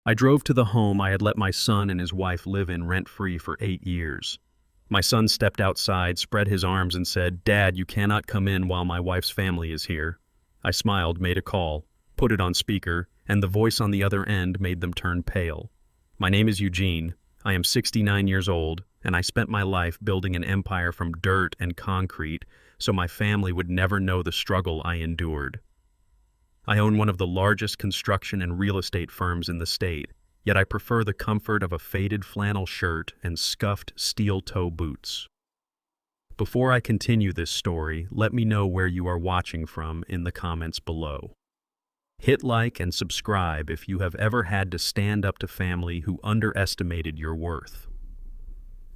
I drove to the home I had let my son and his wife live in rent-free for 8 years. My son stepped outside, spread his arms, and said, "Dad, you cannot come in while my wife's family is here." I smiled, made a call, put it on speaker, and the voice on the other end made them turn pale. "My name is Eugene. I am 69 years old, and I spent my life building an empire from dirt and concrete so my family would never know the struggle I endured. I own one of the largest construction and real estate firms in the state, yet I prefer the comfort of a faded flannel shirt and scuffed steel-toe boots." Before I continue this story, let me know where you are watching from in the comments below. Hit like and subscribe if you have ever had to stand up to family who underestimated your worth.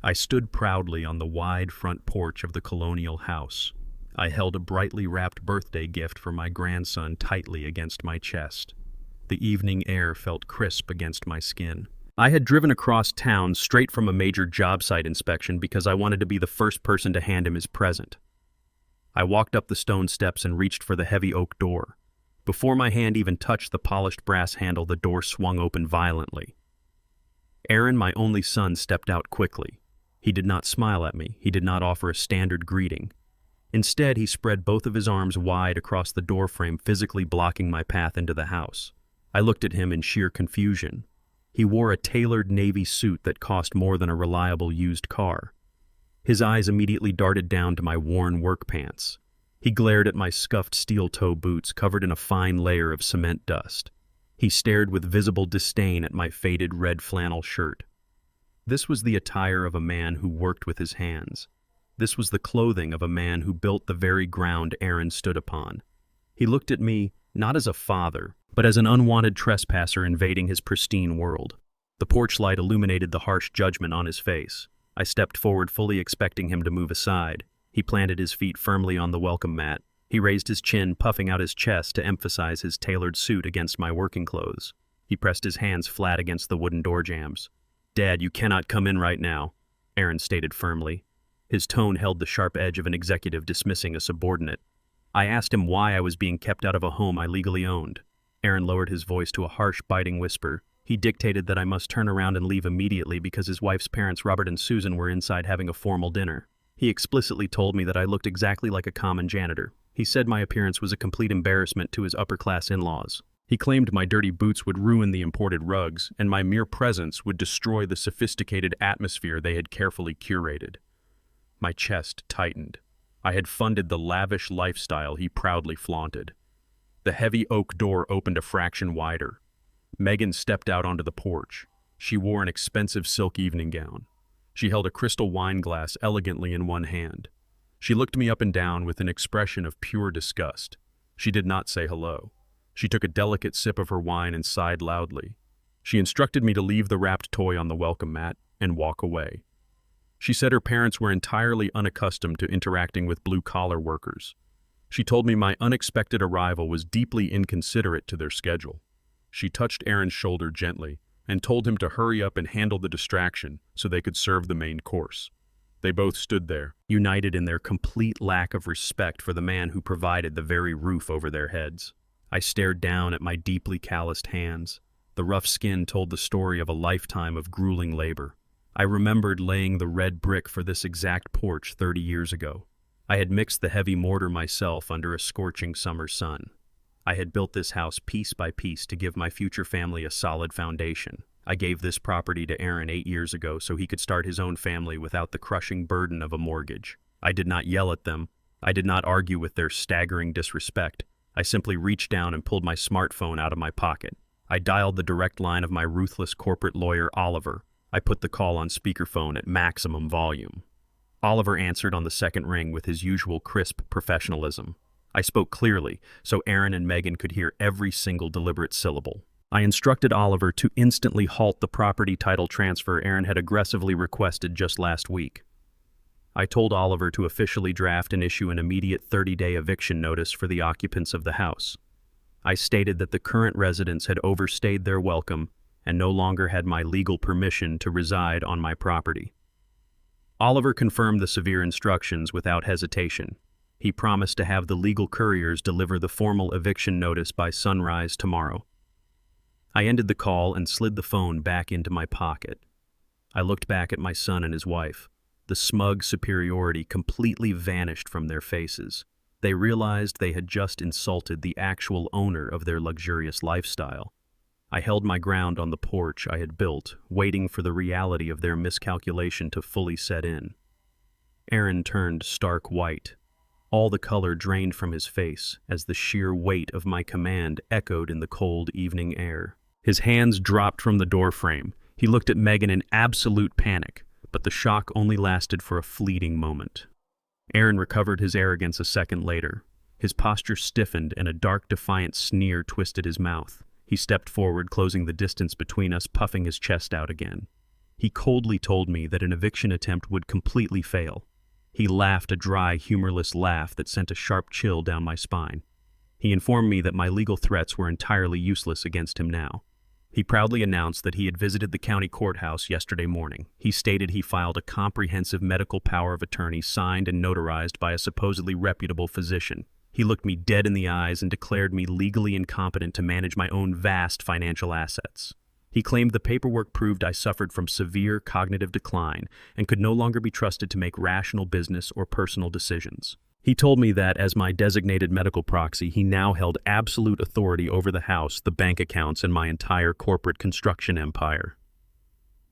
I stood proudly on the wide front porch of the colonial house. I held a brightly wrapped birthday gift for my grandson tightly against my chest. The evening air felt crisp against my skin. I had driven across town straight from a major job site inspection because I wanted to be the first person to hand him his present. I walked up the stone steps and reached for the heavy oak door. Before my hand even touched the polished brass handle, the door swung open violently. Aaron, my only son, stepped out quickly. He did not smile at me. He did not offer a standard greeting. Instead, he spread both of his arms wide across the doorframe, physically blocking my path into the house. I looked at him in sheer confusion. He wore a tailored navy suit that cost more than a reliable used car. His eyes immediately darted down to my worn work pants. He glared at my scuffed steel-toe boots covered in a fine layer of cement dust. He stared with visible disdain at my faded red flannel shirt. This was the attire of a man who worked with his hands. This was the clothing of a man who built the very ground Aaron stood upon. He looked at me not as a father, but as an unwanted trespasser invading his pristine world. The porch light illuminated the harsh judgment on his face. I stepped forward, fully expecting him to move aside. He planted his feet firmly on the welcome mat. He raised his chin, puffing out his chest to emphasize his tailored suit against my working clothes. He pressed his hands flat against the wooden door jambs. "Dad, you cannot come in right now," Aaron stated firmly. His tone held the sharp edge of an executive dismissing a subordinate. I asked him why I was being kept out of a home I legally owned. Aaron lowered his voice to a harsh, biting whisper. He dictated that I must turn around and leave immediately because his wife's parents, Robert and Susan, were inside having a formal dinner. He explicitly told me that I looked exactly like a common janitor. He said my appearance was a complete embarrassment to his upper-class in-laws. He claimed my dirty boots would ruin the imported rugs, and my mere presence would destroy the sophisticated atmosphere they had carefully curated. My chest tightened. I had funded the lavish lifestyle he proudly flaunted. The heavy oak door opened a fraction wider. Megan stepped out onto the porch. She wore an expensive silk evening gown. She held a crystal wine glass elegantly in one hand. She looked me up and down with an expression of pure disgust. She did not say hello. She took a delicate sip of her wine and sighed loudly. She instructed me to leave the wrapped toy on the welcome mat and walk away. She said her parents were entirely unaccustomed to interacting with blue-collar workers. She told me my unexpected arrival was deeply inconsiderate to their schedule. She touched Aaron's shoulder gently and told him to hurry up and handle the distraction so they could serve the main course. They both stood there, united in their complete lack of respect for the man who provided the very roof over their heads. I stared down at my deeply calloused hands. The rough skin told the story of a lifetime of grueling labor. I remembered laying the red brick for this exact porch 30 years ago. I had mixed the heavy mortar myself under a scorching summer sun. I had built this house piece by piece to give my future family a solid foundation. I gave this property to Aaron 8 years ago so he could start his own family without the crushing burden of a mortgage. I did not yell at them. I did not argue with their staggering disrespect. I simply reached down and pulled my smartphone out of my pocket. I dialed the direct line of my ruthless corporate lawyer, Oliver. I put the call on speakerphone at maximum volume. Oliver answered on the second ring with his usual crisp professionalism. I spoke clearly, so Aaron and Megan could hear every single deliberate syllable. I instructed Oliver to instantly halt the property title transfer Aaron had aggressively requested just last week. I told Oliver to officially draft and issue an immediate 30-day eviction notice for the occupants of the house. I stated that the current residents had overstayed their welcome and no longer had my legal permission to reside on my property. Oliver confirmed the severe instructions without hesitation. He promised to have the legal couriers deliver the formal eviction notice by sunrise tomorrow. I ended the call and slid the phone back into my pocket. I looked back at my son and his wife. The smug superiority completely vanished from their faces. They realized they had just insulted the actual owner of their luxurious lifestyle. I held my ground on the porch I had built, waiting for the reality of their miscalculation to fully set in. Aaron turned stark white. All the color drained from his face as the sheer weight of my command echoed in the cold evening air. His hands dropped from the doorframe. He looked at Megan in absolute panic, but the shock only lasted for a fleeting moment. Aaron recovered his arrogance a second later. His posture stiffened and a dark, defiant sneer twisted his mouth. He stepped forward, closing the distance between us, puffing his chest out again. He coldly told me that an eviction attempt would completely fail. He laughed a dry, humorless laugh that sent a sharp chill down my spine. He informed me that my legal threats were entirely useless against him now. He proudly announced that he had visited the county courthouse yesterday morning. He stated he filed a comprehensive medical power of attorney signed and notarized by a supposedly reputable physician. He looked me dead in the eyes and declared me legally incompetent to manage my own vast financial assets. He claimed the paperwork proved I suffered from severe cognitive decline and could no longer be trusted to make rational business or personal decisions. He told me that, as my designated medical proxy, he now held absolute authority over the house, the bank accounts, and my entire corporate construction empire.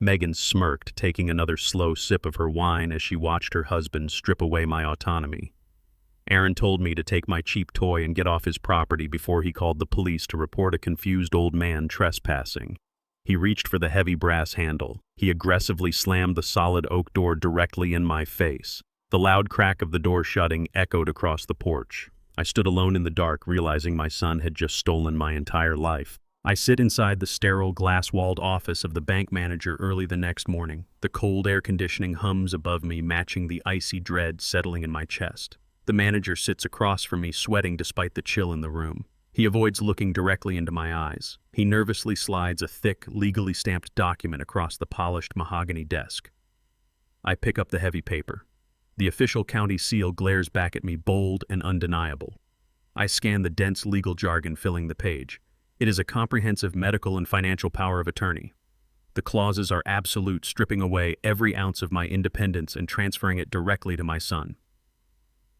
Megan smirked, taking another slow sip of her wine as she watched her husband strip away my autonomy. Aaron told me to take my cheap toy and get off his property before he called the police to report a confused old man trespassing. He reached for the heavy brass handle. He aggressively slammed the solid oak door directly in my face. The loud crack of the door shutting echoed across the porch. I stood alone in the dark, realizing my son had just stolen my entire life. I sit inside the sterile, glass-walled office of the bank manager early the next morning. The cold air conditioning hums above me, matching the icy dread settling in my chest. The manager sits across from me, sweating despite the chill in the room. He avoids looking directly into my eyes. He nervously slides a thick, legally stamped document across the polished mahogany desk. I pick up the heavy paper. The official county seal glares back at me, bold and undeniable. I scan the dense legal jargon filling the page. It is a comprehensive medical and financial power of attorney. The clauses are absolute, stripping away every ounce of my independence and transferring it directly to my son.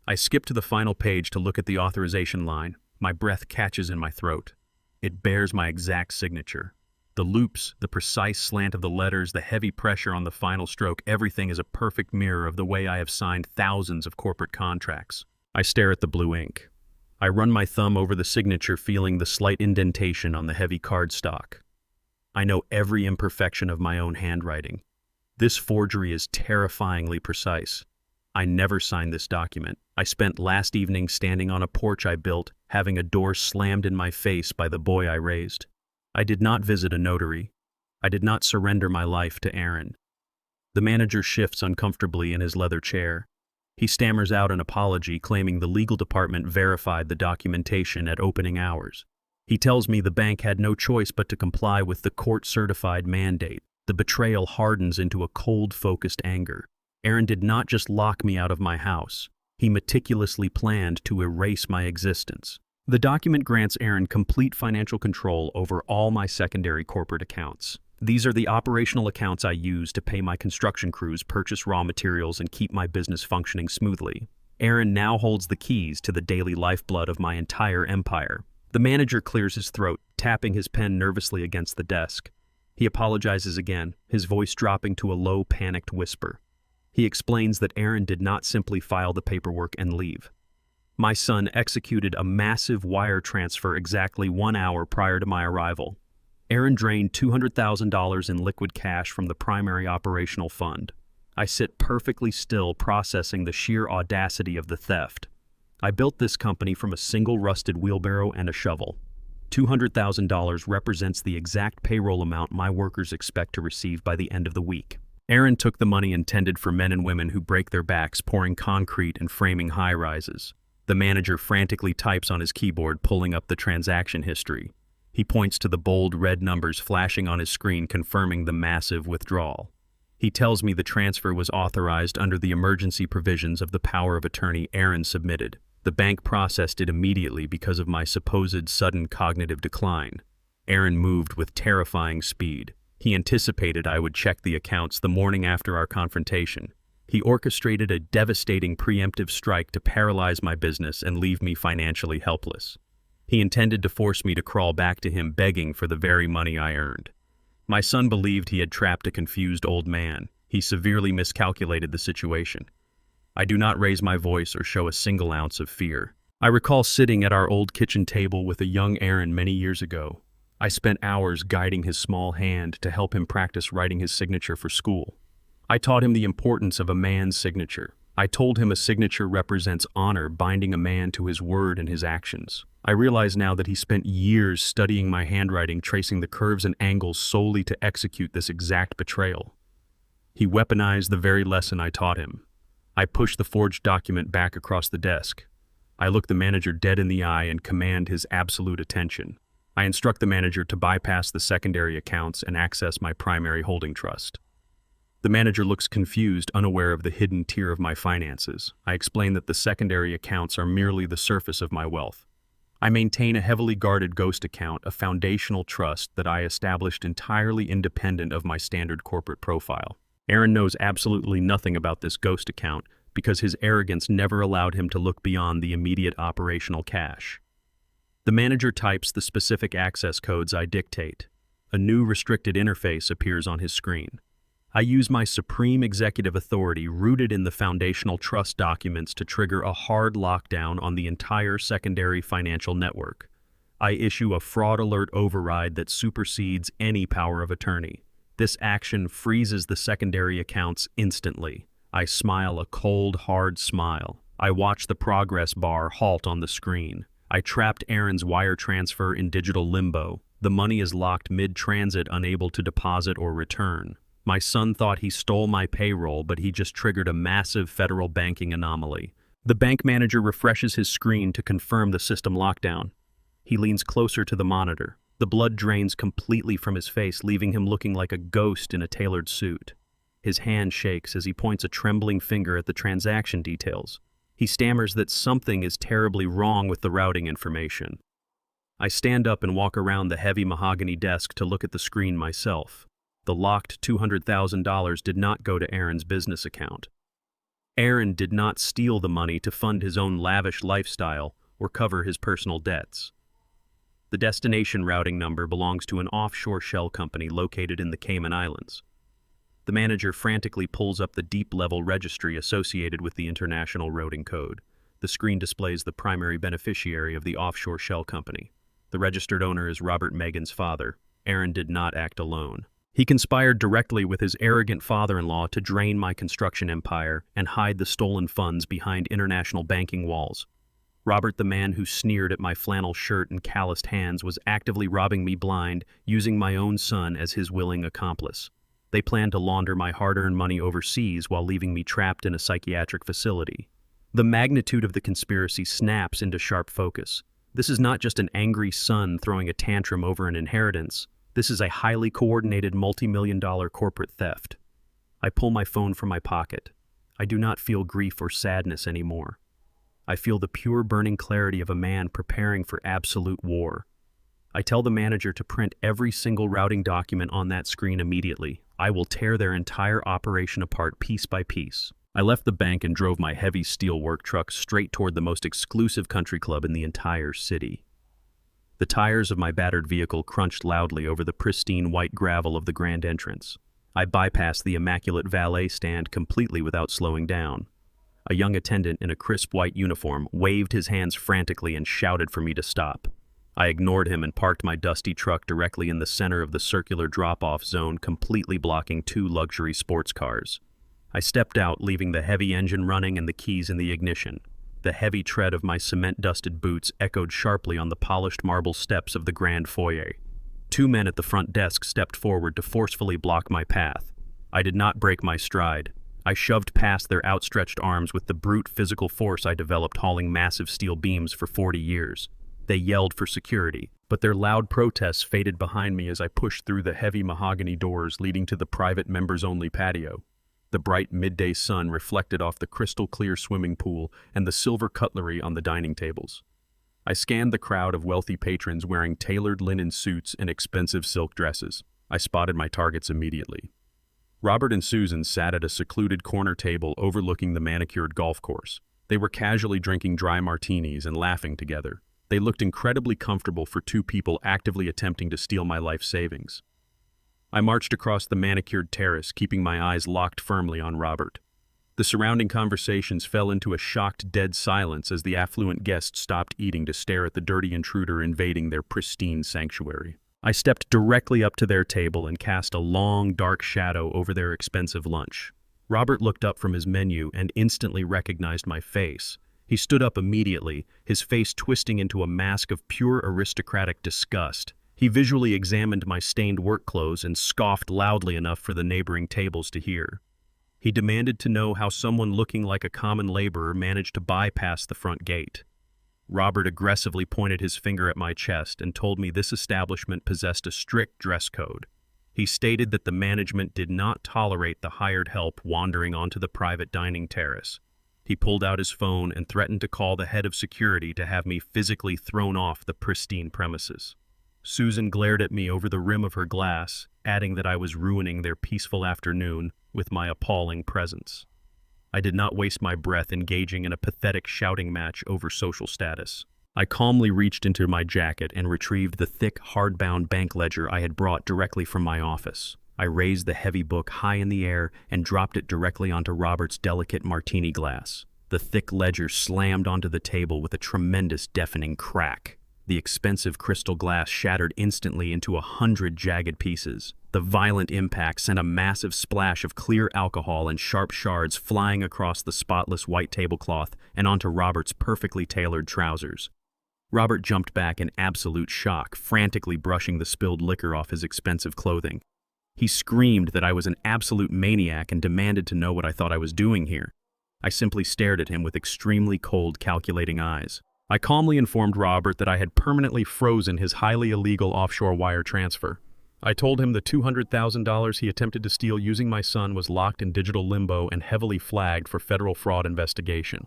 I skip to the final page to look at the authorization line. My breath catches in my throat. It bears my exact signature. The loops, the precise slant of the letters, the heavy pressure on the final stroke, everything is a perfect mirror of the way I have signed thousands of corporate contracts. I stare at the blue ink. I run my thumb over the signature, feeling the slight indentation on the heavy cardstock. I know every imperfection of my own handwriting. This forgery is terrifyingly precise. I never signed this document. I spent last evening standing on a porch I built, having a door slammed in my face by the boy I raised. I did not visit a notary. I did not surrender my life to Aaron. The manager shifts uncomfortably in his leather chair. He stammers out an apology, claiming the legal department verified the documentation at opening hours. He tells me the bank had no choice but to comply with the court-certified mandate. The betrayal hardens into a cold, focused anger. Aaron did not just lock me out of my house. He meticulously planned to erase my existence. The document grants Aaron complete financial control over all my secondary corporate accounts. These are the operational accounts I use to pay my construction crews, purchase raw materials, and keep my business functioning smoothly. Aaron now holds the keys to the daily lifeblood of my entire empire. The manager clears his throat, tapping his pen nervously against the desk. He apologizes again, his voice dropping to a low, panicked whisper. He explains that Aaron did not simply file the paperwork and leave. My son executed a massive wire transfer exactly 1 hour prior to my arrival. Aaron drained $200,000 in liquid cash from the primary operational fund. I sit perfectly still, processing the sheer audacity of the theft. I built this company from a single rusted wheelbarrow and a shovel. $200,000 represents the exact payroll amount my workers expect to receive by the end of the week. Aaron took the money intended for men and women who break their backs pouring concrete and framing high-rises. The manager frantically types on his keyboard, pulling up the transaction history. He points to the bold red numbers flashing on his screen, confirming the massive withdrawal. He tells me the transfer was authorized under the emergency provisions of the power of attorney Aaron submitted. The bank processed it immediately because of my supposed sudden cognitive decline. Aaron moved with terrifying speed. He anticipated I would check the accounts the morning after our confrontation. He orchestrated a devastating preemptive strike to paralyze my business and leave me financially helpless. He intended to force me to crawl back to him begging for the very money I earned. My son believed he had trapped a confused old man. He severely miscalculated the situation. I do not raise my voice or show a single ounce of fear. I recall sitting at our old kitchen table with a young Aaron many years ago. I spent hours guiding his small hand to help him practice writing his signature for school. I taught him the importance of a man's signature. I told him a signature represents honor, binding a man to his word and his actions. I realize now that he spent years studying my handwriting, tracing the curves and angles solely to execute this exact betrayal. He weaponized the very lesson I taught him. I pushed the forged document back across the desk. I look the manager dead in the eye and command his absolute attention. I instruct the manager to bypass the secondary accounts and access my primary holding trust. The manager looks confused, unaware of the hidden tier of my finances. I explain that the secondary accounts are merely the surface of my wealth. I maintain a heavily guarded ghost account, a foundational trust that I established entirely independent of my standard corporate profile. Aaron knows absolutely nothing about this ghost account because his arrogance never allowed him to look beyond the immediate operational cash. The manager types the specific access codes I dictate. A new restricted interface appears on his screen. I use my supreme executive authority rooted in the foundational trust documents to trigger a hard lockdown on the entire secondary financial network. I issue a fraud alert override that supersedes any power of attorney. This action freezes the secondary accounts instantly. I smile a cold, hard smile. I watch the progress bar halt on the screen. I trapped Aaron's wire transfer in digital limbo. The money is locked mid-transit, unable to deposit or return. My son thought he stole my payroll, but he just triggered a massive federal banking anomaly. The bank manager refreshes his screen to confirm the system lockdown. He leans closer to the monitor. The blood drains completely from his face, leaving him looking like a ghost in a tailored suit. His hand shakes as he points a trembling finger at the transaction details. He stammers that something is terribly wrong with the routing information. I stand up and walk around the heavy mahogany desk to look at the screen myself. The locked $200,000 did not go to Aaron's business account. Aaron did not steal the money to fund his own lavish lifestyle or cover his personal debts. The destination routing number belongs to an offshore shell company located in the Cayman Islands. The manager frantically pulls up the deep-level registry associated with the international routing code. The screen displays the primary beneficiary of the offshore shell company. The registered owner is Robert Megan's father. Aaron did not act alone. He conspired directly with his arrogant father-in-law to drain my construction empire and hide the stolen funds behind international banking walls. Robert, the man who sneered at my flannel shirt and calloused hands, was actively robbing me blind, using my own son as his willing accomplice. They planned to launder my hard-earned money overseas while leaving me trapped in a psychiatric facility. The magnitude of the conspiracy snaps into sharp focus. This is not just an angry son throwing a tantrum over an inheritance. This is a highly coordinated multi-million-dollar corporate theft. I pull my phone from my pocket. I do not feel grief or sadness anymore. I feel the pure burning clarity of a man preparing for absolute war. I tell the manager to print every single routing document on that screen immediately. I will tear their entire operation apart piece by piece. I left the bank and drove my heavy steel work truck straight toward the most exclusive country club in the entire city. The tires of my battered vehicle crunched loudly over the pristine white gravel of the grand entrance. I bypassed the immaculate valet stand completely without slowing down. A young attendant in a crisp white uniform waved his hands frantically and shouted for me to stop. I ignored him and parked my dusty truck directly in the center of the circular drop-off zone, completely blocking two luxury sports cars. I stepped out, leaving the heavy engine running and the keys in the ignition. The heavy tread of my cement-dusted boots echoed sharply on the polished marble steps of the grand foyer. Two men at the front desk stepped forward to forcefully block my path. I did not break my stride. I shoved past their outstretched arms with the brute physical force I developed hauling massive steel beams for 40 years. They yelled for security, but their loud protests faded behind me as I pushed through the heavy mahogany doors leading to the private members-only patio. The bright midday sun reflected off the crystal-clear swimming pool and the silver cutlery on the dining tables. I scanned the crowd of wealthy patrons wearing tailored linen suits and expensive silk dresses. I spotted my targets immediately. Robert and Susan sat at a secluded corner table overlooking the manicured golf course. They were casually drinking dry martinis and laughing together. They looked incredibly comfortable for two people actively attempting to steal my life savings. I marched across the manicured terrace, keeping my eyes locked firmly on Robert. The surrounding conversations fell into a shocked, dead silence as the affluent guests stopped eating to stare at the dirty intruder invading their pristine sanctuary. I stepped directly up to their table and cast a long, dark shadow over their expensive lunch. Robert looked up from his menu and instantly recognized my face. He stood up immediately, his face twisting into a mask of pure aristocratic disgust. He visually examined my stained work clothes and scoffed loudly enough for the neighboring tables to hear. He demanded to know how someone looking like a common laborer managed to bypass the front gate. Robert aggressively pointed his finger at my chest and told me this establishment possessed a strict dress code. He stated that the management did not tolerate the hired help wandering onto the private dining terrace. He pulled out his phone and threatened to call the head of security to have me physically thrown off the pristine premises. Susan glared at me over the rim of her glass, adding that I was ruining their peaceful afternoon with my appalling presence. I did not waste my breath engaging in a pathetic shouting match over social status. I calmly reached into my jacket and retrieved the thick, hardbound bank ledger I had brought directly from my office. I raised the heavy book high in the air and dropped it directly onto Robert's delicate martini glass. The thick ledger slammed onto the table with a tremendous, deafening crack. The expensive crystal glass shattered instantly into 100 jagged pieces. The violent impact sent a massive splash of clear alcohol and sharp shards flying across the spotless white tablecloth and onto Robert's perfectly tailored trousers. Robert jumped back in absolute shock, frantically brushing the spilled liquor off his expensive clothing. He screamed that I was an absolute maniac and demanded to know what I thought I was doing here. I simply stared at him with extremely cold, calculating eyes. I calmly informed Robert that I had permanently frozen his highly illegal offshore wire transfer. I told him the $200,000 he attempted to steal using my son was locked in digital limbo and heavily flagged for federal fraud investigation.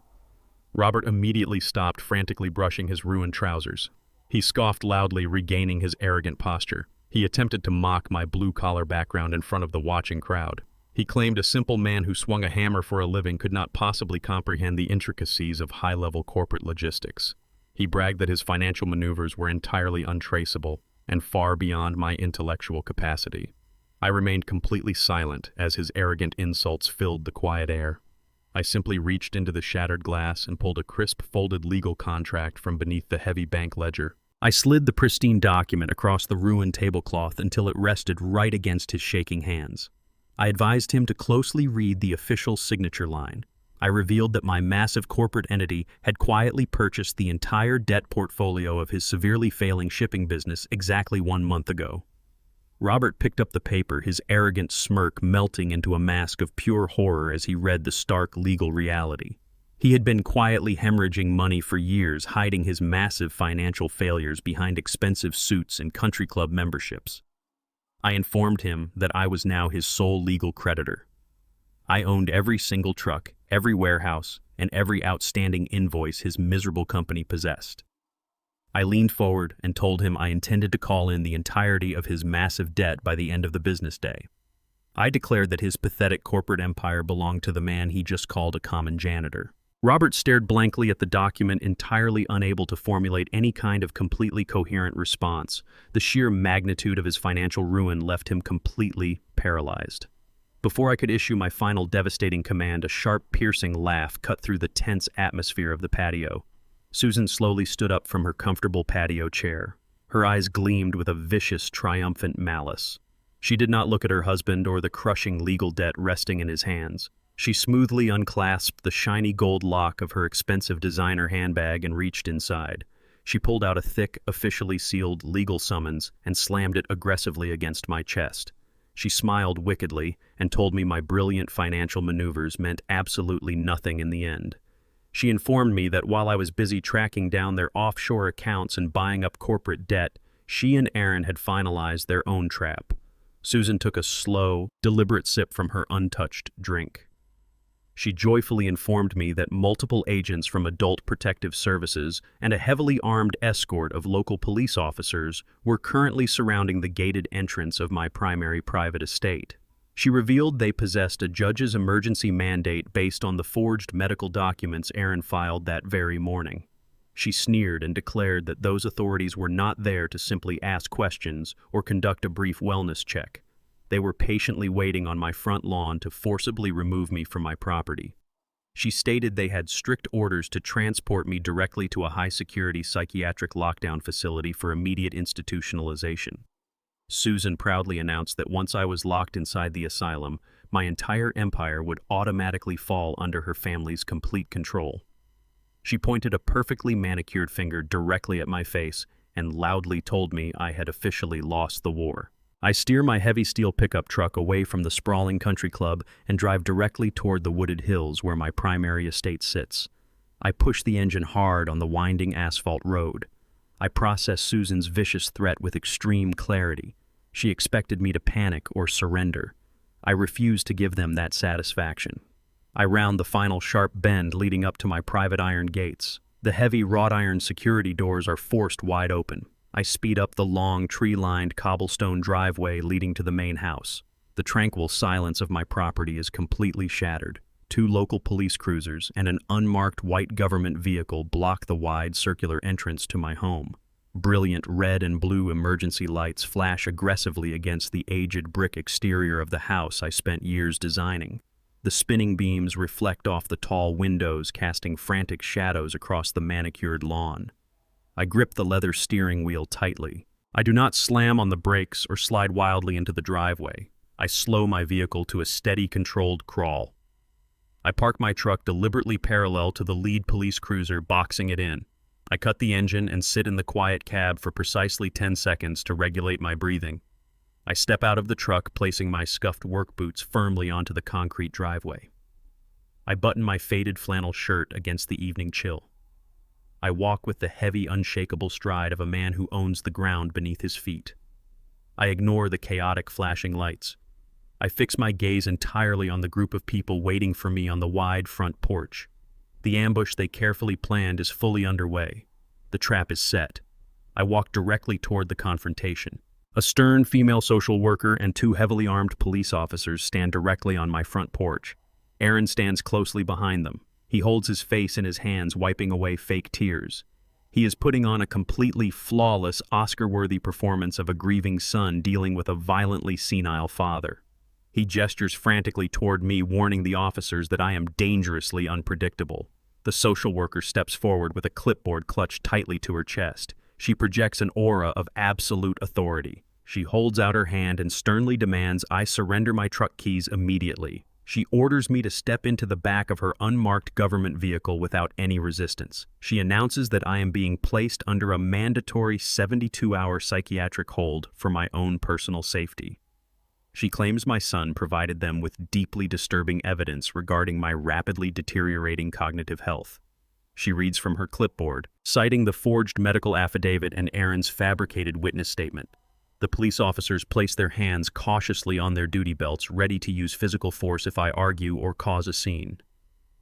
Robert immediately stopped frantically brushing his ruined trousers. He scoffed loudly, regaining his arrogant posture. He attempted to mock my blue-collar background in front of the watching crowd. He claimed a simple man who swung a hammer for a living could not possibly comprehend the intricacies of high-level corporate logistics. He bragged that his financial maneuvers were entirely untraceable and far beyond my intellectual capacity. I remained completely silent as his arrogant insults filled the quiet air. I simply reached into the shattered glass and pulled a crisp, folded legal contract from beneath the heavy bank ledger. I slid the pristine document across the ruined tablecloth until it rested right against his shaking hands. I advised him to closely read the official signature line. I revealed that my massive corporate entity had quietly purchased the entire debt portfolio of his severely failing shipping business exactly 1 month ago. Robert picked up the paper, his arrogant smirk melting into a mask of pure horror as he read the stark legal reality. He had been quietly hemorrhaging money for years, hiding his massive financial failures behind expensive suits and country club memberships. I informed him that I was now his sole legal creditor. I owned every single truck, every warehouse, and every outstanding invoice his miserable company possessed. I leaned forward and told him I intended to call in the entirety of his massive debt by the end of the business day. I declared that his pathetic corporate empire belonged to the man he just called a common janitor. Robert stared blankly at the document, entirely unable to formulate any kind of completely coherent response. The sheer magnitude of his financial ruin left him completely paralyzed. Before I could issue my final devastating command, a sharp, piercing laugh cut through the tense atmosphere of the patio. Susan slowly stood up from her comfortable patio chair. Her eyes gleamed with a vicious, triumphant malice. She did not look at her husband or the crushing legal debt resting in his hands. She smoothly unclasped the shiny gold lock of her expensive designer handbag and reached inside. She pulled out a thick, officially sealed legal summons and slammed it aggressively against my chest. She smiled wickedly and told me my brilliant financial maneuvers meant absolutely nothing in the end. She informed me that while I was busy tracking down their offshore accounts and buying up corporate debt, she and Aaron had finalized their own trap. Susan took a slow, deliberate sip from her untouched drink. She joyfully informed me that multiple agents from Adult Protective Services and a heavily armed escort of local police officers were currently surrounding the gated entrance of my primary private estate. She revealed they possessed a judge's emergency mandate based on the forged medical documents Aaron filed that very morning. She sneered and declared that those authorities were not there to simply ask questions or conduct a brief wellness check. They were patiently waiting on my front lawn to forcibly remove me from my property. She stated they had strict orders to transport me directly to a high-security psychiatric lockdown facility for immediate institutionalization. Susan proudly announced that once I was locked inside the asylum, my entire empire would automatically fall under her family's complete control. She pointed a perfectly manicured finger directly at my face and loudly told me I had officially lost the war. I steer my heavy steel pickup truck away from the sprawling country club and drive directly toward the wooded hills where my primary estate sits. I push the engine hard on the winding asphalt road. I process Susan's vicious threat with extreme clarity. She expected me to panic or surrender. I refuse to give them that satisfaction. I round the final sharp bend leading up to my private iron gates. The heavy wrought iron security doors are forced wide open. I speed up the long, tree-lined cobblestone driveway leading to the main house. The tranquil silence of my property is completely shattered. 2 local police cruisers and an unmarked white government vehicle block the wide circular entrance to my home. Brilliant red and blue emergency lights flash aggressively against the aged brick exterior of the house I spent years designing. The spinning beams reflect off the tall windows, casting frantic shadows across the manicured lawn. I grip the leather steering wheel tightly. I do not slam on the brakes or slide wildly into the driveway. I slow my vehicle to a steady, controlled crawl. I park my truck deliberately parallel to the lead police cruiser, boxing it in. I cut the engine and sit in the quiet cab for precisely 10 seconds to regulate my breathing. I step out of the truck, placing my scuffed work boots firmly onto the concrete driveway. I button my faded flannel shirt against the evening chill. I walk with the heavy, unshakable stride of a man who owns the ground beneath his feet. I ignore the chaotic flashing lights. I fix my gaze entirely on the group of people waiting for me on the wide front porch. The ambush they carefully planned is fully underway. The trap is set. I walk directly toward the confrontation. A stern female social worker and 2 heavily armed police officers stand directly on my front porch. Aaron stands closely behind them. He holds his face in his hands, wiping away fake tears. He is putting on a completely flawless, Oscar-worthy performance of a grieving son dealing with a violently senile father. He gestures frantically toward me, warning the officers that I am dangerously unpredictable. The social worker steps forward with a clipboard clutched tightly to her chest. She projects an aura of absolute authority. She holds out her hand and sternly demands I surrender my truck keys immediately. She orders me to step into the back of her unmarked government vehicle without any resistance. She announces that I am being placed under a mandatory 72-hour psychiatric hold for my own personal safety. She claims my son provided them with deeply disturbing evidence regarding my rapidly deteriorating cognitive health. She reads from her clipboard, citing the forged medical affidavit and Aaron's fabricated witness statement. The police officers place their hands cautiously on their duty belts, ready to use physical force if I argue or cause a scene.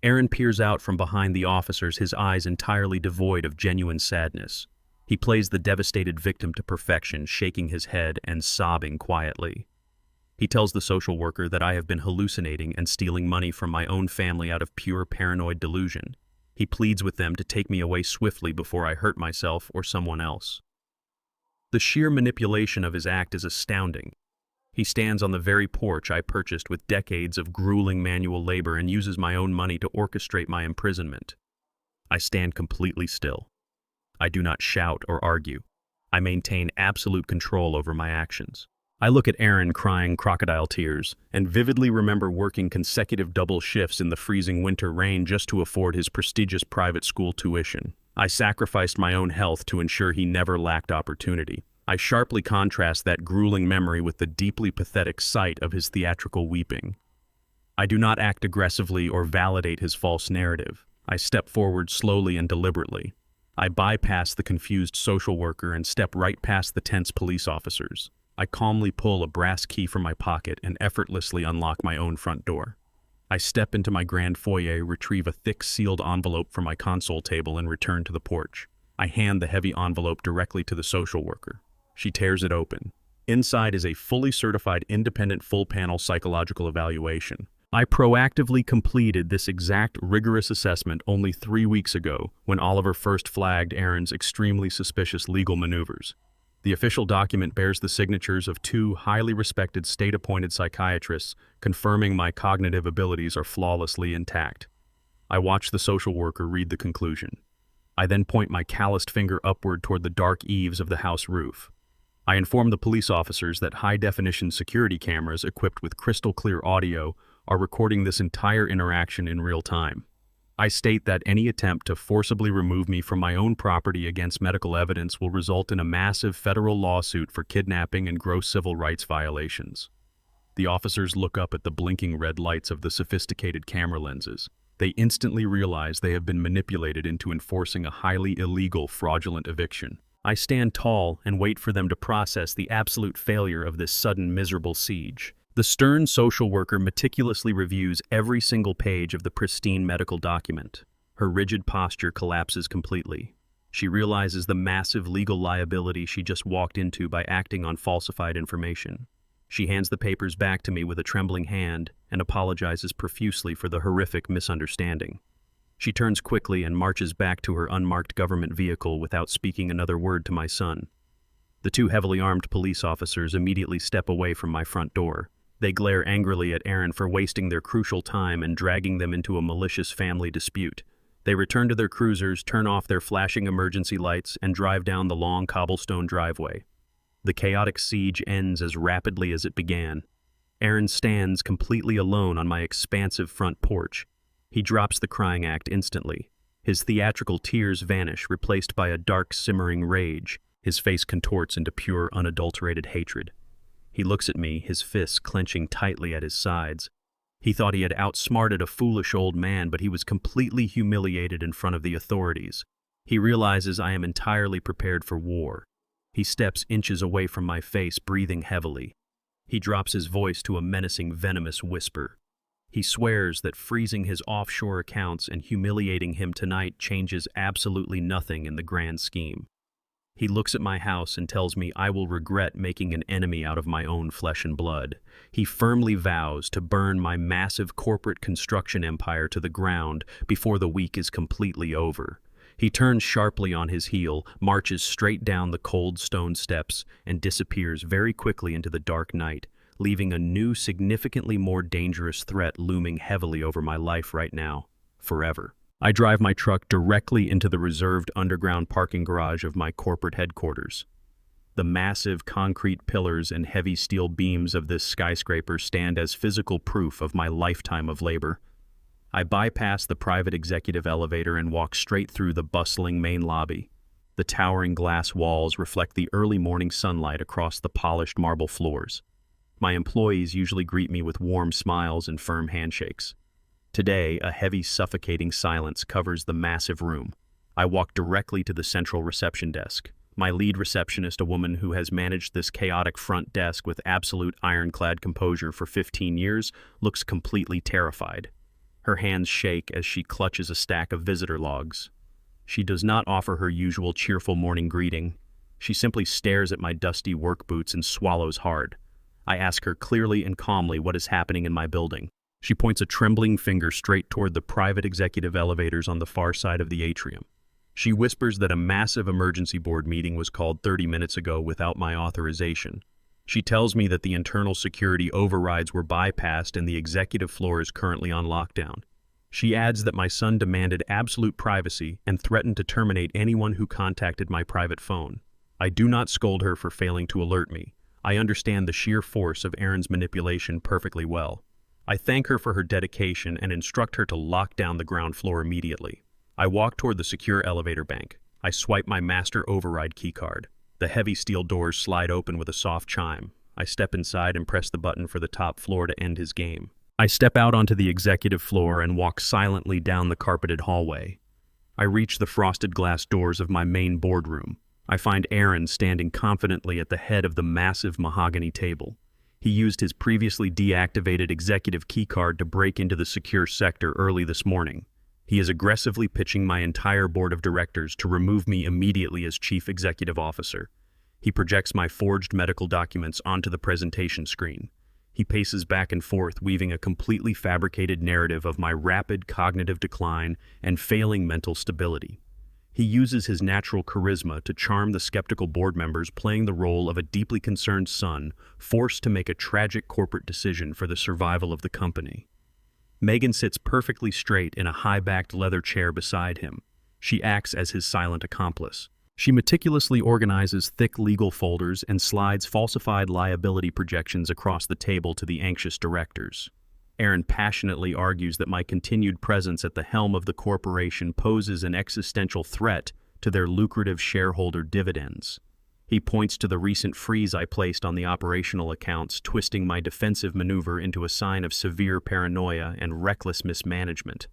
Aaron peers out from behind the officers, his eyes entirely devoid of genuine sadness. He plays the devastated victim to perfection, shaking his head and sobbing quietly. He tells the social worker that I have been hallucinating and stealing money from my own family out of pure paranoid delusion. He pleads with them to take me away swiftly before I hurt myself or someone else. The sheer manipulation of his act is astounding. He stands on the very porch I purchased with decades of grueling manual labor and uses my own money to orchestrate my imprisonment. I stand completely still. I do not shout or argue. I maintain absolute control over my actions. I look at Aaron crying crocodile tears and vividly remember working consecutive double shifts in the freezing winter rain just to afford his prestigious private school tuition. I sacrificed my own health to ensure he never lacked opportunity. I sharply contrast that grueling memory with the deeply pathetic sight of his theatrical weeping. I do not act aggressively or validate his false narrative. I step forward slowly and deliberately. I bypass the confused social worker and step right past the tense police officers. I calmly pull a brass key from my pocket and effortlessly unlock my own front door. I step into my grand foyer, retrieve a thick sealed envelope from my console table, and return to the porch. I hand the heavy envelope directly to the social worker. She tears it open. Inside is a fully certified independent full-panel psychological evaluation. I proactively completed this exact rigorous assessment only 3 weeks ago when Oliver first flagged Aaron's extremely suspicious legal maneuvers. The official document bears the signatures of 2 highly respected state-appointed psychiatrists confirming my cognitive abilities are flawlessly intact. I watch the social worker read the conclusion. I then point my calloused finger upward toward the dark eaves of the house roof. I inform the police officers that high-definition security cameras equipped with crystal-clear audio are recording this entire interaction in real time. I state that any attempt to forcibly remove me from my own property against medical evidence will result in a massive federal lawsuit for kidnapping and gross civil rights violations. The officers look up at the blinking red lights of the sophisticated camera lenses. They instantly realize they have been manipulated into enforcing a highly illegal, fraudulent eviction. I stand tall and wait for them to process the absolute failure of this sudden, miserable siege. The stern social worker meticulously reviews every single page of the pristine medical document. Her rigid posture collapses completely. She realizes the massive legal liability she just walked into by acting on falsified information. She hands the papers back to me with a trembling hand and apologizes profusely for the horrific misunderstanding. She turns quickly and marches back to her unmarked government vehicle without speaking another word to my son. The 2 heavily armed police officers immediately step away from my front door. They glare angrily at Aaron for wasting their crucial time and dragging them into a malicious family dispute. They return to their cruisers, turn off their flashing emergency lights, and drive down the long cobblestone driveway. The chaotic siege ends as rapidly as it began. Aaron stands completely alone on my expansive front porch. He drops the crying act instantly. His theatrical tears vanish, replaced by a dark, simmering rage. His face contorts into pure, unadulterated hatred. He looks at me, his fists clenching tightly at his sides. He thought he had outsmarted a foolish old man, but he was completely humiliated in front of the authorities. He realizes I am entirely prepared for war. He steps inches away from my face, breathing heavily. He drops his voice to a menacing, venomous whisper. He swears that freezing his offshore accounts and humiliating him tonight changes absolutely nothing in the grand scheme. He looks at my house and tells me I will regret making an enemy out of my own flesh and blood. He firmly vows to burn my massive corporate construction empire to the ground before the week is completely over. He turns sharply on his heel, marches straight down the cold stone steps, and disappears very quickly into the dark night, leaving a new, significantly more dangerous threat looming heavily over my life right now, forever. I drive my truck directly into the reserved underground parking garage of my corporate headquarters. The massive concrete pillars and heavy steel beams of this skyscraper stand as physical proof of my lifetime of labor. I bypass the private executive elevator and walk straight through the bustling main lobby. The towering glass walls reflect the early morning sunlight across the polished marble floors. My employees usually greet me with warm smiles and firm handshakes. Today, a heavy, suffocating silence covers the massive room. I walk directly to the central reception desk. My lead receptionist, a woman who has managed this chaotic front desk with absolute ironclad composure for 15 years, looks completely terrified. Her hands shake as she clutches a stack of visitor logs. She does not offer her usual cheerful morning greeting. She simply stares at my dusty work boots and swallows hard. I ask her clearly and calmly what is happening in my building. She points a trembling finger straight toward the private executive elevators on the far side of the atrium. She whispers that a massive emergency board meeting was called 30 minutes ago without my authorization. She tells me that the internal security overrides were bypassed and the executive floor is currently on lockdown. She adds that my son demanded absolute privacy and threatened to terminate anyone who contacted my private phone. I do not scold her for failing to alert me. I understand the sheer force of Aaron's manipulation perfectly well. I thank her for her dedication and instruct her to lock down the ground floor immediately. I walk toward the secure elevator bank. I swipe my master override keycard. The heavy steel doors slide open with a soft chime. I step inside and press the button for the top floor to end his game. I step out onto the executive floor and walk silently down the carpeted hallway. I reach the frosted glass doors of my main boardroom. I find Aaron standing confidently at the head of the massive mahogany table. He used his previously deactivated executive keycard to break into the secure sector early this morning. He is aggressively pitching my entire board of directors to remove me immediately as chief executive officer. He projects my forged medical documents onto the presentation screen. He paces back and forth, weaving a completely fabricated narrative of my rapid cognitive decline and failing mental stability. He uses his natural charisma to charm the skeptical board members, playing the role of a deeply concerned son forced to make a tragic corporate decision for the survival of the company. Megan sits perfectly straight in a high-backed leather chair beside him. She acts as his silent accomplice. She meticulously organizes thick legal folders and slides falsified liability projections across the table to the anxious directors. Aaron passionately argues that my continued presence at the helm of the corporation poses an existential threat to their lucrative shareholder dividends. He points to the recent freeze I placed on the operational accounts, twisting my defensive maneuver into a sign of severe paranoia and reckless mismanagement.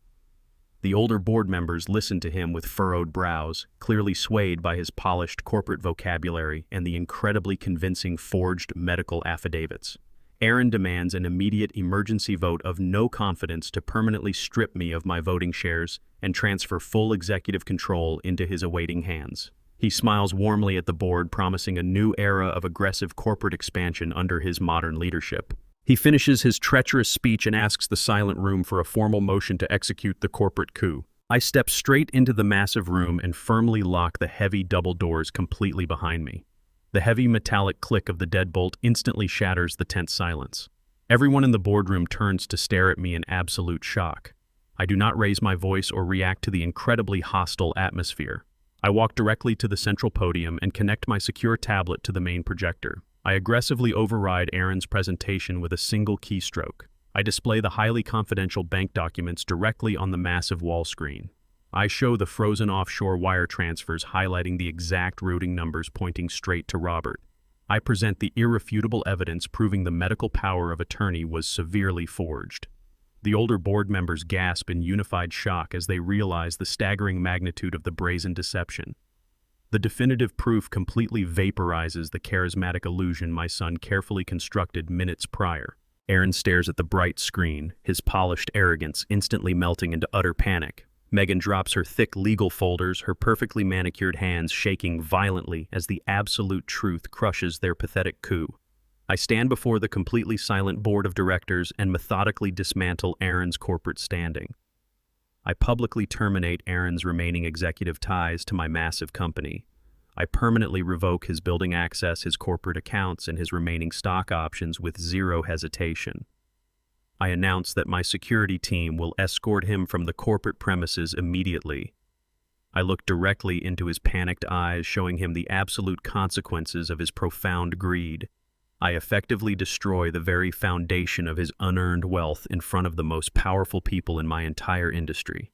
The older board members listen to him with furrowed brows, clearly swayed by his polished corporate vocabulary and the incredibly convincing forged medical affidavits. Aaron demands an immediate emergency vote of no confidence to permanently strip me of my voting shares and transfer full executive control into his awaiting hands. He smiles warmly at the board, promising a new era of aggressive corporate expansion under his modern leadership. He finishes his treacherous speech and asks the silent room for a formal motion to execute the corporate coup. I step straight into the massive room and firmly lock the heavy double doors completely behind me. The heavy metallic click of the deadbolt instantly shatters the tense silence. Everyone in the boardroom turns to stare at me in absolute shock. I do not raise my voice or react to the incredibly hostile atmosphere. I walk directly to the central podium and connect my secure tablet to the main projector. I aggressively override Aaron's presentation with a single keystroke. I display the highly confidential bank documents directly on the massive wall screen. I show the frozen offshore wire transfers highlighting the exact routing numbers pointing straight to Robert. I present the irrefutable evidence proving the medical power of attorney was severely forged. The older board members gasp in unified shock as they realize the staggering magnitude of the brazen deception. The definitive proof completely vaporizes the charismatic illusion my son carefully constructed minutes prior. Aaron stares at the bright screen, his polished arrogance instantly melting into utter panic. Megan drops her thick legal folders, her perfectly manicured hands shaking violently as the absolute truth crushes their pathetic coup. I stand before the completely silent board of directors and methodically dismantle Aaron's corporate standing. I publicly terminate Aaron's remaining executive ties to my massive company. I permanently revoke his building access, his corporate accounts, and his remaining stock options with zero hesitation. I announce that my security team will escort him from the corporate premises immediately. I look directly into his panicked eyes, showing him the absolute consequences of his profound greed. I effectively destroy the very foundation of his unearned wealth in front of the most powerful people in my entire industry.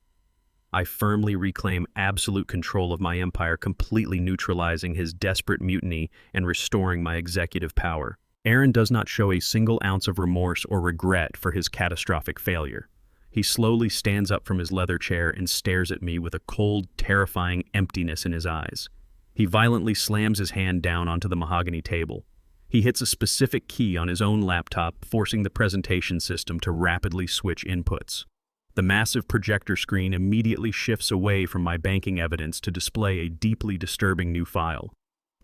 I firmly reclaim absolute control of my empire, completely neutralizing his desperate mutiny and restoring my executive power. Aaron does not show a single ounce of remorse or regret for his catastrophic failure. He slowly stands up from his leather chair and stares at me with a cold, terrifying emptiness in his eyes. He violently slams his hand down onto the mahogany table. He hits a specific key on his own laptop, forcing the presentation system to rapidly switch inputs. The massive projector screen immediately shifts away from my banking evidence to display a deeply disturbing new file.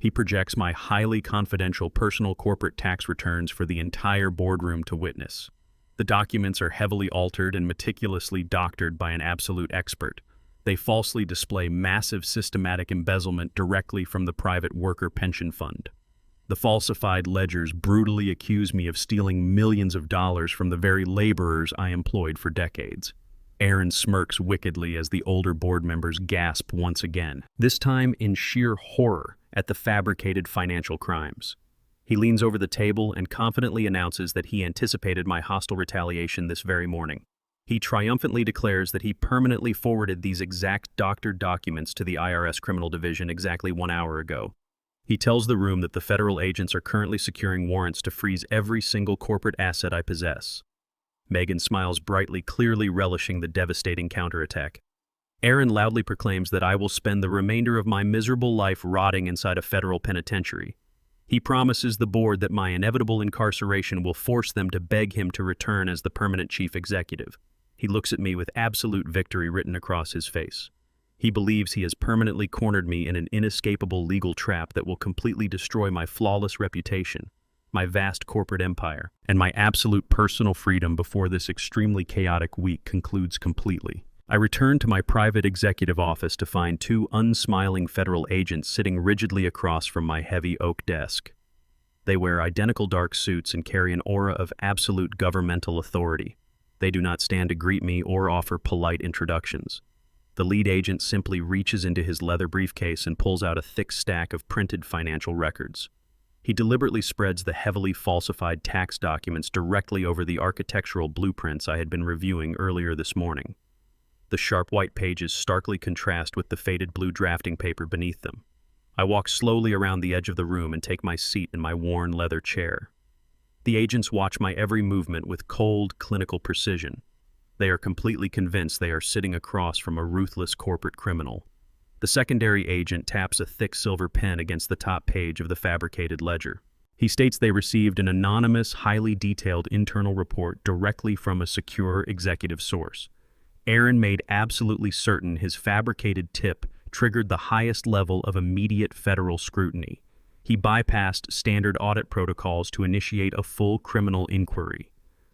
He projects my highly confidential personal corporate tax returns for the entire boardroom to witness. The documents are heavily altered and meticulously doctored by an absolute expert. They falsely display massive systematic embezzlement directly from the private worker pension fund. The falsified ledgers brutally accuse me of stealing millions of dollars from the very laborers I employed for decades. Aaron smirks wickedly as the older board members gasp once again, this time in sheer horror at the fabricated financial crimes. He leans over the table and confidently announces that he anticipated my hostile retaliation this very morning. He triumphantly declares that he permanently forwarded these exact doctored documents to the IRS Criminal Division exactly 1 hour ago. He tells the room that the federal agents are currently securing warrants to freeze every single corporate asset I possess. Megan smiles brightly, clearly relishing the devastating counterattack. Aaron loudly proclaims that I will spend the remainder of my miserable life rotting inside a federal penitentiary. He promises the board that my inevitable incarceration will force them to beg him to return as the permanent chief executive. He looks at me with absolute victory written across his face. He believes he has permanently cornered me in an inescapable legal trap that will completely destroy my flawless reputation, my vast corporate empire, and my absolute personal freedom before this extremely chaotic week concludes completely. I return to my private executive office to find two unsmiling federal agents sitting rigidly across from my heavy oak desk. They wear identical dark suits and carry an aura of absolute governmental authority. They do not stand to greet me or offer polite introductions. The lead agent simply reaches into his leather briefcase and pulls out a thick stack of printed financial records. He deliberately spreads the heavily falsified tax documents directly over the architectural blueprints I had been reviewing earlier this morning. The sharp white pages starkly contrast with the faded blue drafting paper beneath them. I walk slowly around the edge of the room and take my seat in my worn leather chair. The agents watch my every movement with cold, clinical precision. They are completely convinced they are sitting across from a ruthless corporate criminal. The secondary agent taps a thick silver pen against the top page of the fabricated ledger. He states they received an anonymous, highly detailed internal report directly from a secure executive source. Aaron made absolutely certain his fabricated tip triggered the highest level of immediate federal scrutiny. He bypassed standard audit protocols to initiate a full criminal inquiry.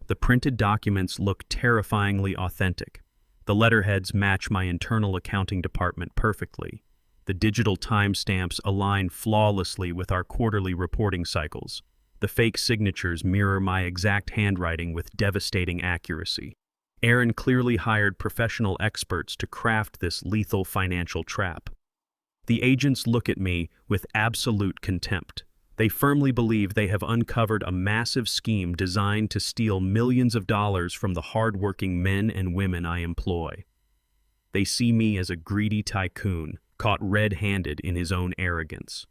The printed documents look terrifyingly authentic. The letterheads match my internal accounting department perfectly. The digital timestamps align flawlessly with our quarterly reporting cycles. The fake signatures mirror my exact handwriting with devastating accuracy. Aaron clearly hired professional experts to craft this lethal financial trap. The agents look at me with absolute contempt. They firmly believe they have uncovered a massive scheme designed to steal millions of dollars from the hard-working men and women I employ. They see me as a greedy tycoon, caught red-handed in his own arrogance.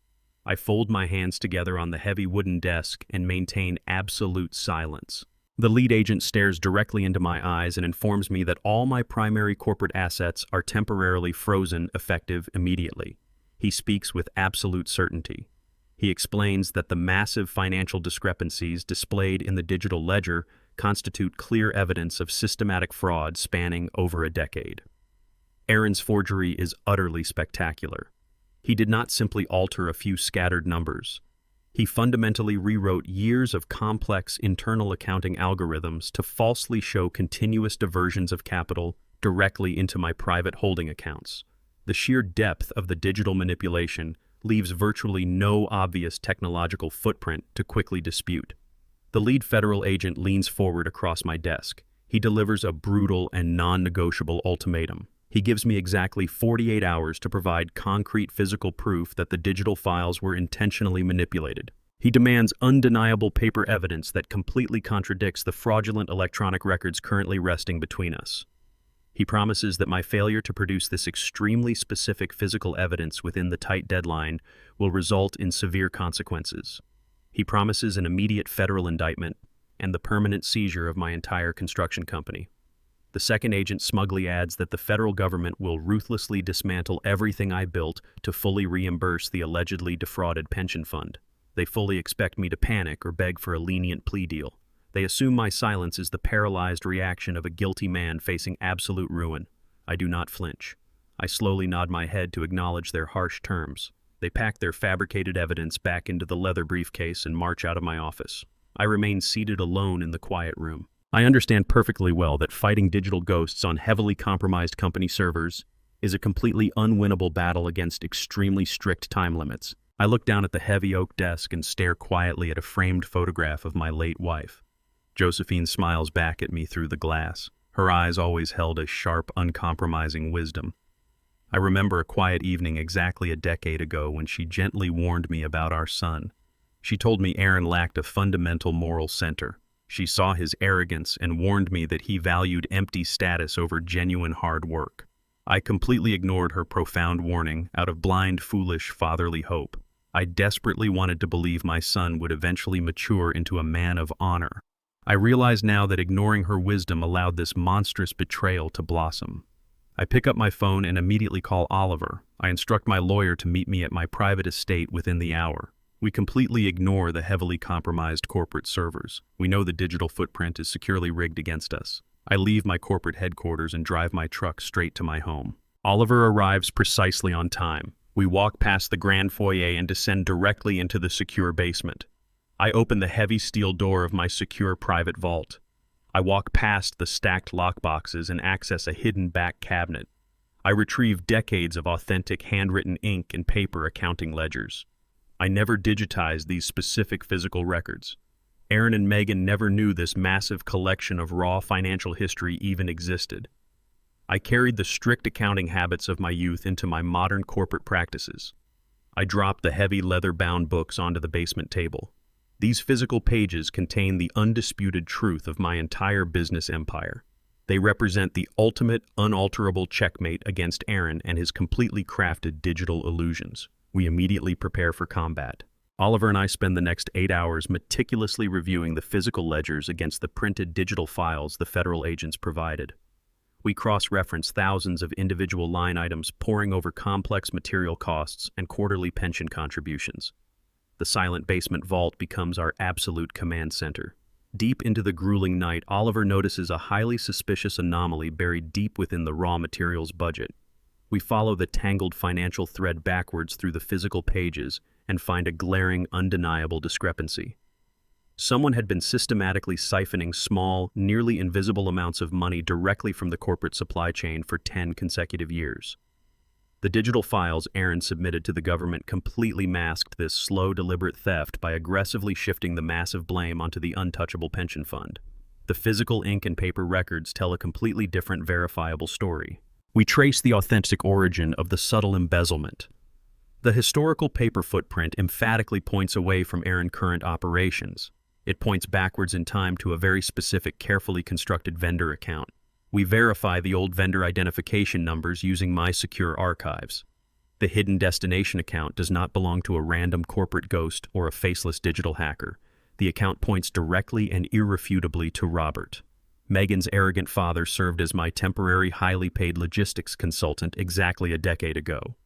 I fold my hands together on the heavy wooden desk and maintain absolute silence. The lead agent stares directly into my eyes and informs me that all my primary corporate assets are temporarily frozen, effective immediately. He speaks with absolute certainty. He explains that the massive financial discrepancies displayed in the digital ledger constitute clear evidence of systematic fraud spanning over a decade. Aaron's forgery is utterly spectacular. He did not simply alter a few scattered numbers. He fundamentally rewrote years of complex internal accounting algorithms to falsely show continuous diversions of capital directly into my private holding accounts. The sheer depth of the digital manipulation leaves virtually no obvious technological footprint to quickly dispute. The lead federal agent leans forward across my desk. He delivers a brutal and non-negotiable ultimatum. He gives me exactly 48 hours to provide concrete physical proof that the digital files were intentionally manipulated. He demands undeniable paper evidence that completely contradicts the fraudulent electronic records currently resting between us. He promises that my failure to produce this extremely specific physical evidence within the tight deadline will result in severe consequences. He promises an immediate federal indictment and the permanent seizure of my entire construction company. The second agent smugly adds that the federal government will ruthlessly dismantle everything I built to fully reimburse the allegedly defrauded pension fund. They fully expect me to panic or beg for a lenient plea deal. They assume my silence is the paralyzed reaction of a guilty man facing absolute ruin. I do not flinch. I slowly nod my head to acknowledge their harsh terms. They pack their fabricated evidence back into the leather briefcase and march out of my office. I remain seated alone in the quiet room. I understand perfectly well that fighting digital ghosts on heavily compromised company servers is a completely unwinnable battle against extremely strict time limits. I look down at the heavy oak desk and stare quietly at a framed photograph of my late wife. Josephine smiles back at me through the glass. Her eyes always held a sharp, uncompromising wisdom. I remember a quiet evening exactly a decade ago when she gently warned me about our son. She told me Aaron lacked a fundamental moral center. She saw his arrogance and warned me that he valued empty status over genuine hard work. I completely ignored her profound warning out of blind, foolish, fatherly hope. I desperately wanted to believe my son would eventually mature into a man of honor. I realize now that ignoring her wisdom allowed this monstrous betrayal to blossom. I pick up my phone and immediately call Oliver. I instruct my lawyer to meet me at my private estate within the hour. We completely ignore the heavily compromised corporate servers. We know the digital footprint is securely rigged against us. I leave my corporate headquarters and drive my truck straight to my home. Oliver arrives precisely on time. We walk past the grand foyer and descend directly into the secure basement. I open the heavy steel door of my secure private vault. I walk past the stacked lockboxes and access a hidden back cabinet. I retrieve decades of authentic handwritten ink and paper accounting ledgers. I never digitized these specific physical records. Aaron and Megan never knew this massive collection of raw financial history even existed. I carried the strict accounting habits of my youth into my modern corporate practices. I dropped the heavy leather-bound books onto the basement table. These physical pages contain the undisputed truth of my entire business empire. They represent the ultimate, unalterable checkmate against Aaron and his completely crafted digital illusions. We immediately prepare for combat. Oliver and I spend the next 8 hours meticulously reviewing the physical ledgers against the printed digital files the federal agents provided. We cross-reference thousands of individual line items, poring over complex material costs and quarterly pension contributions. The silent basement vault becomes our absolute command center. Deep into the grueling night, Oliver notices a highly suspicious anomaly buried deep within the raw materials budget. We follow the tangled financial thread backwards through the physical pages and find a glaring, undeniable discrepancy. Someone had been systematically siphoning small, nearly invisible amounts of money directly from the corporate supply chain for 10 consecutive years. The digital files Aaron submitted to the government completely masked this slow, deliberate theft by aggressively shifting the massive blame onto the untouchable pension fund. The physical ink and paper records tell a completely different, verifiable story. We trace the authentic origin of the subtle embezzlement. The historical paper footprint emphatically points away from Aaron's current operations. It points backwards in time to a very specific, carefully constructed vendor account. We verify the old vendor identification numbers using my secure archives. The hidden destination account does not belong to a random corporate ghost or a faceless digital hacker. The account points directly and irrefutably to Robert. Megan's arrogant father served as my temporary, highly paid logistics consultant exactly a decade ago.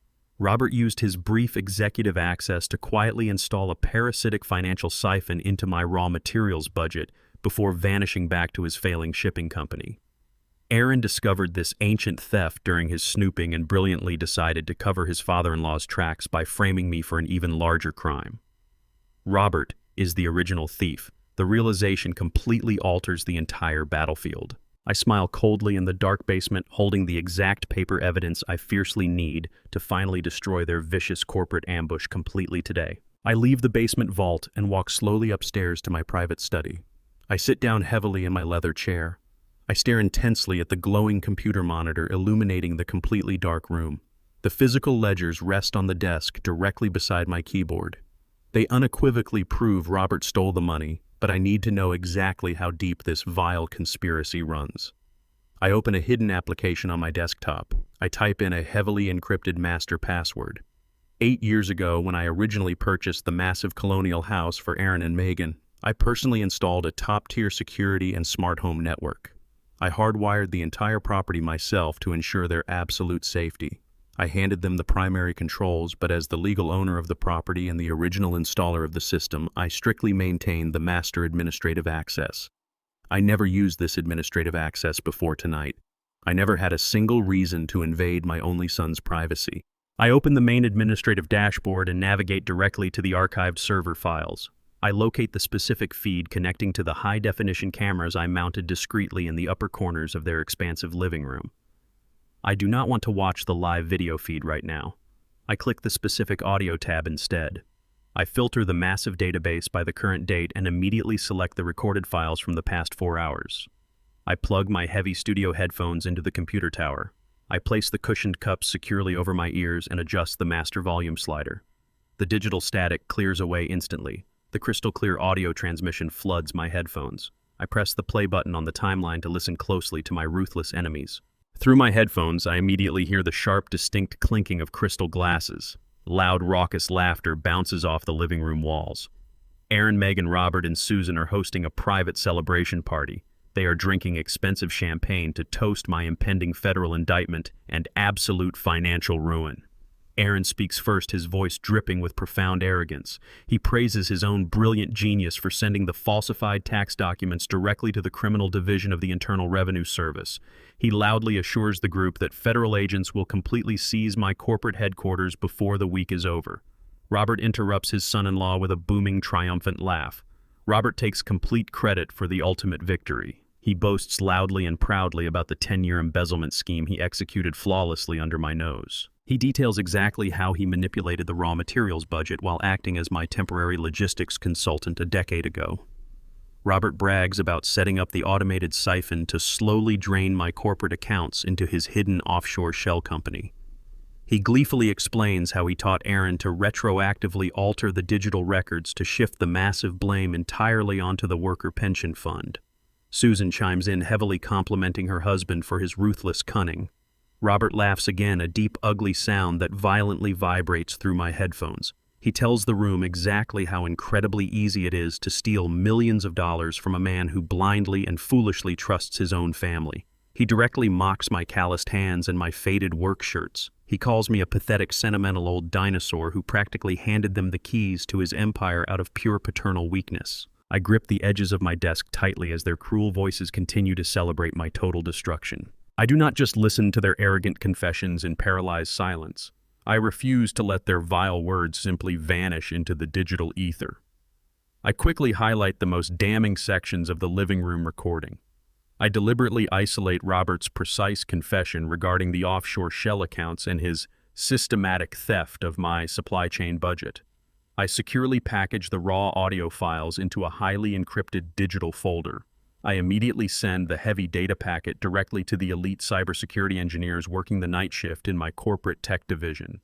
Robert used his brief executive access to quietly install a parasitic financial siphon into my raw materials budget before vanishing back to his failing shipping company. Aaron discovered this ancient theft during his snooping and brilliantly decided to cover his father-in-law's tracks by framing me for an even larger crime. Robert is the original thief. The realization completely alters the entire battlefield. I smile coldly in the dark basement, holding the exact paper evidence I fiercely need to finally destroy their vicious corporate ambush completely today. I leave the basement vault and walk slowly upstairs to my private study. I sit down heavily in my leather chair. I stare intensely at the glowing computer monitor illuminating the completely dark room. The physical ledgers rest on the desk directly beside my keyboard. They unequivocally prove Robert stole the money, but I need to know exactly how deep this vile conspiracy runs. I open a hidden application on my desktop. I type in a heavily encrypted master password. 8 years ago, when I originally purchased the massive colonial house for Aaron and Megan, I personally installed a top-tier security and smart home network. I hardwired the entire property myself to ensure their absolute safety. I handed them the primary controls, but as the legal owner of the property and the original installer of the system, I strictly maintained the master administrative access. I never used this administrative access before tonight. I never had a single reason to invade my only son's privacy. I open the main administrative dashboard and navigate directly to the archived server files. I locate the specific feed connecting to the high-definition cameras I mounted discreetly in the upper corners of their expansive living room. I do not want to watch the live video feed right now. I click the specific audio tab instead. I filter the massive database by the current date and immediately select the recorded files from the past 4 hours. I plug my heavy studio headphones into the computer tower. I place the cushioned cups securely over my ears and adjust the master volume slider. The digital static clears away instantly. The crystal clear audio transmission floods my headphones. I press the play button on the timeline to listen closely to my ruthless enemies. Through my headphones, I immediately hear the sharp, distinct clinking of crystal glasses. Loud, raucous laughter bounces off the living room walls. Aaron, Megan, Robert, and Susan are hosting a private celebration party. They are drinking expensive champagne to toast my impending federal indictment and absolute financial ruin. Aaron speaks first, his voice dripping with profound arrogance. He praises his own brilliant genius for sending the falsified tax documents directly to the criminal division of the Internal Revenue Service. He loudly assures the group that federal agents will completely seize my corporate headquarters before the week is over. Robert interrupts his son-in-law with a booming, triumphant laugh. Robert takes complete credit for the ultimate victory. He boasts loudly and proudly about the 10-year embezzlement scheme he executed flawlessly under my nose. He details exactly how he manipulated the raw materials budget while acting as my temporary logistics consultant a decade ago. Robert brags about setting up the automated siphon to slowly drain my corporate accounts into his hidden offshore shell company. He gleefully explains how he taught Aaron to retroactively alter the digital records to shift the massive blame entirely onto the worker pension fund. Susan chimes in, heavily complimenting her husband for his ruthless cunning. Robert laughs again, a deep, ugly sound that violently vibrates through my headphones. He tells the room exactly how incredibly easy it is to steal millions of dollars from a man who blindly and foolishly trusts his own family. He directly mocks my calloused hands and my faded work shirts. He calls me a pathetic, sentimental old dinosaur who practically handed them the keys to his empire out of pure paternal weakness. I grip the edges of my desk tightly as their cruel voices continue to celebrate my total destruction. I do not just listen to their arrogant confessions in paralyzed silence. I refuse to let their vile words simply vanish into the digital ether. I quickly highlight the most damning sections of the living room recording. I deliberately isolate Robert's precise confession regarding the offshore shell accounts and his systematic theft of my supply chain budget. I securely package the raw audio files into a highly encrypted digital folder. I immediately send the heavy data packet directly to the elite cybersecurity engineers working the night shift in my corporate tech division.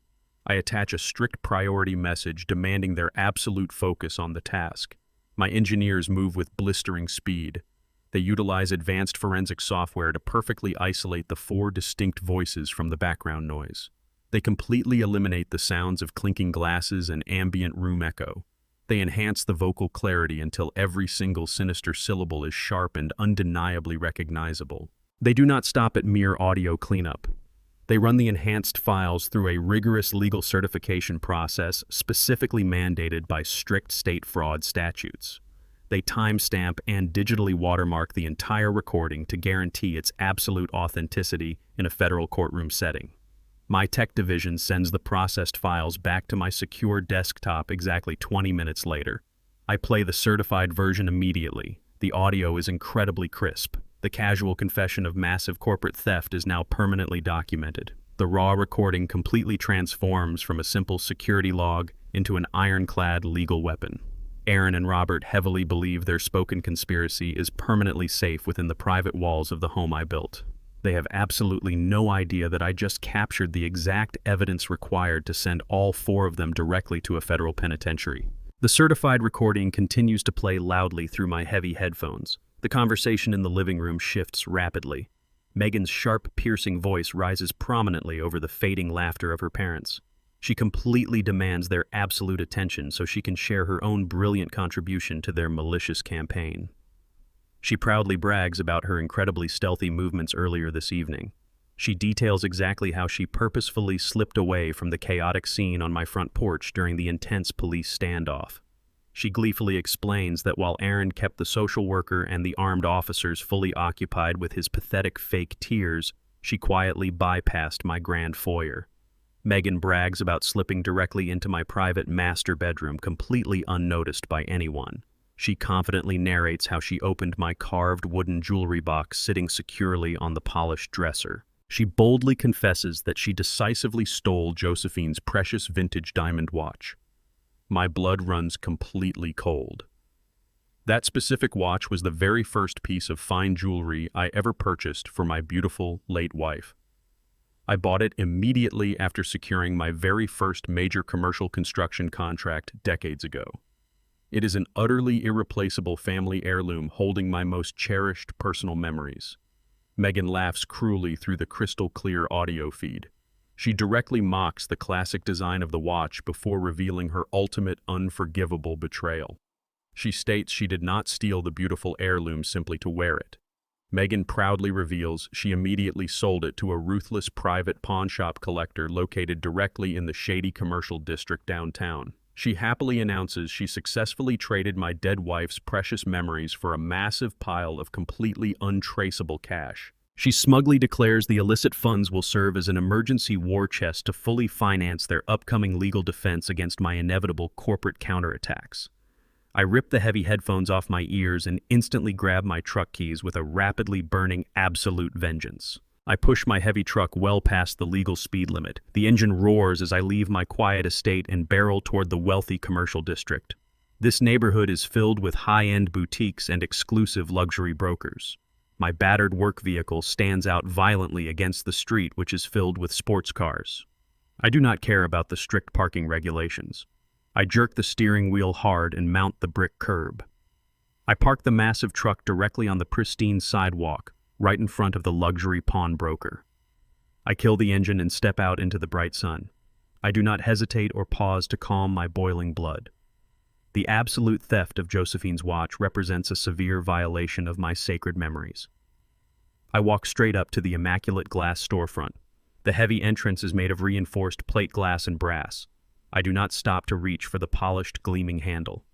I attach a strict priority message demanding their absolute focus on the task. My engineers move with blistering speed. They utilize advanced forensic software to perfectly isolate the 4 distinct voices from the background noise. They completely eliminate the sounds of clinking glasses and ambient room echo. They enhance the vocal clarity until every single sinister syllable is sharp and undeniably recognizable. They do not stop at mere audio cleanup. They run the enhanced files through a rigorous legal certification process specifically mandated by strict state fraud statutes. They timestamp and digitally watermark the entire recording to guarantee its absolute authenticity in a federal courtroom setting. My tech division sends the processed files back to my secure desktop exactly 20 minutes later. I play the certified version immediately. The audio is incredibly crisp. The casual confession of massive corporate theft is now permanently documented. The raw recording completely transforms from a simple security log into an ironclad legal weapon. Aaron and Robert heavily believe their spoken conspiracy is permanently safe within the private walls of the home I built. They have absolutely no idea that I just captured the exact evidence required to send all 4 of them directly to a federal penitentiary. The certified recording continues to play loudly through my heavy headphones. The conversation in the living room shifts rapidly. Megan's sharp, piercing voice rises prominently over the fading laughter of her parents. She completely demands their absolute attention so she can share her own brilliant contribution to their malicious campaign. She proudly brags about her incredibly stealthy movements earlier this evening. She details exactly how she purposefully slipped away from the chaotic scene on my front porch during the intense police standoff. She gleefully explains that while Aaron kept the social worker and the armed officers fully occupied with his pathetic fake tears, she quietly bypassed my grand foyer. Megan brags about slipping directly into my private master bedroom completely unnoticed by anyone. She confidently narrates how she opened my carved wooden jewelry box sitting securely on the polished dresser. She boldly confesses that she decisively stole Josephine's precious vintage diamond watch. My blood runs completely cold. That specific watch was the very first piece of fine jewelry I ever purchased for my beautiful late wife. I bought it immediately after securing my very first major commercial construction contract decades ago. It is an utterly irreplaceable family heirloom holding my most cherished personal memories. Megan laughs cruelly through the crystal-clear audio feed. She directly mocks the classic design of the watch before revealing her ultimate unforgivable betrayal. She states she did not steal the beautiful heirloom simply to wear it. Megan proudly reveals she immediately sold it to a ruthless private pawnshop collector located directly in the shady commercial district downtown. She happily announces she successfully traded my dead wife's precious memories for a massive pile of completely untraceable cash. She smugly declares the illicit funds will serve as an emergency war chest to fully finance their upcoming legal defense against my inevitable corporate counterattacks. I rip the heavy headphones off my ears and instantly grab my truck keys with a rapidly burning absolute vengeance. I push my heavy truck well past the legal speed limit. The engine roars as I leave my quiet estate and barrel toward the wealthy commercial district. This neighborhood is filled with high-end boutiques and exclusive luxury brokers. My battered work vehicle stands out violently against the street, which is filled with sports cars. I do not care about the strict parking regulations. I jerk the steering wheel hard and mount the brick curb. I park the massive truck directly on the pristine sidewalk, right in front of the luxury pawnbroker. I kill the engine and step out into the bright sun. I do not hesitate or pause to calm my boiling blood. The absolute theft of Josephine's watch represents a severe violation of my sacred memories. I walk straight up to the immaculate glass storefront. The heavy entrance is made of reinforced plate glass and brass. I do not stop to reach for the polished, gleaming handle.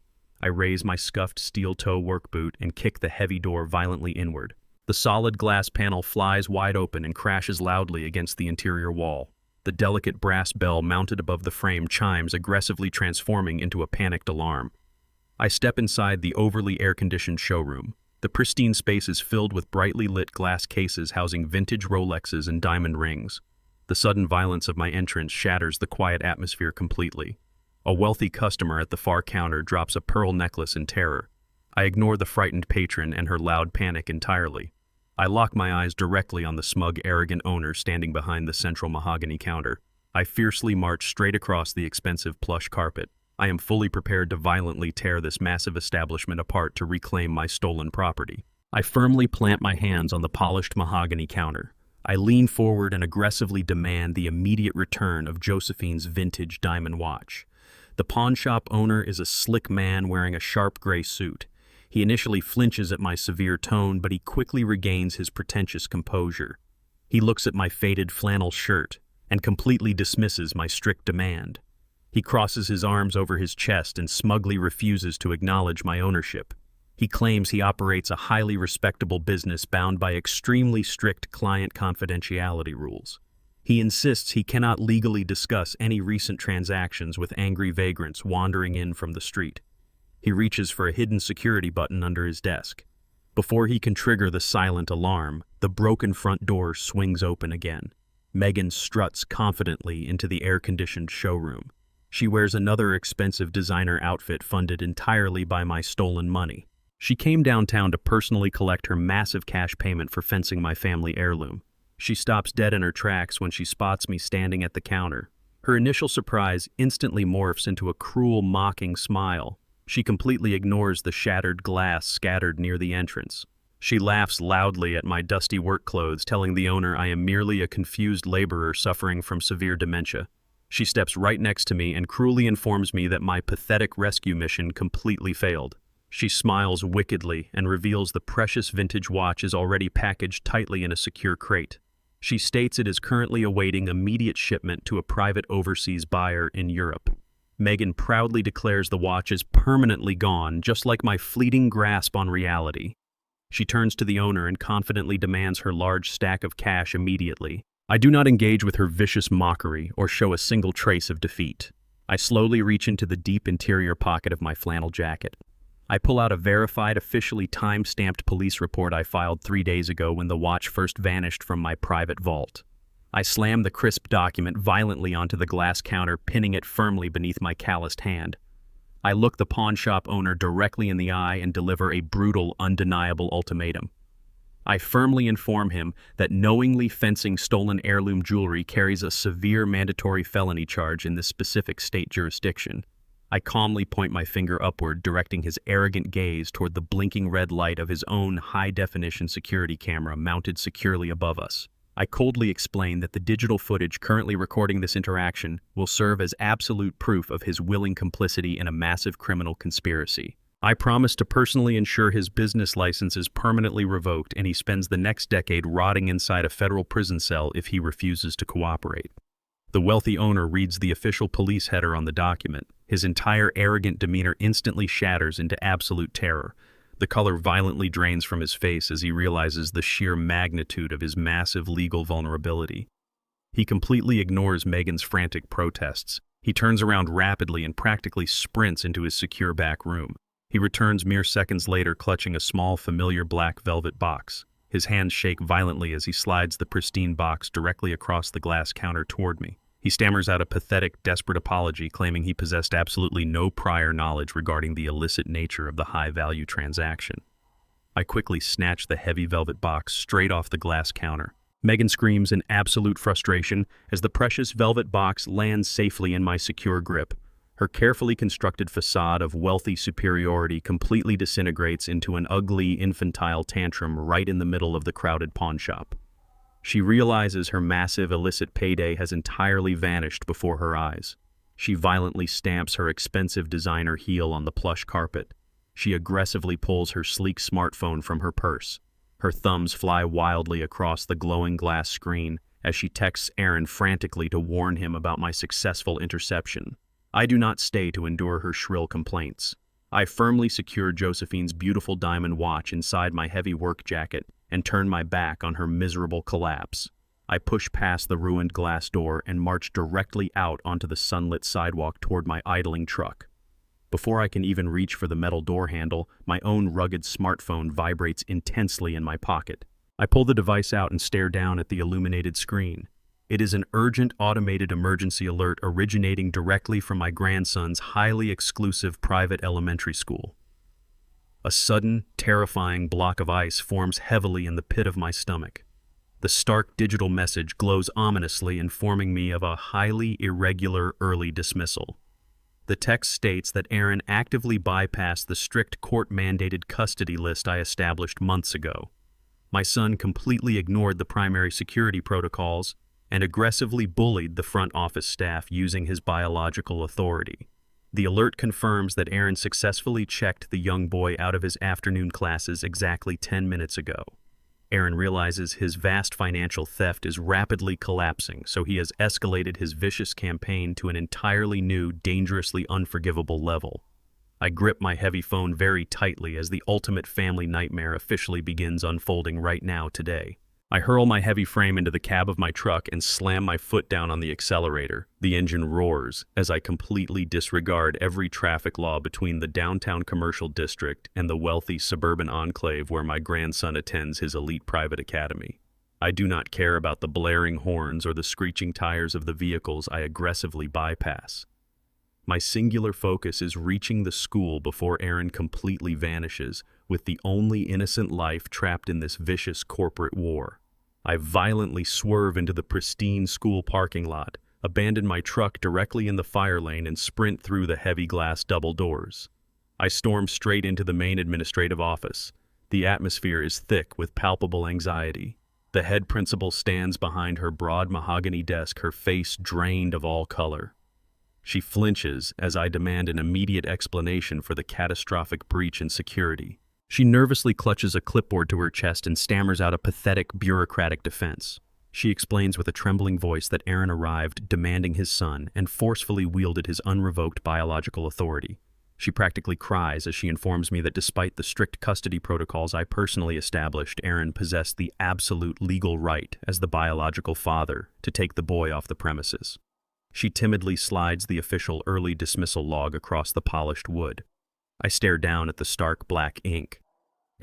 I raise my scuffed steel-toe work boot and kick the heavy door violently inward. The solid glass panel flies wide open and crashes loudly against the interior wall. The delicate brass bell mounted above the frame chimes, aggressively transforming into a panicked alarm. I step inside the overly air-conditioned showroom. The pristine space is filled with brightly lit glass cases housing vintage Rolexes and diamond rings. The sudden violence of my entrance shatters the quiet atmosphere completely. A wealthy customer at the far counter drops a pearl necklace in terror. I ignore the frightened patron and her loud panic entirely. I lock my eyes directly on the smug, arrogant owner standing behind the central mahogany counter. I fiercely march straight across the expensive plush carpet. I am fully prepared to violently tear this massive establishment apart to reclaim my stolen property. I firmly plant my hands on the polished mahogany counter. I lean forward and aggressively demand the immediate return of Josephine's vintage diamond watch. The pawnshop owner is a slick man wearing a sharp gray suit. He initially flinches at my severe tone, but he quickly regains his pretentious composure. He looks at my faded flannel shirt and completely dismisses my strict demand. He crosses his arms over his chest and smugly refuses to acknowledge my ownership. He claims he operates a highly respectable business bound by extremely strict client confidentiality rules. He insists he cannot legally discuss any recent transactions with angry vagrants wandering in from the street. He reaches for a hidden security button under his desk. Before he can trigger the silent alarm, the broken front door swings open again. Megan struts confidently into the air-conditioned showroom. She wears another expensive designer outfit funded entirely by my stolen money. She came downtown to personally collect her massive cash payment for fencing my family heirloom. She stops dead in her tracks when she spots me standing at the counter. Her initial surprise instantly morphs into a cruel, mocking smile. She completely ignores the shattered glass scattered near the entrance. She laughs loudly at my dusty work clothes, telling the owner I am merely a confused laborer suffering from severe dementia. She steps right next to me and cruelly informs me that my pathetic rescue mission completely failed. She smiles wickedly and reveals the precious vintage watch is already packaged tightly in a secure crate. She states it is currently awaiting immediate shipment to a private overseas buyer in Europe. Megan proudly declares the watch is permanently gone, just like my fleeting grasp on reality. She turns to the owner and confidently demands her large stack of cash immediately. I do not engage with her vicious mockery or show a single trace of defeat. I slowly reach into the deep interior pocket of my flannel jacket. I pull out a verified, officially time-stamped police report I filed 3 days ago when the watch first vanished from my private vault. I slam the crisp document violently onto the glass counter, pinning it firmly beneath my calloused hand. I look the pawnshop owner directly in the eye and deliver a brutal, undeniable ultimatum. I firmly inform him that knowingly fencing stolen heirloom jewelry carries a severe mandatory felony charge in this specific state jurisdiction. I calmly point my finger upward, directing his arrogant gaze toward the blinking red light of his own high-definition security camera mounted securely above us. I coldly explain that the digital footage currently recording this interaction will serve as absolute proof of his willing complicity in a massive criminal conspiracy. I promise to personally ensure his business license is permanently revoked and he spends the next decade rotting inside a federal prison cell if he refuses to cooperate. The wealthy owner reads the official police header on the document. His entire arrogant demeanor instantly shatters into absolute terror. The color violently drains from his face as he realizes the sheer magnitude of his massive legal vulnerability. He completely ignores Megan's frantic protests. He turns around rapidly and practically sprints into his secure back room. He returns mere seconds later clutching a small, familiar black velvet box. His hands shake violently as he slides the pristine box directly across the glass counter toward me. He stammers out a pathetic, desperate apology, claiming he possessed absolutely no prior knowledge regarding the illicit nature of the high-value transaction. I quickly snatch the heavy velvet box straight off the glass counter. Megan screams in absolute frustration as the precious velvet box lands safely in my secure grip. Her carefully constructed facade of wealthy superiority completely disintegrates into an ugly, infantile tantrum right in the middle of the crowded pawnshop. She realizes her massive illicit payday has entirely vanished before her eyes. She violently stamps her expensive designer heel on the plush carpet. She aggressively pulls her sleek smartphone from her purse. Her thumbs fly wildly across the glowing glass screen as she texts Aaron frantically to warn him about my successful interception. I do not stay to endure her shrill complaints. I firmly secure Josephine's beautiful diamond watch inside my heavy work jacket and turn my back on her miserable collapse. I push past the ruined glass door and march directly out onto the sunlit sidewalk toward my idling truck. Before I can even reach for the metal door handle, my own rugged smartphone vibrates intensely in my pocket. I pull the device out and stare down at the illuminated screen. It is an urgent automated emergency alert originating directly from my grandson's highly exclusive private elementary school. A sudden, terrifying block of ice forms heavily in the pit of my stomach. The stark digital message glows ominously, informing me of a highly irregular early dismissal. The text states that Aaron actively bypassed the strict court-mandated custody list I established months ago. My son completely ignored the primary security protocols and aggressively bullied the front office staff using his biological authority. The alert confirms that Aaron successfully checked the young boy out of his afternoon classes exactly 10 minutes ago. Aaron realizes his vast financial theft is rapidly collapsing, so he has escalated his vicious campaign to an entirely new, dangerously unforgivable level. I grip my heavy phone very tightly as the ultimate family nightmare officially begins unfolding right now today. I hurl my heavy frame into the cab of my truck and slam my foot down on the accelerator. The engine roars as I completely disregard every traffic law between the downtown commercial district and the wealthy suburban enclave where my grandson attends his elite private academy. I do not care about the blaring horns or the screeching tires of the vehicles I aggressively bypass. My singular focus is reaching the school before Aaron completely vanishes, with the only innocent life trapped in this vicious corporate war. I violently swerve into the pristine school parking lot, abandon my truck directly in the fire lane, and sprint through the heavy glass double doors. I storm straight into the main administrative office. The atmosphere is thick with palpable anxiety. The head principal stands behind her broad mahogany desk, her face drained of all color. She flinches as I demand an immediate explanation for the catastrophic breach in security. She nervously clutches a clipboard to her chest and stammers out a pathetic, bureaucratic defense. She explains with a trembling voice that Aaron arrived demanding his son and forcefully wielded his unrevoked biological authority. She practically cries as she informs me that despite the strict custody protocols I personally established, Aaron possessed the absolute legal right, as the biological father, to take the boy off the premises. She timidly slides the official early dismissal log across the polished wood. I stare down at the stark black ink.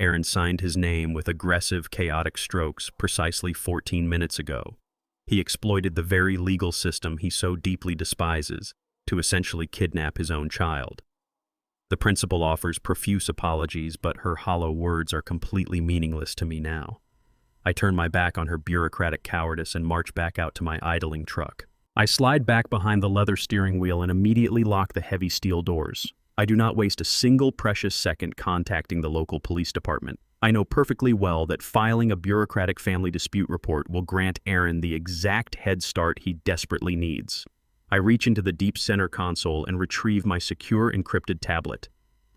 Aaron signed his name with aggressive, chaotic strokes precisely 14 minutes ago. He exploited the very legal system he so deeply despises to essentially kidnap his own child. The principal offers profuse apologies, but her hollow words are completely meaningless to me now. I turn my back on her bureaucratic cowardice and march back out to my idling truck. I slide back behind the leather steering wheel and immediately lock the heavy steel doors. I do not waste a single precious second contacting the local police department. I know perfectly well that filing a bureaucratic family dispute report will grant Aaron the exact head start he desperately needs. I reach into the deep center console and retrieve my secure encrypted tablet.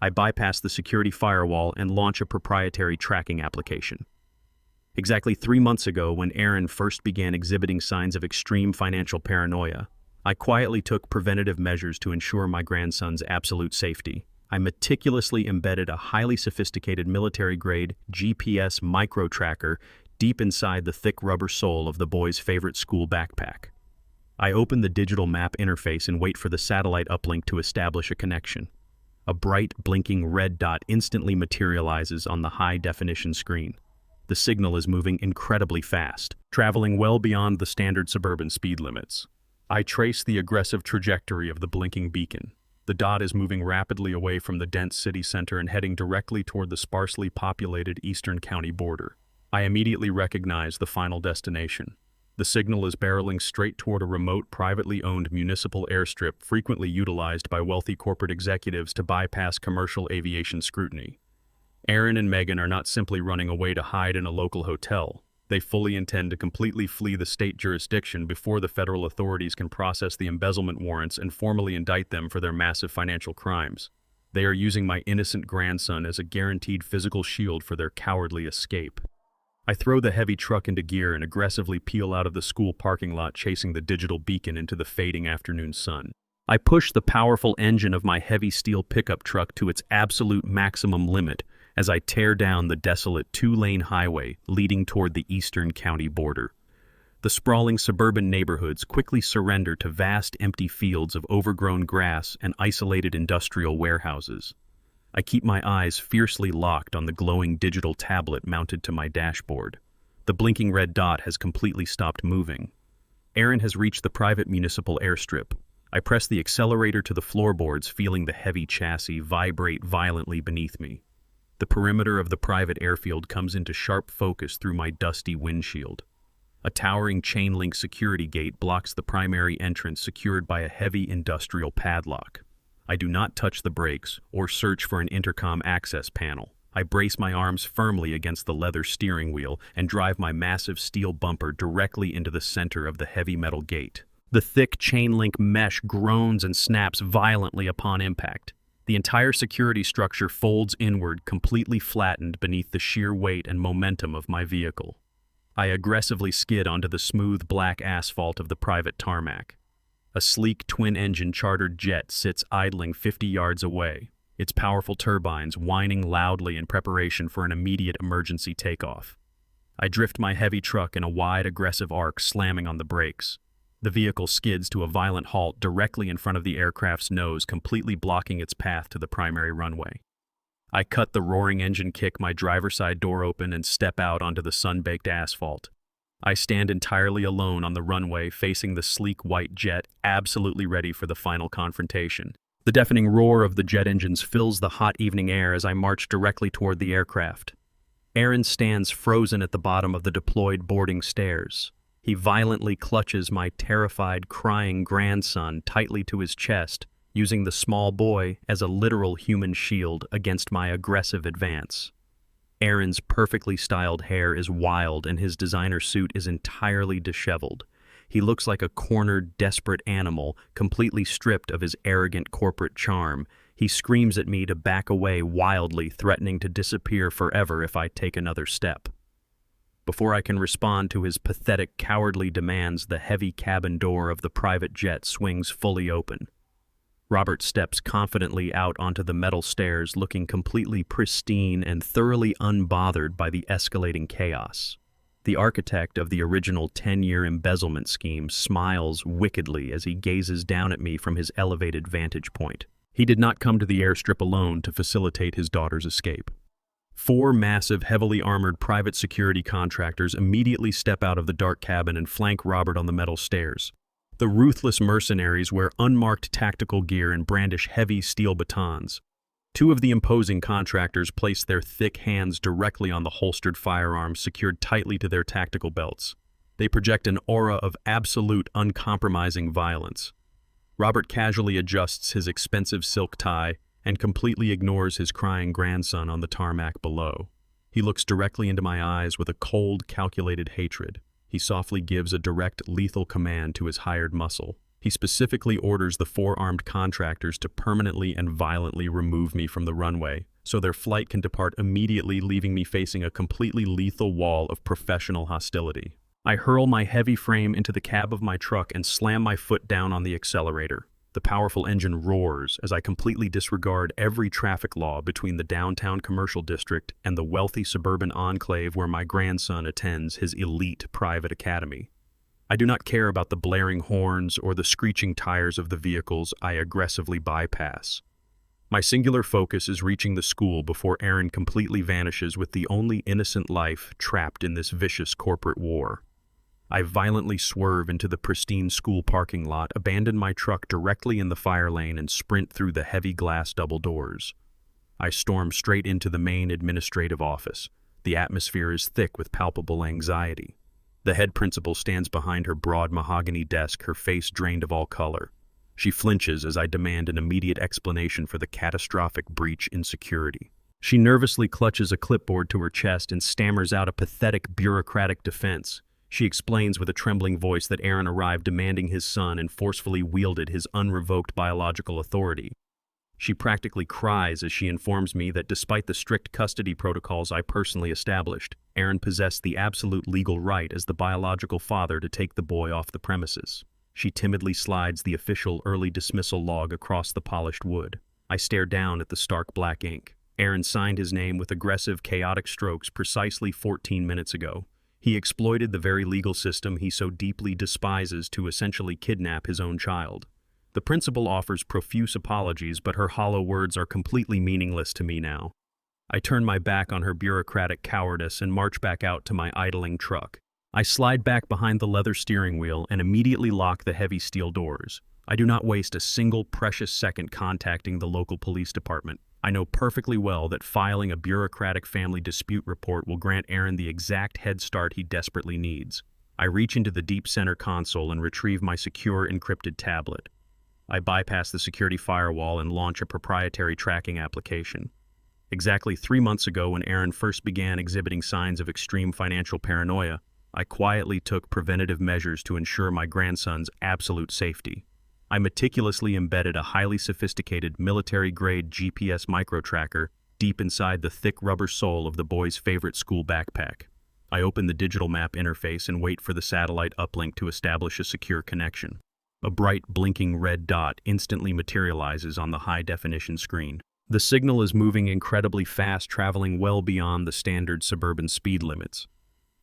I bypass the security firewall and launch a proprietary tracking application. Exactly 3 months ago, when Aaron first began exhibiting signs of extreme financial paranoia, I quietly took preventative measures to ensure my grandson's absolute safety. I meticulously embedded a highly sophisticated military-grade GPS micro-tracker deep inside the thick rubber sole of the boy's favorite school backpack. I open the digital map interface and wait for the satellite uplink to establish a connection. A bright, blinking red dot instantly materializes on the high-definition screen. The signal is moving incredibly fast, traveling well beyond the standard suburban speed limits. I trace the aggressive trajectory of the blinking beacon. The dot is moving rapidly away from the dense city center and heading directly toward the sparsely populated eastern county border. I immediately recognize the final destination. The signal is barreling straight toward a remote, privately owned municipal airstrip frequently utilized by wealthy corporate executives to bypass commercial aviation scrutiny. Aaron and Megan are not simply running away to hide in a local hotel. They fully intend to completely flee the state jurisdiction before the federal authorities can process the embezzlement warrants and formally indict them for their massive financial crimes. They are using my innocent grandson as a guaranteed physical shield for their cowardly escape. I throw the heavy truck into gear and aggressively peel out of the school parking lot, chasing the digital beacon into the fading afternoon sun. I push the powerful engine of my heavy steel pickup truck to its absolute maximum limit as I tear down the desolate 2-lane highway leading toward the eastern county border. The sprawling suburban neighborhoods quickly surrender to vast empty fields of overgrown grass and isolated industrial warehouses. I keep my eyes fiercely locked on the glowing digital tablet mounted to my dashboard. The blinking red dot has completely stopped moving. Aaron has reached the private municipal airstrip. I press the accelerator to the floorboards, feeling the heavy chassis vibrate violently beneath me. The perimeter of the private airfield comes into sharp focus through my dusty windshield. A towering chain-link security gate blocks the primary entrance, secured by a heavy industrial padlock. I do not touch the brakes or search for an intercom access panel. I brace my arms firmly against the leather steering wheel and drive my massive steel bumper directly into the center of the heavy metal gate. The thick chain-link mesh groans and snaps violently upon impact. The entire security structure folds inward, completely flattened beneath the sheer weight and momentum of my vehicle. I aggressively skid onto the smooth black asphalt of the private tarmac. A sleek twin-engine chartered jet sits idling 50 yards away, its powerful turbines whining loudly in preparation for an immediate emergency takeoff. I drift my heavy truck in a wide, aggressive arc, slamming on the brakes. The vehicle skids to a violent halt directly in front of the aircraft's nose, completely blocking its path to the primary runway. I cut the roaring engine kick my driver's side door open and step out onto the sun-baked asphalt. I stand entirely alone on the runway, facing the sleek white jet, absolutely ready for the final confrontation. The deafening roar of the jet engines fills the hot evening air as I march directly toward the aircraft. Aaron stands frozen at the bottom of the deployed boarding stairs. He violently clutches my terrified, crying grandson tightly to his chest, using the small boy as a literal human shield against my aggressive advance. Aaron's perfectly styled hair is wild and his designer suit is entirely disheveled. He looks like a cornered, desperate animal, completely stripped of his arrogant corporate charm. He screams at me to back away wildly, threatening to disappear forever if I take another step. Before I can respond to his pathetic, cowardly demands, the heavy cabin door of the private jet swings fully open. Robert steps confidently out onto the metal stairs, looking completely pristine and thoroughly unbothered by the escalating chaos. The architect of the original 10-year embezzlement scheme smiles wickedly as he gazes down at me from his elevated vantage point. He did not come to the airstrip alone to facilitate his daughter's escape. 4 massive, heavily armored private security contractors immediately step out of the dark cabin and flank Robert on the metal stairs. The ruthless mercenaries wear unmarked tactical gear and brandish heavy steel batons. 2 of the imposing contractors place their thick hands directly on the holstered firearms secured tightly to their tactical belts. They project an aura of absolute, uncompromising violence. Robert casually adjusts his expensive silk tie and completely ignores his crying grandson on the tarmac below. He looks directly into my eyes with a cold, calculated hatred. He softly gives a direct, lethal command to his hired muscle. He specifically orders the four-armed contractors to permanently and violently remove me from the runway, so their flight can depart immediately, leaving me facing a completely lethal wall of professional hostility. I hurl my heavy frame into the cab of my truck and slam my foot down on the accelerator. The powerful engine roars as I completely disregard every traffic law between the downtown commercial district and the wealthy suburban enclave where my grandson attends his elite private academy. I do not care about the blaring horns or the screeching tires of the vehicles I aggressively bypass. My singular focus is reaching the school before Aaron completely vanishes with the only innocent life trapped in this vicious corporate war. I violently swerve into the pristine school parking lot, abandon my truck directly in the fire lane, and sprint through the heavy glass double doors. I storm straight into the main administrative office. The atmosphere is thick with palpable anxiety. The head principal stands behind her broad mahogany desk, her face drained of all color. She flinches as I demand an immediate explanation for the catastrophic breach in security. She nervously clutches a clipboard to her chest and stammers out a pathetic bureaucratic defense. She explains with a trembling voice that Aaron arrived demanding his son and forcefully wielded his unrevoked biological authority. She practically cries as she informs me that despite the strict custody protocols I personally established, Aaron possessed the absolute legal right as the biological father to take the boy off the premises. She timidly slides the official early dismissal log across the polished wood. I stare down at the stark black ink. Aaron signed his name with aggressive, chaotic strokes precisely 14 minutes ago. He exploited the very legal system he so deeply despises to essentially kidnap his own child. The principal offers profuse apologies, but her hollow words are completely meaningless to me now. I turn my back on her bureaucratic cowardice and march back out to my idling truck. I slide back behind the leather steering wheel and immediately lock the heavy steel doors. I do not waste a single precious second contacting the local police department. I know perfectly well that filing a bureaucratic family dispute report will grant Aaron the exact head start he desperately needs. I reach into the deep center console and retrieve my secure encrypted tablet. I bypass the security firewall and launch a proprietary tracking application. Exactly 3 months ago, when Aaron first began exhibiting signs of extreme financial paranoia, I quietly took preventative measures to ensure my grandson's absolute safety. I meticulously embedded a highly sophisticated military-grade GPS micro-tracker deep inside the thick rubber sole of the boy's favorite school backpack. I open the digital map interface and wait for the satellite uplink to establish a secure connection. A bright, blinking red dot instantly materializes on the high-definition screen. The signal is moving incredibly fast, traveling well beyond the standard suburban speed limits.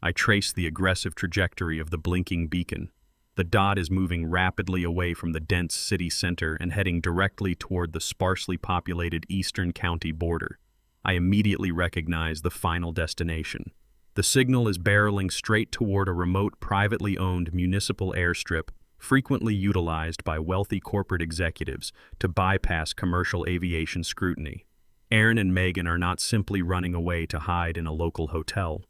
I trace the aggressive trajectory of the blinking beacon. The dot is moving rapidly away from the dense city center and heading directly toward the sparsely populated eastern county border. I immediately recognize the final destination. The signal is barreling straight toward a remote, privately owned municipal airstrip frequently utilized by wealthy corporate executives to bypass commercial aviation scrutiny. Aaron and Megan are not simply running away to hide in a local hotel.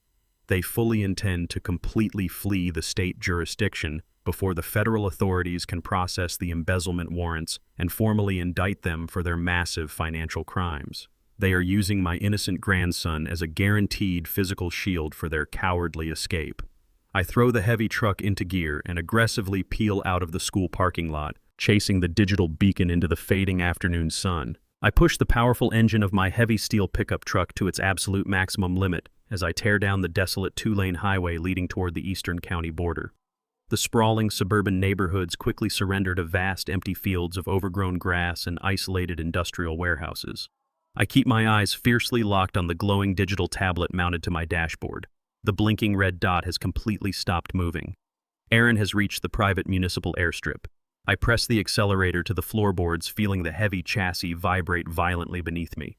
They fully intend to completely flee the state jurisdiction before the federal authorities can process the embezzlement warrants and formally indict them for their massive financial crimes. They are using my innocent grandson as a guaranteed physical shield for their cowardly escape. I throw the heavy truck into gear and aggressively peel out of the school parking lot, chasing the digital beacon into the fading afternoon sun. I push the powerful engine of my heavy steel pickup truck to its absolute maximum limit as I tear down the desolate two-lane highway leading toward the eastern county border. The sprawling suburban neighborhoods quickly surrender to vast empty fields of overgrown grass and isolated industrial warehouses. I keep my eyes fiercely locked on the glowing digital tablet mounted to my dashboard. The blinking red dot has completely stopped moving. Aaron has reached the private municipal airstrip. I press the accelerator to the floorboards, feeling the heavy chassis vibrate violently beneath me.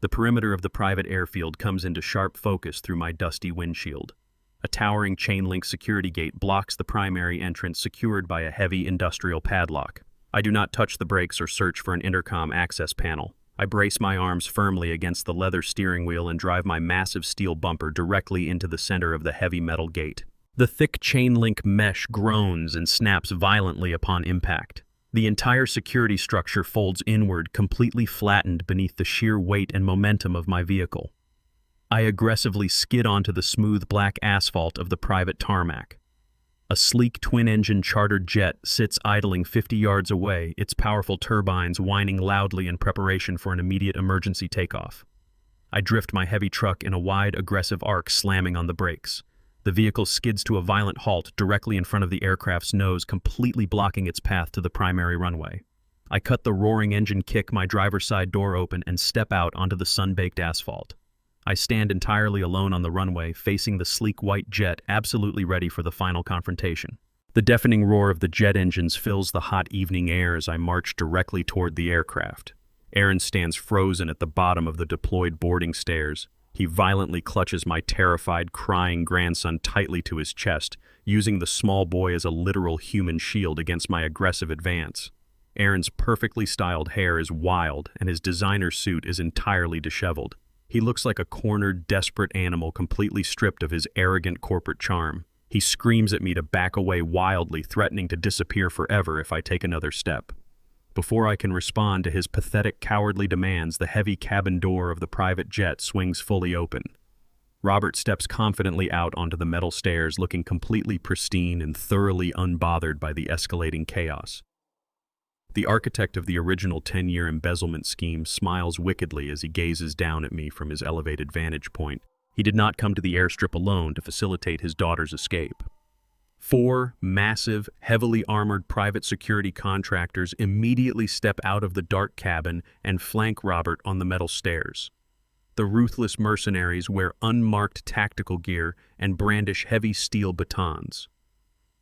The perimeter of the private airfield comes into sharp focus through my dusty windshield. A towering chain-link security gate blocks the primary entrance, secured by a heavy industrial padlock. I do not touch the brakes or search for an intercom access panel. I brace my arms firmly against the leather steering wheel and drive my massive steel bumper directly into the center of the heavy metal gate. The thick chain-link mesh groans and snaps violently upon impact. The entire security structure folds inward, completely flattened beneath the sheer weight and momentum of my vehicle. I aggressively skid onto the smooth black asphalt of the private tarmac. A sleek twin-engine chartered jet sits idling 50 yards away, its powerful turbines whining loudly in preparation for an immediate emergency takeoff. I drift my heavy truck in a wide, aggressive arc, slamming on the brakes. The vehicle skids to a violent halt directly in front of the aircraft's nose, completely blocking its path to the primary runway. I cut the roaring engine kick my driver's side door open and step out onto the sun-baked asphalt. I stand entirely alone on the runway, facing the sleek white jet, absolutely ready for the final confrontation. The deafening roar of the jet engines fills the hot evening air as I march directly toward the aircraft. Aaron stands frozen at the bottom of the deployed boarding stairs. He violently clutches my terrified, crying grandson tightly to his chest, using the small boy as a literal human shield against my aggressive advance. Aaron's perfectly styled hair is wild, and his designer suit is entirely disheveled. He looks like a cornered, desperate animal completely stripped of his arrogant corporate charm. He screams at me to back away wildly, threatening to disappear forever if I take another step. Before I can respond to his pathetic, cowardly demands, the heavy cabin door of the private jet swings fully open. Robert steps confidently out onto the metal stairs, looking completely pristine and thoroughly unbothered by the escalating chaos. The architect of the original 10-year embezzlement scheme smiles wickedly as he gazes down at me from his elevated vantage point. He did not come to the airstrip alone to facilitate his daughter's escape. 4 massive, heavily armored private security contractors immediately step out of the dark cabin and flank Robert on the metal stairs. The ruthless mercenaries wear unmarked tactical gear and brandish heavy steel batons.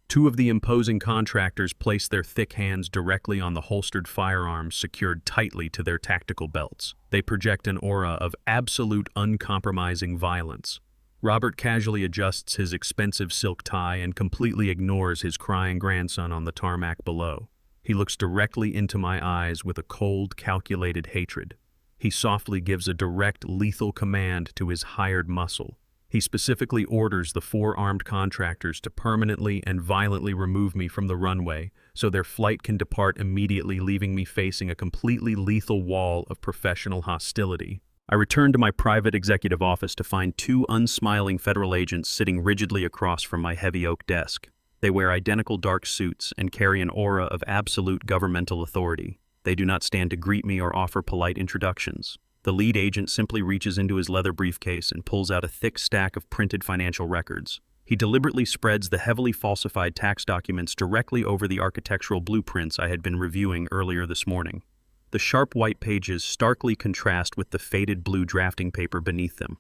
2 of the imposing contractors place their thick hands directly on the holstered firearms secured tightly to their tactical belts. They project an aura of absolute uncompromising violence. Robert casually adjusts his expensive silk tie and completely ignores his crying grandson on the tarmac below. He looks directly into my eyes with a cold, calculated hatred. He softly gives a direct, lethal command to his hired muscle. He specifically orders the 4 armed contractors to permanently and violently remove me from the runway so their flight can depart immediately, leaving me facing a completely lethal wall of professional hostility. I return to my private executive office to find 2 unsmiling federal agents sitting rigidly across from my heavy oak desk. They wear identical dark suits and carry an aura of absolute governmental authority. They do not stand to greet me or offer polite introductions. The lead agent simply reaches into his leather briefcase and pulls out a thick stack of printed financial records. He deliberately spreads the heavily falsified tax documents directly over the architectural blueprints I had been reviewing earlier this morning. The sharp white pages starkly contrast with the faded blue drafting paper beneath them.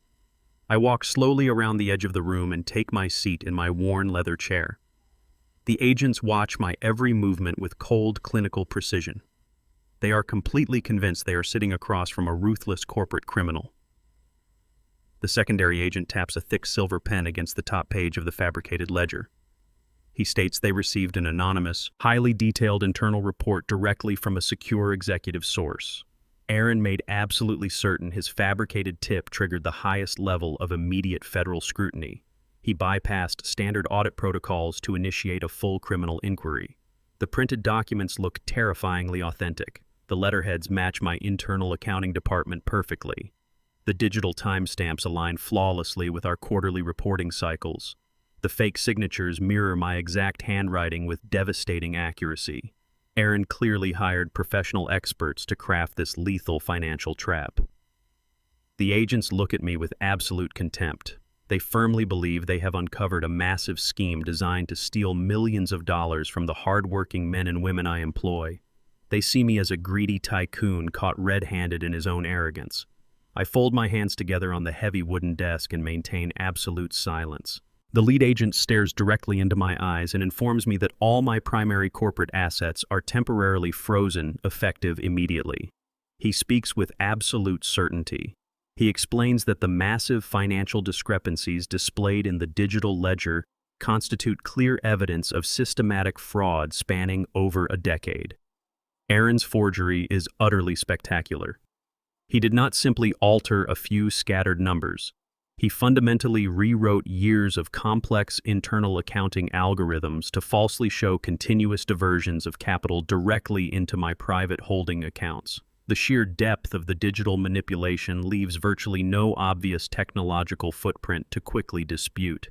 I walk slowly around the edge of the room and take my seat in my worn leather chair. The agents watch my every movement with cold, clinical precision. They are completely convinced they are sitting across from a ruthless corporate criminal. The secondary agent taps a thick silver pen against the top page of the fabricated ledger. He states they received an anonymous, highly detailed internal report directly from a secure executive source. Aaron made absolutely certain his fabricated tip triggered the highest level of immediate federal scrutiny. He bypassed standard audit protocols to initiate a full criminal inquiry. The printed documents look terrifyingly authentic. The letterheads match my internal accounting department perfectly. The digital timestamps align flawlessly with our quarterly reporting cycles. The fake signatures mirror my exact handwriting with devastating accuracy. Aaron clearly hired professional experts to craft this lethal financial trap. The agents look at me with absolute contempt. They firmly believe they have uncovered a massive scheme designed to steal millions of dollars from the hard-working men and women I employ. They see me as a greedy tycoon caught red-handed in his own arrogance. I fold my hands together on the heavy wooden desk and maintain absolute silence. The lead agent stares directly into my eyes and informs me that all my primary corporate assets are temporarily frozen, effective immediately. He speaks with absolute certainty. He explains that the massive financial discrepancies displayed in the digital ledger constitute clear evidence of systematic fraud spanning over a decade. Aaron's forgery is utterly spectacular. He did not simply alter a few scattered numbers. He fundamentally rewrote years of complex internal accounting algorithms to falsely show continuous diversions of capital directly into my private holding accounts. The sheer depth of the digital manipulation leaves virtually no obvious technological footprint to quickly dispute.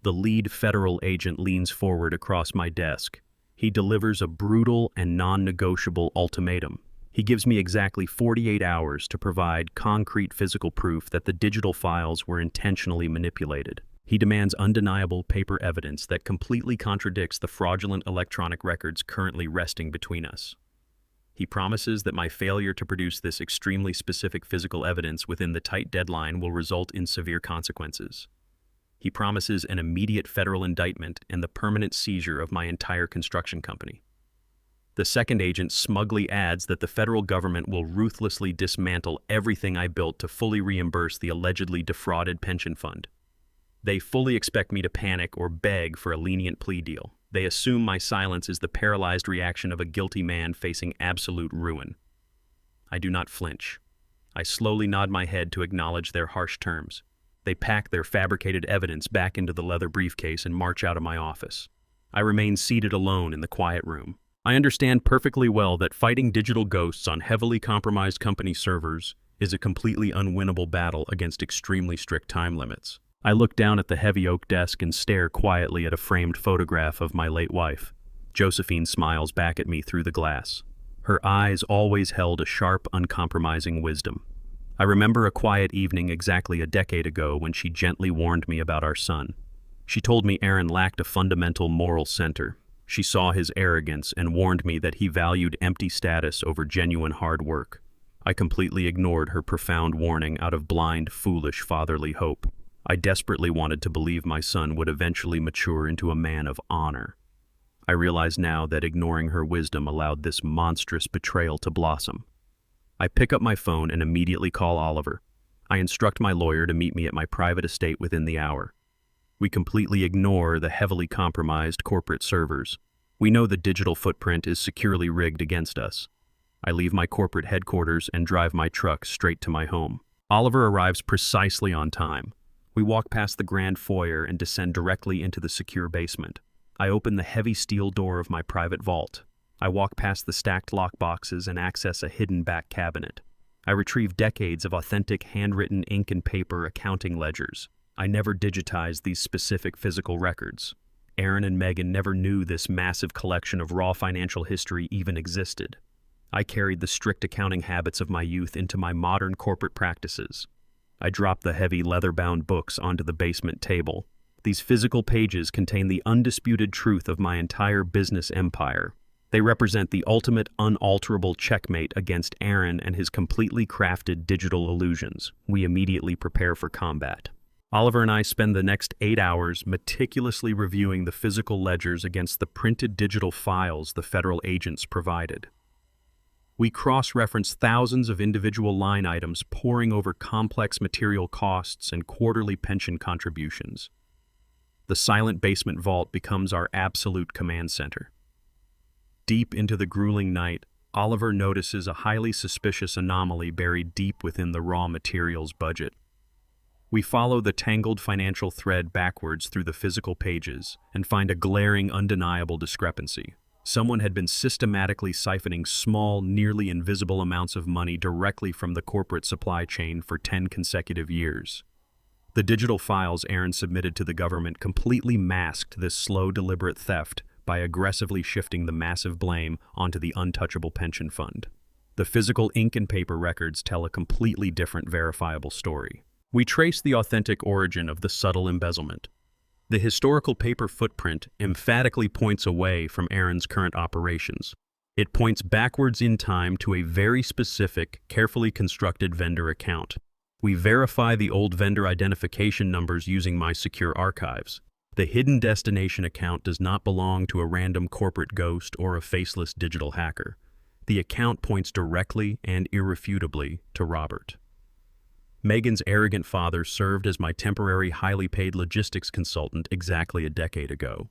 The lead federal agent leans forward across my desk. He delivers a brutal and non-negotiable ultimatum. He gives me exactly 48 hours to provide concrete physical proof that the digital files were intentionally manipulated. He demands undeniable paper evidence that completely contradicts the fraudulent electronic records currently resting between us. He promises that my failure to produce this extremely specific physical evidence within the tight deadline will result in severe consequences. He promises an immediate federal indictment and the permanent seizure of my entire construction company. The second agent smugly adds that the federal government will ruthlessly dismantle everything I built to fully reimburse the allegedly defrauded pension fund. They fully expect me to panic or beg for a lenient plea deal. They assume my silence is the paralyzed reaction of a guilty man facing absolute ruin. I do not flinch. I slowly nod my head to acknowledge their harsh terms. They pack their fabricated evidence back into the leather briefcase and march out of my office. I remain seated alone in the quiet room. I understand perfectly well that fighting digital ghosts on heavily compromised company servers is a completely unwinnable battle against extremely strict time limits. I look down at the heavy oak desk and stare quietly at a framed photograph of my late wife. Josephine smiles back at me through the glass. Her eyes always held a sharp, uncompromising wisdom. I remember a quiet evening exactly a decade ago when she gently warned me about our son. She told me Aaron lacked a fundamental moral center. She saw his arrogance and warned me that he valued empty status over genuine hard work. I completely ignored her profound warning out of blind, foolish fatherly hope. I desperately wanted to believe my son would eventually mature into a man of honor. I realize now that ignoring her wisdom allowed this monstrous betrayal to blossom. I pick up my phone and immediately call Oliver. I instruct my lawyer to meet me at my private estate within the hour. We completely ignore the heavily compromised corporate servers. We know the digital footprint is securely rigged against us. I leave my corporate headquarters and drive my truck straight to my home. Oliver arrives precisely on time. We walk past the grand foyer and descend directly into the secure basement. I open the heavy steel door of my private vault. I walk past the stacked lockboxes and access a hidden back cabinet. I retrieve decades of authentic handwritten ink and paper accounting ledgers. I never digitized these specific physical records. Aaron and Megan never knew this massive collection of raw financial history even existed. I carried the strict accounting habits of my youth into my modern corporate practices. I dropped the heavy leather-bound books onto the basement table. These physical pages contain the undisputed truth of my entire business empire. They represent the ultimate unalterable checkmate against Aaron and his completely crafted digital illusions. We immediately prepare for combat. Oliver and I spend the next 8 hours meticulously reviewing the physical ledgers against the printed digital files the federal agents provided. We cross-reference thousands of individual line items, poring over complex material costs and quarterly pension contributions. The silent basement vault becomes our absolute command center. Deep into the grueling night, Oliver notices a highly suspicious anomaly buried deep within the raw materials budget. We follow the tangled financial thread backwards through the physical pages and find a glaring, undeniable discrepancy. Someone had been systematically siphoning small, nearly invisible amounts of money directly from the corporate supply chain for 10 consecutive years. The digital files Aaron submitted to the government completely masked this slow, deliberate theft by aggressively shifting the massive blame onto the untouchable pension fund. The physical ink and paper records tell a completely different verifiable story. We trace the authentic origin of the subtle embezzlement. The historical paper footprint emphatically points away from Aaron's current operations. It points backwards in time to a very specific, carefully constructed vendor account. We verify the old vendor identification numbers using my secure archives. The hidden destination account does not belong to a random corporate ghost or a faceless digital hacker. The account points directly and irrefutably to Robert. Megan's arrogant father served as my temporary, highly paid logistics consultant exactly a decade ago.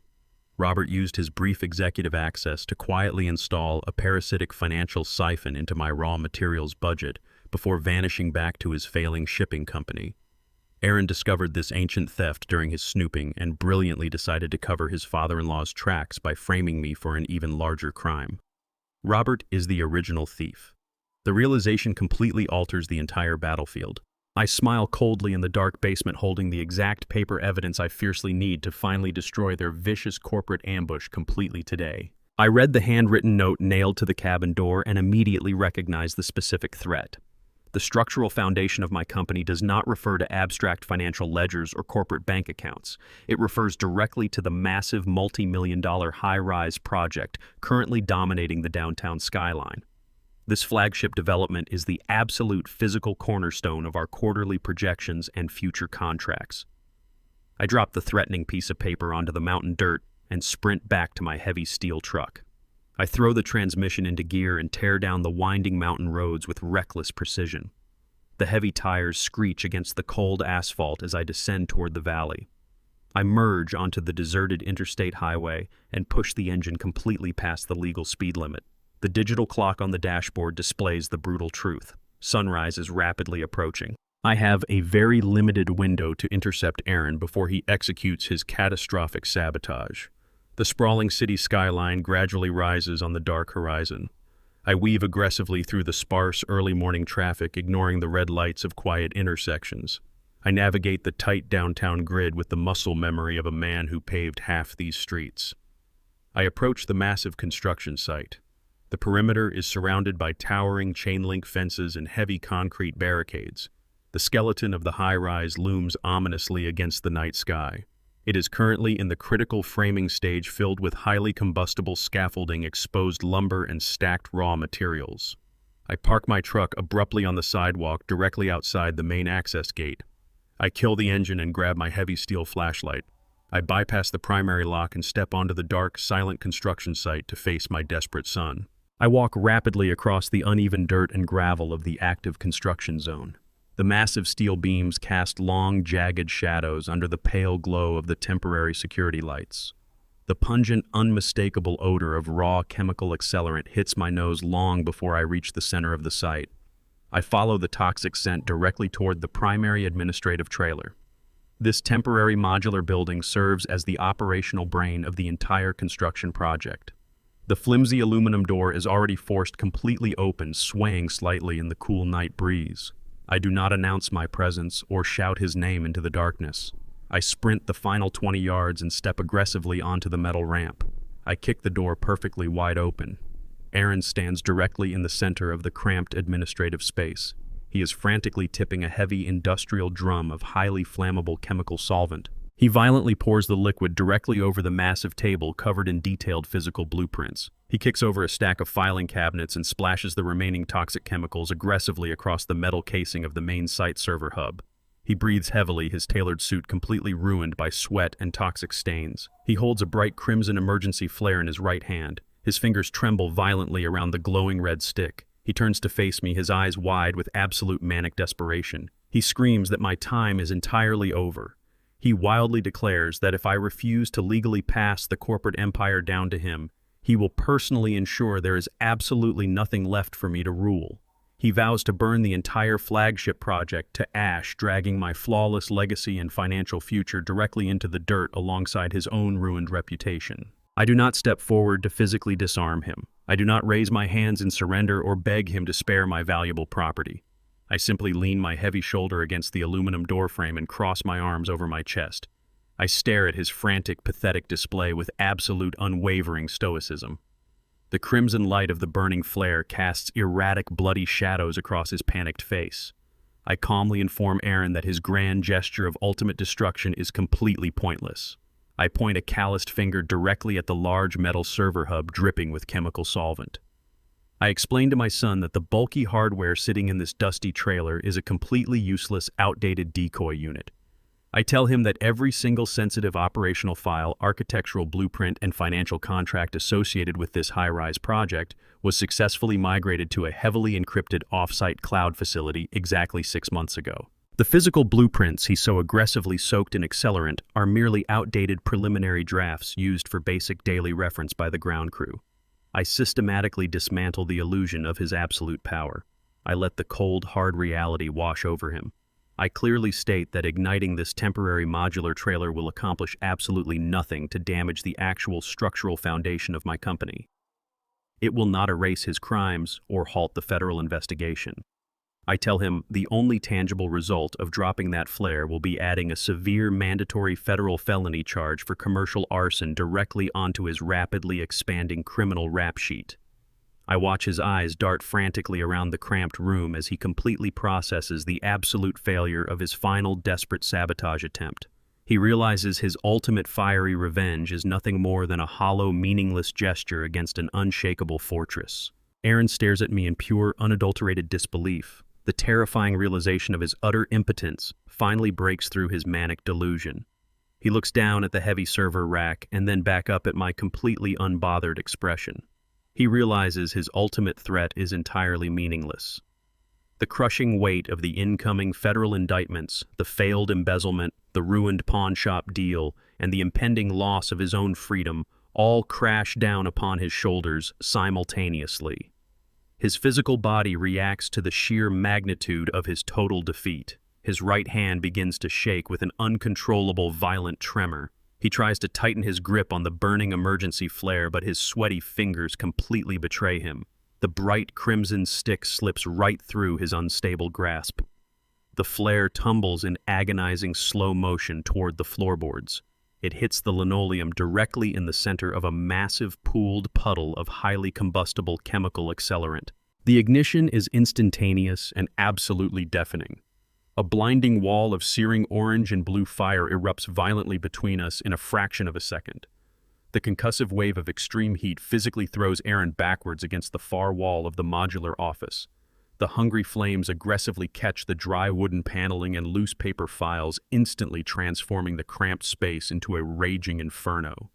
Robert used his brief executive access to quietly install a parasitic financial siphon into my raw materials budget before vanishing back to his failing shipping company. Aaron discovered this ancient theft during his snooping and brilliantly decided to cover his father-in-law's tracks by framing me for an even larger crime. Robert is the original thief. The realization completely alters the entire battlefield. I smile coldly in the dark basement, holding the exact paper evidence I fiercely need to finally destroy their vicious corporate ambush completely today. I read the handwritten note nailed to the cabin door and immediately recognized the specific threat. The structural foundation of my company does not refer to abstract financial ledgers or corporate bank accounts. It refers directly to the massive multi-million-dollar high-rise project currently dominating the downtown skyline. This flagship development is the absolute physical cornerstone of our quarterly projections and future contracts. I drop the threatening piece of paper onto the mountain dirt and sprint back to my heavy steel truck. I throw the transmission into gear and tear down the winding mountain roads with reckless precision. The heavy tires screech against the cold asphalt as I descend toward the valley. I merge onto the deserted interstate highway and push the engine completely past the legal speed limit. The digital clock on the dashboard displays the brutal truth. Sunrise is rapidly approaching. I have a very limited window to intercept Aaron before he executes his catastrophic sabotage. The sprawling city skyline gradually rises on the dark horizon. I weave aggressively through the sparse early morning traffic, ignoring the red lights of quiet intersections. I navigate the tight downtown grid with the muscle memory of a man who paved half these streets. I approach the massive construction site. The perimeter is surrounded by towering chain-link fences and heavy concrete barricades. The skeleton of the high-rise looms ominously against the night sky. It is currently in the critical framing stage, filled with highly combustible scaffolding, exposed lumber, and stacked raw materials. I park my truck abruptly on the sidewalk directly outside the main access gate. I kill the engine and grab my heavy steel flashlight. I bypass the primary lock and step onto the dark, silent construction site to face my desperate son. I walk rapidly across the uneven dirt and gravel of the active construction zone. The massive steel beams cast long, jagged shadows under the pale glow of the temporary security lights. The pungent, unmistakable odor of raw chemical accelerant hits my nose long before I reach the center of the site. I follow the toxic scent directly toward the primary administrative trailer. This temporary modular building serves as the operational brain of the entire construction project. The flimsy aluminum door is already forced completely open, swaying slightly in the cool night breeze. I do not announce my presence or shout his name into the darkness. I sprint the final 20 yards and step aggressively onto the metal ramp. I kick the door perfectly wide open. Aaron stands directly in the center of the cramped administrative space. He is frantically tipping a heavy industrial drum of highly flammable chemical solvent. He violently pours the liquid directly over the massive table covered in detailed physical blueprints. He kicks over a stack of filing cabinets and splashes the remaining toxic chemicals aggressively across the metal casing of the main site server hub. He breathes heavily, his tailored suit completely ruined by sweat and toxic stains. He holds a bright crimson emergency flare in his right hand. His fingers tremble violently around the glowing red stick. He turns to face me, his eyes wide with absolute manic desperation. He screams that my time is entirely over. He wildly declares that if I refuse to legally pass the corporate empire down to him, he will personally ensure there is absolutely nothing left for me to rule. He vows to burn the entire flagship project to ash, dragging my flawless legacy and financial future directly into the dirt alongside his own ruined reputation. I do not step forward to physically disarm him. I do not raise my hands in surrender or beg him to spare my valuable property. I simply lean my heavy shoulder against the aluminum doorframe and cross my arms over my chest. I stare at his frantic, pathetic display with absolute, unwavering stoicism. The crimson light of the burning flare casts erratic, bloody shadows across his panicked face. I calmly inform Aaron that his grand gesture of ultimate destruction is completely pointless. I point a calloused finger directly at the large metal server hub dripping with chemical solvent. I explain to my son that the bulky hardware sitting in this dusty trailer is a completely useless, outdated decoy unit. I tell him that every single sensitive operational file, architectural blueprint, and financial contract associated with this high-rise project was successfully migrated to a heavily encrypted off-site cloud facility exactly 6 months ago. The physical blueprints he so aggressively soaked in accelerant are merely outdated preliminary drafts used for basic daily reference by the ground crew. I systematically dismantle the illusion of his absolute power. I let the cold, hard reality wash over him. I clearly state that igniting this temporary modular trailer will accomplish absolutely nothing to damage the actual structural foundation of my company. It will not erase his crimes or halt the federal investigation. I tell him the only tangible result of dropping that flare will be adding a severe mandatory federal felony charge for commercial arson directly onto his rapidly expanding criminal rap sheet. I watch his eyes dart frantically around the cramped room as he completely processes the absolute failure of his final desperate sabotage attempt. He realizes his ultimate fiery revenge is nothing more than a hollow, meaningless gesture against an unshakable fortress. Aaron stares at me in pure, unadulterated disbelief. The terrifying realization of his utter impotence finally breaks through his manic delusion. He looks down at the heavy server rack and then back up at my completely unbothered expression. He realizes his ultimate threat is entirely meaningless. The crushing weight of the incoming federal indictments, the failed embezzlement, the ruined pawn shop deal, and the impending loss of his own freedom all crash down upon his shoulders simultaneously. His physical body reacts to the sheer magnitude of his total defeat. His right hand begins to shake with an uncontrollable, violent tremor. He tries to tighten his grip on the burning emergency flare, but his sweaty fingers completely betray him. The bright crimson stick slips right through his unstable grasp. The flare tumbles in agonizing slow motion toward the floorboards. It hits the linoleum directly in the center of a massive pooled puddle of highly combustible chemical accelerant. The ignition is instantaneous and absolutely deafening. A blinding wall of searing orange and blue fire erupts violently between us in a fraction of a second. The concussive wave of extreme heat physically throws Aaron backwards against the far wall of the modular office. The hungry flames aggressively catch the dry wooden paneling and loose paper files, instantly transforming the cramped space into a raging inferno.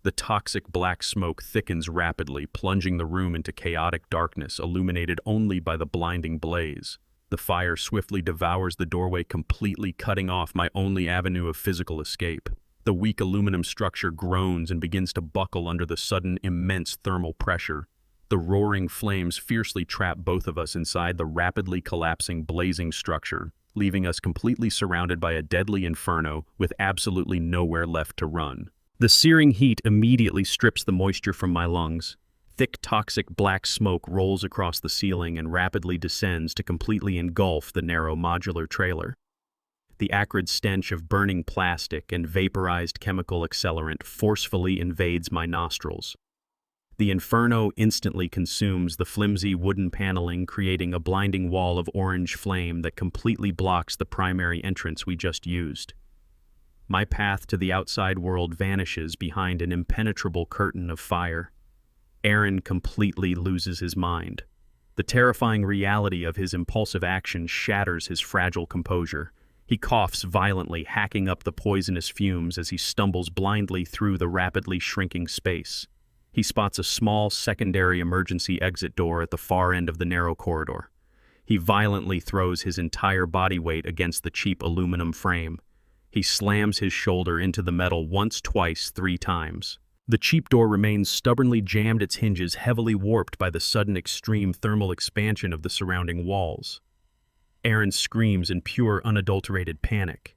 The toxic black smoke thickens rapidly, plunging the room into chaotic darkness, illuminated only by the blinding blaze. The fire swiftly devours the doorway, completely cutting off my only avenue of physical escape. The weak aluminum structure groans and begins to buckle under the sudden immense thermal pressure. The roaring flames fiercely trap both of us inside the rapidly collapsing, blazing structure, leaving us completely surrounded by a deadly inferno with absolutely nowhere left to run. The searing heat immediately strips the moisture from my lungs. Thick, toxic black smoke rolls across the ceiling and rapidly descends to completely engulf the narrow modular trailer. The acrid stench of burning plastic and vaporized chemical accelerant forcefully invades my nostrils. The inferno instantly consumes the flimsy wooden paneling, creating a blinding wall of orange flame that completely blocks the primary entrance we just used. My path to the outside world vanishes behind an impenetrable curtain of fire. Aaron completely loses his mind. The terrifying reality of his impulsive action shatters his fragile composure. He coughs violently, hacking up the poisonous fumes as he stumbles blindly through the rapidly shrinking space. He spots a small secondary emergency exit door at the far end of the narrow corridor. He violently throws his entire body weight against the cheap aluminum frame. He slams his shoulder into the metal once, twice, 3 times. The cheap door remains stubbornly jammed, its hinges heavily warped by the sudden extreme thermal expansion of the surrounding walls. Aaron screams in pure, unadulterated panic.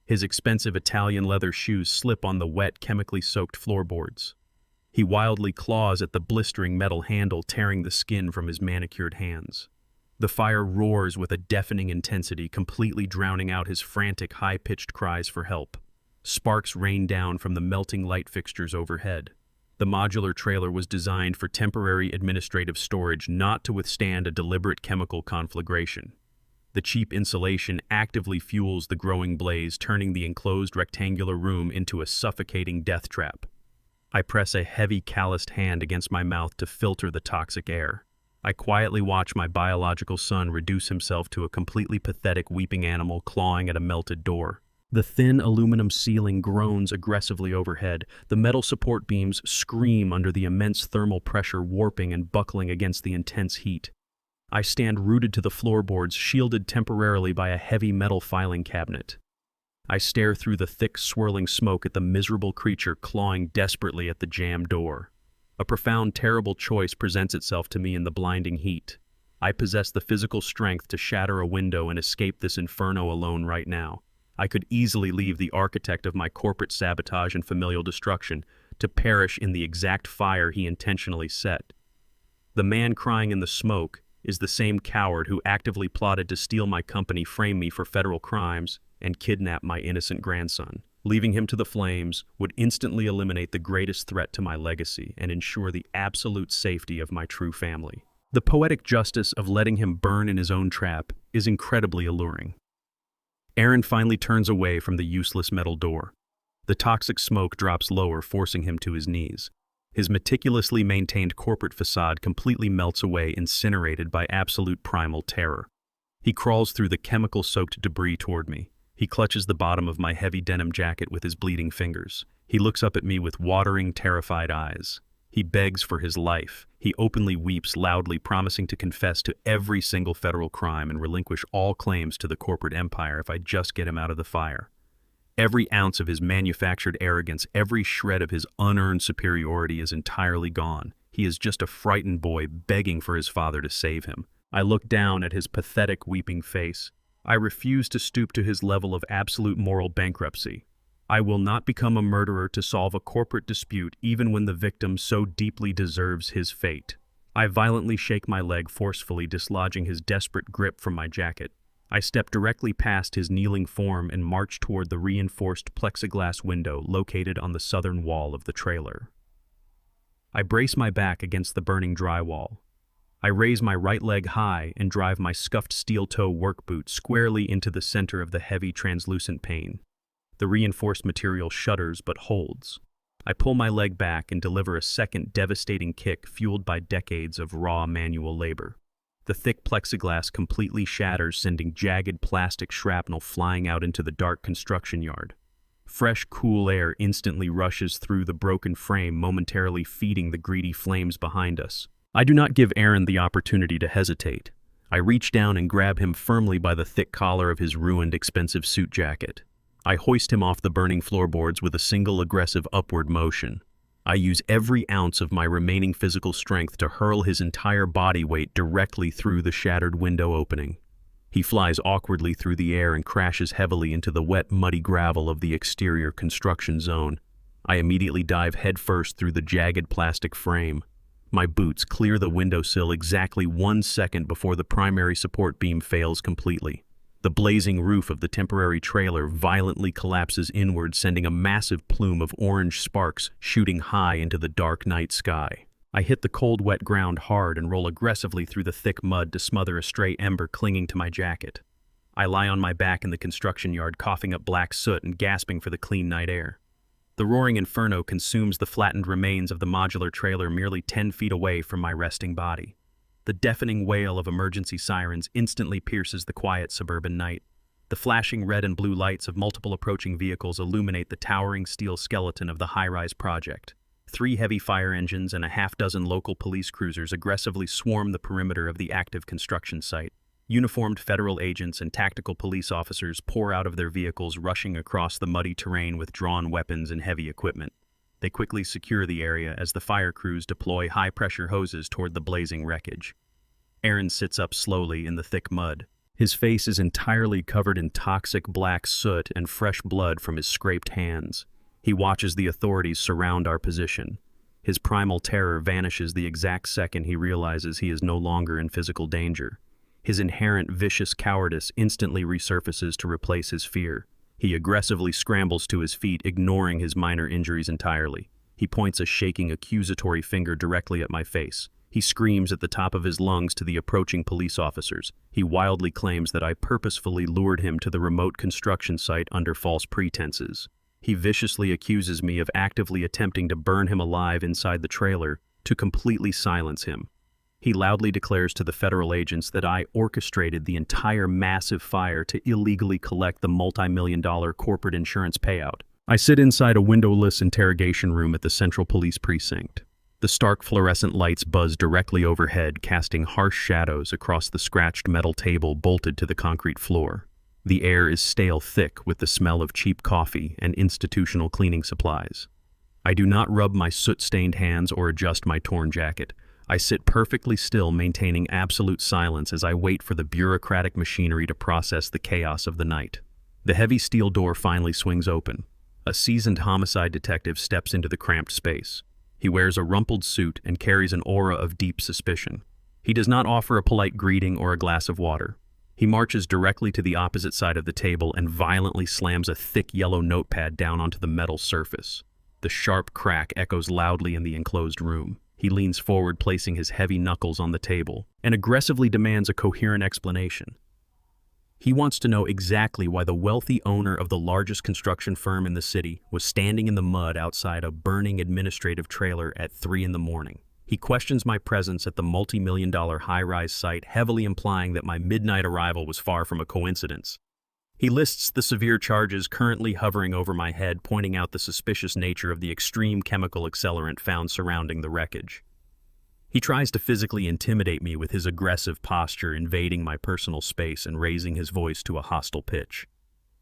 His expensive Italian leather shoes slip on the wet, chemically soaked floorboards. He wildly claws at the blistering metal handle, tearing the skin from his manicured hands. The fire roars with a deafening intensity, completely drowning out his frantic, high-pitched cries for help. Sparks rain down from the melting light fixtures overhead. The modular trailer was designed for temporary administrative storage, not to withstand a deliberate chemical conflagration. The cheap insulation actively fuels the growing blaze, turning the enclosed rectangular room into a suffocating death trap. I press a heavy, calloused hand against my mouth to filter the toxic air. I quietly watch my biological son reduce himself to a completely pathetic weeping animal clawing at a melted door. The thin aluminum ceiling groans aggressively overhead. The metal support beams scream under the immense thermal pressure, warping and buckling against the intense heat. I stand rooted to the floorboards, shielded temporarily by a heavy metal filing cabinet. I stare through the thick, swirling smoke at the miserable creature clawing desperately at the jammed door. A profound, terrible choice presents itself to me in the blinding heat. I possess the physical strength to shatter a window and escape this inferno alone right now. I could easily leave the architect of my corporate sabotage and familial destruction to perish in the exact fire he intentionally set. The man crying in the smoke, is the same coward who actively plotted to steal my company, frame me for federal crimes, and kidnap my innocent grandson. Leaving him to the flames would instantly eliminate the greatest threat to my legacy and ensure the absolute safety of my true family. The poetic justice of letting him burn in his own trap is incredibly alluring. Aaron finally turns away from the useless metal door. The toxic smoke drops lower, forcing him to his knees. His meticulously maintained corporate facade completely melts away, incinerated by absolute primal terror. He crawls through the chemical-soaked debris toward me. He clutches the bottom of my heavy denim jacket with his bleeding fingers. He looks up at me with watering, terrified eyes. He begs for his life. He openly weeps loudly, promising to confess to every single federal crime and relinquish all claims to the corporate empire if I just get him out of the fire. Every ounce of his manufactured arrogance, every shred of his unearned superiority is entirely gone. He is just a frightened boy begging for his father to save him. I look down at his pathetic, weeping face. I refuse to stoop to his level of absolute moral bankruptcy. I will not become a murderer to solve a corporate dispute, even when the victim so deeply deserves his fate. I violently shake my leg, forcefully dislodging his desperate grip from my jacket. I step directly past his kneeling form and march toward the reinforced plexiglass window located on the southern wall of the trailer. I brace my back against the burning drywall. I raise my right leg high and drive my scuffed steel-toe work boot squarely into the center of the heavy, translucent pane. The reinforced material shudders but holds. I pull my leg back and deliver a second devastating kick fueled by decades of raw manual labor. The thick plexiglass completely shatters, sending jagged plastic shrapnel flying out into the dark construction yard. Fresh, cool air instantly rushes through the broken frame, momentarily feeding the greedy flames behind us. I do not give Aaron the opportunity to hesitate. I reach down and grab him firmly by the thick collar of his ruined, expensive suit jacket. I hoist him off the burning floorboards with a single aggressive upward motion. I use every ounce of my remaining physical strength to hurl his entire body weight directly through the shattered window opening. He flies awkwardly through the air and crashes heavily into the wet, muddy gravel of the exterior construction zone. I immediately dive headfirst through the jagged plastic frame. My boots clear the windowsill exactly 1 second before the primary support beam fails completely. The blazing roof of the temporary trailer violently collapses inward, sending a massive plume of orange sparks shooting high into the dark night sky. I hit the cold, wet ground hard and roll aggressively through the thick mud to smother a stray ember clinging to my jacket. I lie on my back in the construction yard, coughing up black soot and gasping for the clean night air. The roaring inferno consumes the flattened remains of the modular trailer merely 10 feet away from my resting body. The deafening wail of emergency sirens instantly pierces the quiet suburban night. The flashing red and blue lights of multiple approaching vehicles illuminate the towering steel skeleton of the high-rise project. 3 heavy fire engines and a half-dozen local police cruisers aggressively swarm the perimeter of the active construction site. Uniformed federal agents and tactical police officers pour out of their vehicles, rushing across the muddy terrain with drawn weapons and heavy equipment. They quickly secure the area as the fire crews deploy high-pressure hoses toward the blazing wreckage. Aaron sits up slowly in the thick mud. His face is entirely covered in toxic black soot and fresh blood from his scraped hands. He watches the authorities surround our position. His primal terror vanishes the exact second he realizes he is no longer in physical danger. His inherent vicious cowardice instantly resurfaces to replace his fear. He aggressively scrambles to his feet, ignoring his minor injuries entirely. He points a shaking, accusatory finger directly at my face. He screams at the top of his lungs to the approaching police officers. He wildly claims that I purposefully lured him to the remote construction site under false pretenses. He viciously accuses me of actively attempting to burn him alive inside the trailer to completely silence him. He loudly declares to the federal agents that I orchestrated the entire massive fire to illegally collect the multi-million-dollar corporate insurance payout. I sit inside a windowless interrogation room at the Central Police Precinct. The stark fluorescent lights buzz directly overhead, casting harsh shadows across the scratched metal table bolted to the concrete floor. The air is stale thick with the smell of cheap coffee and institutional cleaning supplies. I do not rub my soot-stained hands or adjust my torn jacket. I sit perfectly still, maintaining absolute silence as I wait for the bureaucratic machinery to process the chaos of the night. The heavy steel door finally swings open. A seasoned homicide detective steps into the cramped space. He wears a rumpled suit and carries an aura of deep suspicion. He does not offer a polite greeting or a glass of water. He marches directly to the opposite side of the table and violently slams a thick yellow notepad down onto the metal surface. The sharp crack echoes loudly in the enclosed room. He leans forward, placing his heavy knuckles on the table, and aggressively demands a coherent explanation. He wants to know exactly why the wealthy owner of the largest construction firm in the city was standing in the mud outside a burning administrative trailer at 3 in the morning. He questions my presence at the multi-million-dollar high-rise site, heavily implying that my midnight arrival was far from a coincidence. He lists the severe charges currently hovering over my head, pointing out the suspicious nature of the extreme chemical accelerant found surrounding the wreckage. He tries to physically intimidate me with his aggressive posture, invading my personal space and raising his voice to a hostile pitch.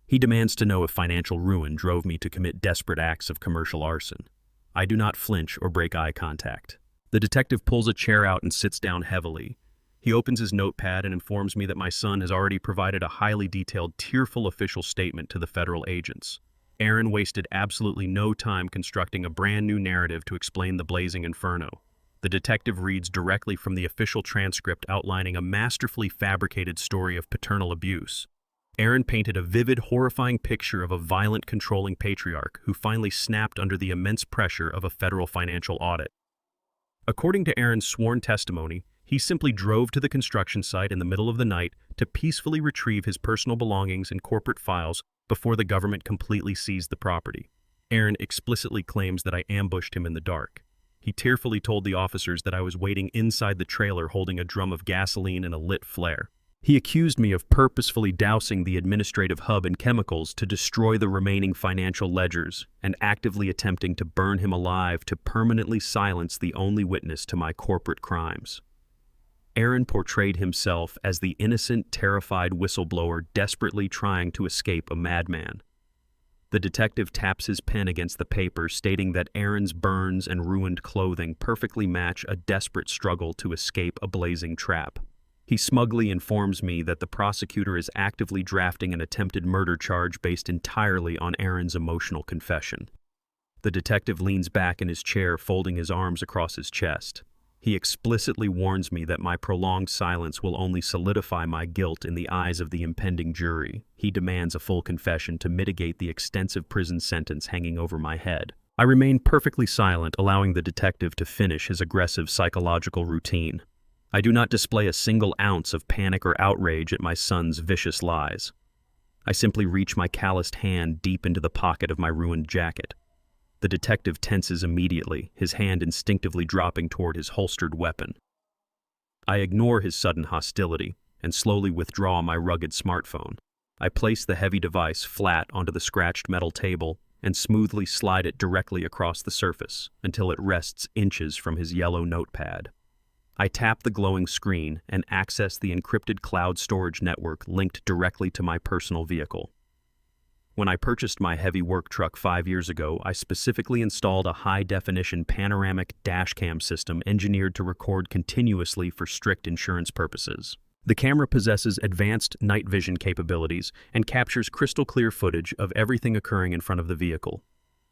He demands to know if financial ruin drove me to commit desperate acts of commercial arson. I do not flinch or break eye contact. The detective pulls a chair out and sits down heavily. He opens his notepad and informs me that my son has already provided a highly detailed, tearful official statement to the federal agents. Aaron wasted absolutely no time constructing a brand new narrative to explain the blazing inferno. The detective reads directly from the official transcript outlining a masterfully fabricated story of paternal abuse. Aaron painted a vivid, horrifying picture of a violent, controlling patriarch who finally snapped under the immense pressure of a federal financial audit. According to Aaron's sworn testimony, he simply drove to the construction site in the middle of the night to peacefully retrieve his personal belongings and corporate files before the government completely seized the property. Aaron explicitly claims that I ambushed him in the dark. He tearfully told the officers that I was waiting inside the trailer holding a drum of gasoline and a lit flare. He accused me of purposefully dousing the administrative hub in chemicals to destroy the remaining financial ledgers and actively attempting to burn him alive to permanently silence the only witness to my corporate crimes. Aaron portrayed himself as the innocent, terrified whistleblower desperately trying to escape a madman. The detective taps his pen against the paper, stating that Aaron's burns and ruined clothing perfectly match a desperate struggle to escape a blazing trap. He smugly informs me that the prosecutor is actively drafting an attempted murder charge based entirely on Aaron's emotional confession. The detective leans back in his chair, folding his arms across his chest. He explicitly warns me that my prolonged silence will only solidify my guilt in the eyes of the impending jury. He demands a full confession to mitigate the extensive prison sentence hanging over my head. I remain perfectly silent, allowing the detective to finish his aggressive psychological routine. I do not display a single ounce of panic or outrage at my son's vicious lies. I simply reach my calloused hand deep into the pocket of my ruined jacket. The detective tenses immediately, his hand instinctively dropping toward his holstered weapon. I ignore his sudden hostility and slowly withdraw my rugged smartphone. I place the heavy device flat onto the scratched metal table and smoothly slide it directly across the surface until it rests inches from his yellow notepad. I tap the glowing screen and access the encrypted cloud storage network linked directly to my personal vehicle. When I purchased my heavy work truck 5 years ago, I specifically installed a high-definition panoramic dashcam system engineered to record continuously for strict insurance purposes. The camera possesses advanced night vision capabilities and captures crystal-clear footage of everything occurring in front of the vehicle.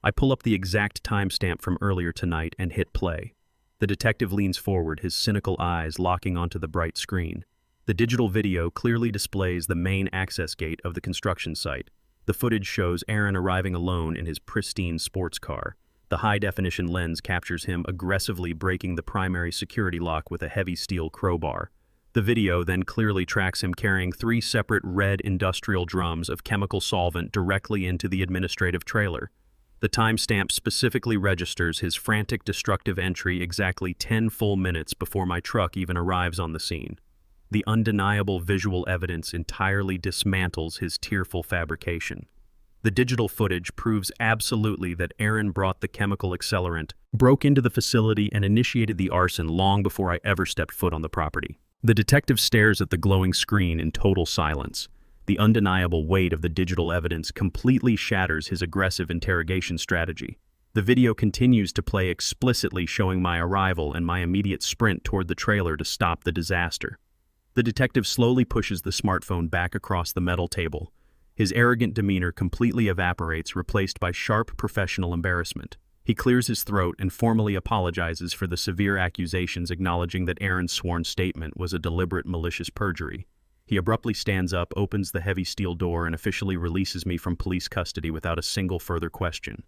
I pull up the exact timestamp from earlier tonight and hit play. The detective leans forward, his cynical eyes locking onto the bright screen. The digital video clearly displays the main access gate of the construction site. The footage shows Aaron arriving alone in his pristine sports car. The high-definition lens captures him aggressively breaking the primary security lock with a heavy steel crowbar. The video then clearly tracks him carrying 3 separate red industrial drums of chemical solvent directly into the administrative trailer. The timestamp specifically registers his frantic, destructive entry exactly 10 full minutes before my truck even arrives on the scene. The undeniable visual evidence entirely dismantles his tearful fabrication. The digital footage proves absolutely that Aaron brought the chemical accelerant, broke into the facility, and initiated the arson long before I ever stepped foot on the property. The detective stares at the glowing screen in total silence. The undeniable weight of the digital evidence completely shatters his aggressive interrogation strategy. The video continues to play explicitly, showing my arrival and my immediate sprint toward the trailer to stop the disaster. The detective slowly pushes the smartphone back across the metal table. His arrogant demeanor completely evaporates, replaced by sharp professional embarrassment. He clears his throat and formally apologizes for the severe accusations, acknowledging that Aaron's sworn statement was a deliberate malicious perjury. He abruptly stands up, opens the heavy steel door, and officially releases me from police custody without a single further question.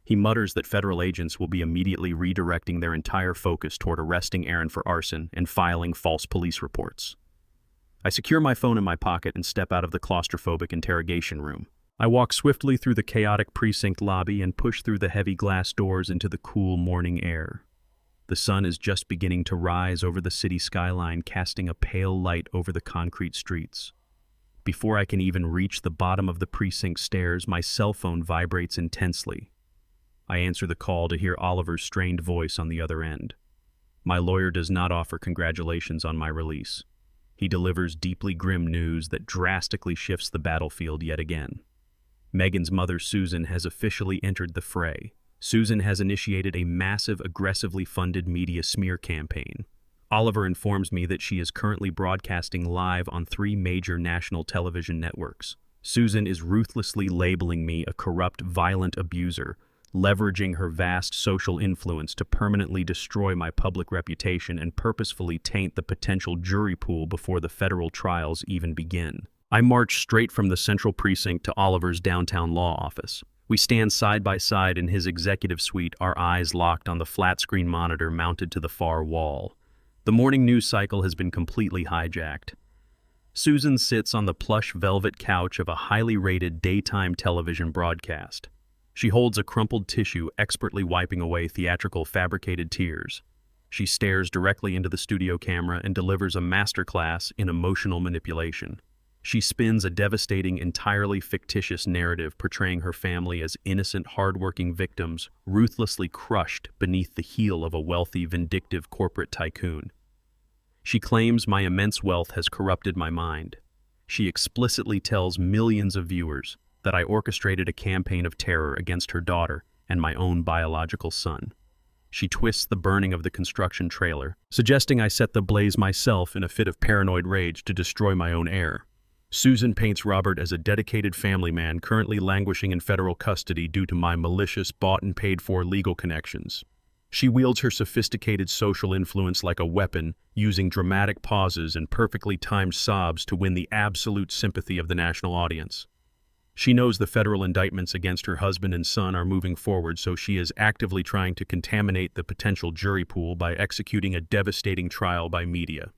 He mutters that federal agents will be immediately redirecting their entire focus toward arresting Aaron for arson and filing false police reports. I secure my phone in my pocket and step out of the claustrophobic interrogation room. I walk swiftly through the chaotic precinct lobby and push through the heavy glass doors into the cool morning air. The sun is just beginning to rise over the city skyline, casting a pale light over the concrete streets. Before I can even reach the bottom of the precinct stairs, my cell phone vibrates intensely. I answer the call to hear Oliver's strained voice on the other end. My lawyer does not offer congratulations on my release. He delivers deeply grim news that drastically shifts the battlefield yet again. Megan's mother, Susan, has officially entered the fray. Susan has initiated a massive, aggressively funded media smear campaign. Oliver informs me that she is currently broadcasting live on 3 major national television networks. Susan is ruthlessly labeling me a corrupt, violent abuser, leveraging her vast social influence to permanently destroy my public reputation and purposefully taint the potential jury pool before the federal trials even begin. I march straight from the central precinct to Oliver's downtown law office. We stand side by side in his executive suite, our eyes locked on the flat-screen monitor mounted to the far wall. The morning news cycle has been completely hijacked. Susan sits on the plush velvet couch of a highly rated daytime television broadcast. She holds a crumpled tissue, expertly wiping away theatrical fabricated tears. She stares directly into the studio camera and delivers a masterclass in emotional manipulation. She spins a devastating, entirely fictitious narrative portraying her family as innocent, hardworking victims, ruthlessly crushed beneath the heel of a wealthy, vindictive corporate tycoon. She claims my immense wealth has corrupted my mind. She explicitly tells millions of viewers that I orchestrated a campaign of terror against her daughter and my own biological son. She twists the burning of the construction trailer, suggesting I set the blaze myself in a fit of paranoid rage to destroy my own heir. Susan paints Robert as a dedicated family man currently languishing in federal custody due to my malicious, bought and paid for legal connections. She wields her sophisticated social influence like a weapon, using dramatic pauses and perfectly timed sobs to win the absolute sympathy of the national audience. She knows the federal indictments against her husband and son are moving forward, so she is actively trying to contaminate the potential jury pool by executing a devastating trial by media.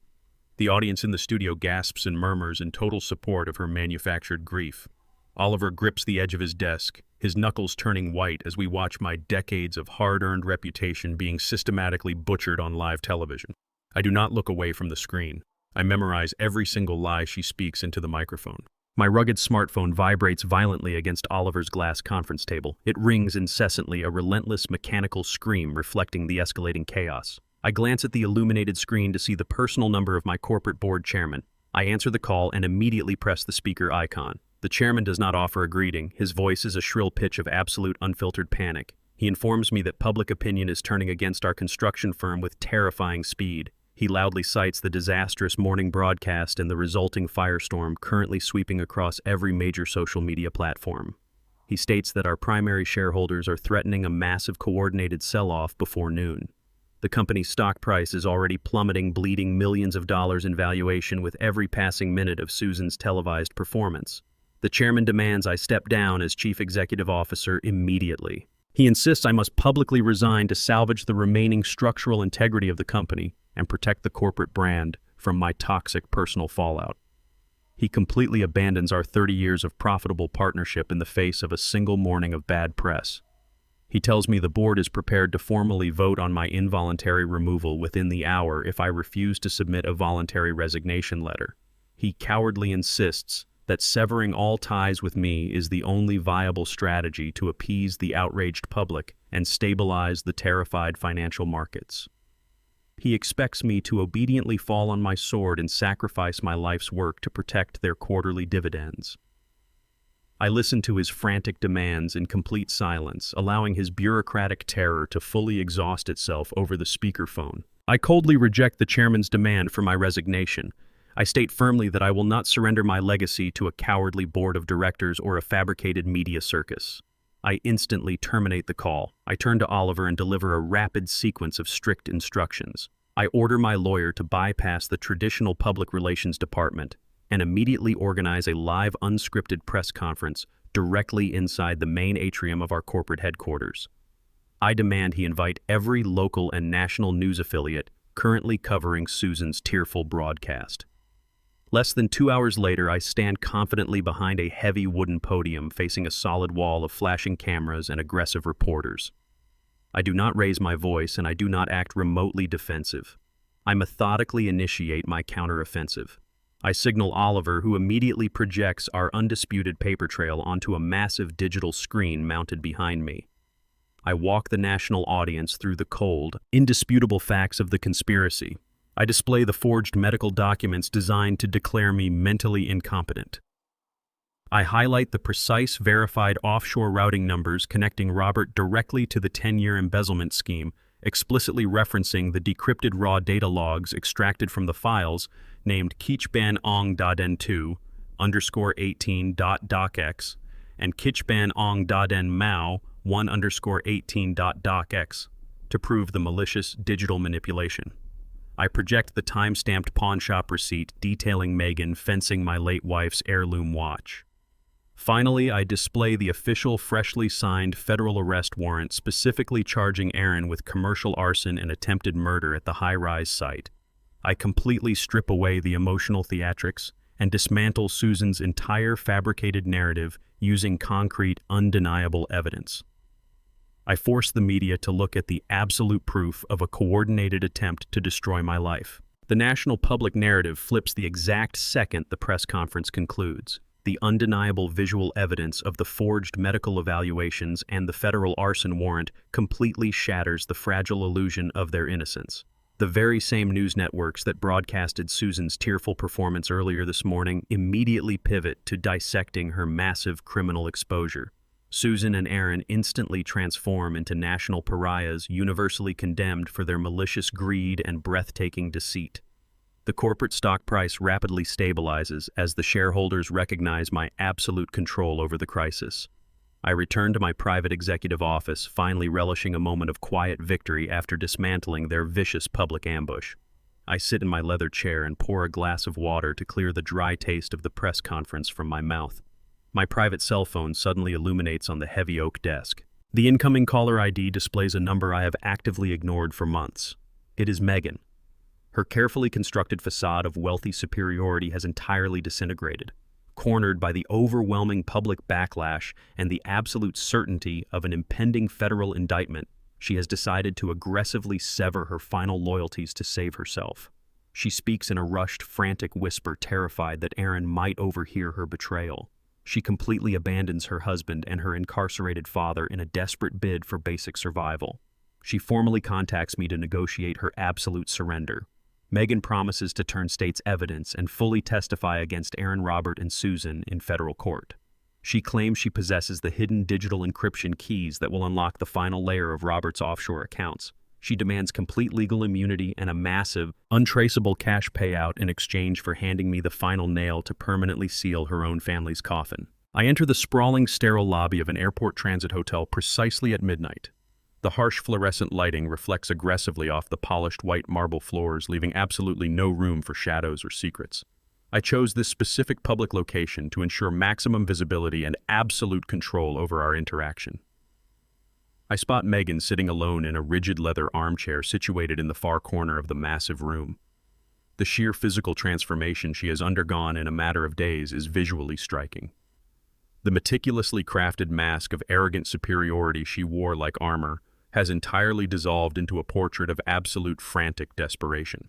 The audience in the studio gasps and murmurs in total support of her manufactured grief. Oliver grips the edge of his desk, his knuckles turning white as we watch my decades of hard-earned reputation being systematically butchered on live television. I do not look away from the screen. I memorize every single lie she speaks into the microphone. My rugged smartphone vibrates violently against Oliver's glass conference table. It rings incessantly, a relentless mechanical scream reflecting the escalating chaos. I glance at the illuminated screen to see the personal number of my corporate board chairman. I answer the call and immediately press the speaker icon. The chairman does not offer a greeting. His voice is a shrill pitch of absolute unfiltered panic. He informs me that public opinion is turning against our construction firm with terrifying speed. He loudly cites the disastrous morning broadcast and the resulting firestorm currently sweeping across every major social media platform. He states that our primary shareholders are threatening a massive coordinated sell-off before noon. The company's stock price is already plummeting, bleeding millions of dollars in valuation with every passing minute of Susan's televised performance. The chairman demands I step down as chief executive officer immediately. He insists I must publicly resign to salvage the remaining structural integrity of the company and protect the corporate brand from my toxic personal fallout. He completely abandons our 30 years of profitable partnership in the face of a single morning of bad press. He tells me the board is prepared to formally vote on my involuntary removal within the hour if I refuse to submit a voluntary resignation letter. He cowardly insists that severing all ties with me is the only viable strategy to appease the outraged public and stabilize the terrified financial markets. He expects me to obediently fall on my sword and sacrifice my life's work to protect their quarterly dividends. I listen to his frantic demands in complete silence, allowing his bureaucratic terror to fully exhaust itself over the speakerphone. I coldly reject the chairman's demand for my resignation. I state firmly that I will not surrender my legacy to a cowardly board of directors or a fabricated media circus. I instantly terminate the call. I turn to Oliver and deliver a rapid sequence of strict instructions. I order my lawyer to bypass the traditional public relations department and immediately organize a live unscripted press conference directly inside the main atrium of our corporate headquarters. I demand he invite every local and national news affiliate currently covering Susan's tearful broadcast. Less than 2 hours later, I stand confidently behind a heavy wooden podium facing a solid wall of flashing cameras and aggressive reporters. I do not raise my voice and I do not act remotely defensive. I methodically initiate my counteroffensive. I signal Oliver, who immediately projects our undisputed paper trail onto a massive digital screen mounted behind me. I walk the national audience through the cold, indisputable facts of the conspiracy. I display the forged medical documents designed to declare me mentally incompetent. I highlight the precise, verified offshore routing numbers connecting Robert directly to the 10-year embezzlement scheme, explicitly referencing the decrypted raw data logs extracted from the files named Kichban-ong.n2 _18.docx and Kichban-ong.n-mao 1_18.docx to prove the malicious digital manipulation. I project the time-stamped pawnshop receipt detailing Megan fencing my late wife's heirloom watch. Finally, I display the official freshly signed federal arrest warrant specifically charging Aaron with commercial arson and attempted murder at the high-rise site. I completely strip away the emotional theatrics and dismantle Susan's entire fabricated narrative using concrete, undeniable evidence. I force the media to look at the absolute proof of a coordinated attempt to destroy my life. The national public narrative flips the exact second the press conference concludes. The undeniable visual evidence of the forged medical evaluations and the federal arson warrant completely shatters the fragile illusion of their innocence. The very same news networks that broadcasted Susan's tearful performance earlier this morning immediately pivot to dissecting her massive criminal exposure. Susan and Aaron instantly transform into national pariahs universally condemned for their malicious greed and breathtaking deceit. The corporate stock price rapidly stabilizes as the shareholders recognize my absolute control over the crisis. I return to my private executive office, finally relishing a moment of quiet victory after dismantling their vicious public ambush. I sit in my leather chair and pour a glass of water to clear the dry taste of the press conference from my mouth. My private cell phone suddenly illuminates on the heavy oak desk. The incoming caller ID displays a number I have actively ignored for months. It is Megan. Her carefully constructed facade of wealthy superiority has entirely disintegrated. Cornered by the overwhelming public backlash and the absolute certainty of an impending federal indictment, she has decided to aggressively sever her final loyalties to save herself. She speaks in a rushed, frantic whisper, terrified that Aaron might overhear her betrayal. She completely abandons her husband and her incarcerated father in a desperate bid for basic survival. She formally contacts me to negotiate her absolute surrender. Megan promises to turn state's evidence and fully testify against Aaron, Robert, and Susan in federal court. She claims she possesses the hidden digital encryption keys that will unlock the final layer of Robert's offshore accounts. She demands complete legal immunity and a massive, untraceable cash payout in exchange for handing me the final nail to permanently seal her own family's coffin. I enter the sprawling, sterile lobby of an airport transit hotel precisely at midnight. The harsh fluorescent lighting reflects aggressively off the polished white marble floors, leaving absolutely no room for shadows or secrets. I chose this specific public location to ensure maximum visibility and absolute control over our interaction. I spot Megan sitting alone in a rigid leather armchair situated in the far corner of the massive room. The sheer physical transformation she has undergone in a matter of days is visually striking. The meticulously crafted mask of arrogant superiority she wore like armor has entirely dissolved into a portrait of absolute frantic desperation.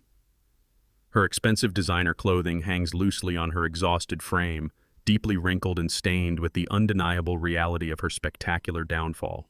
Her expensive designer clothing hangs loosely on her exhausted frame, deeply wrinkled and stained with the undeniable reality of her spectacular downfall.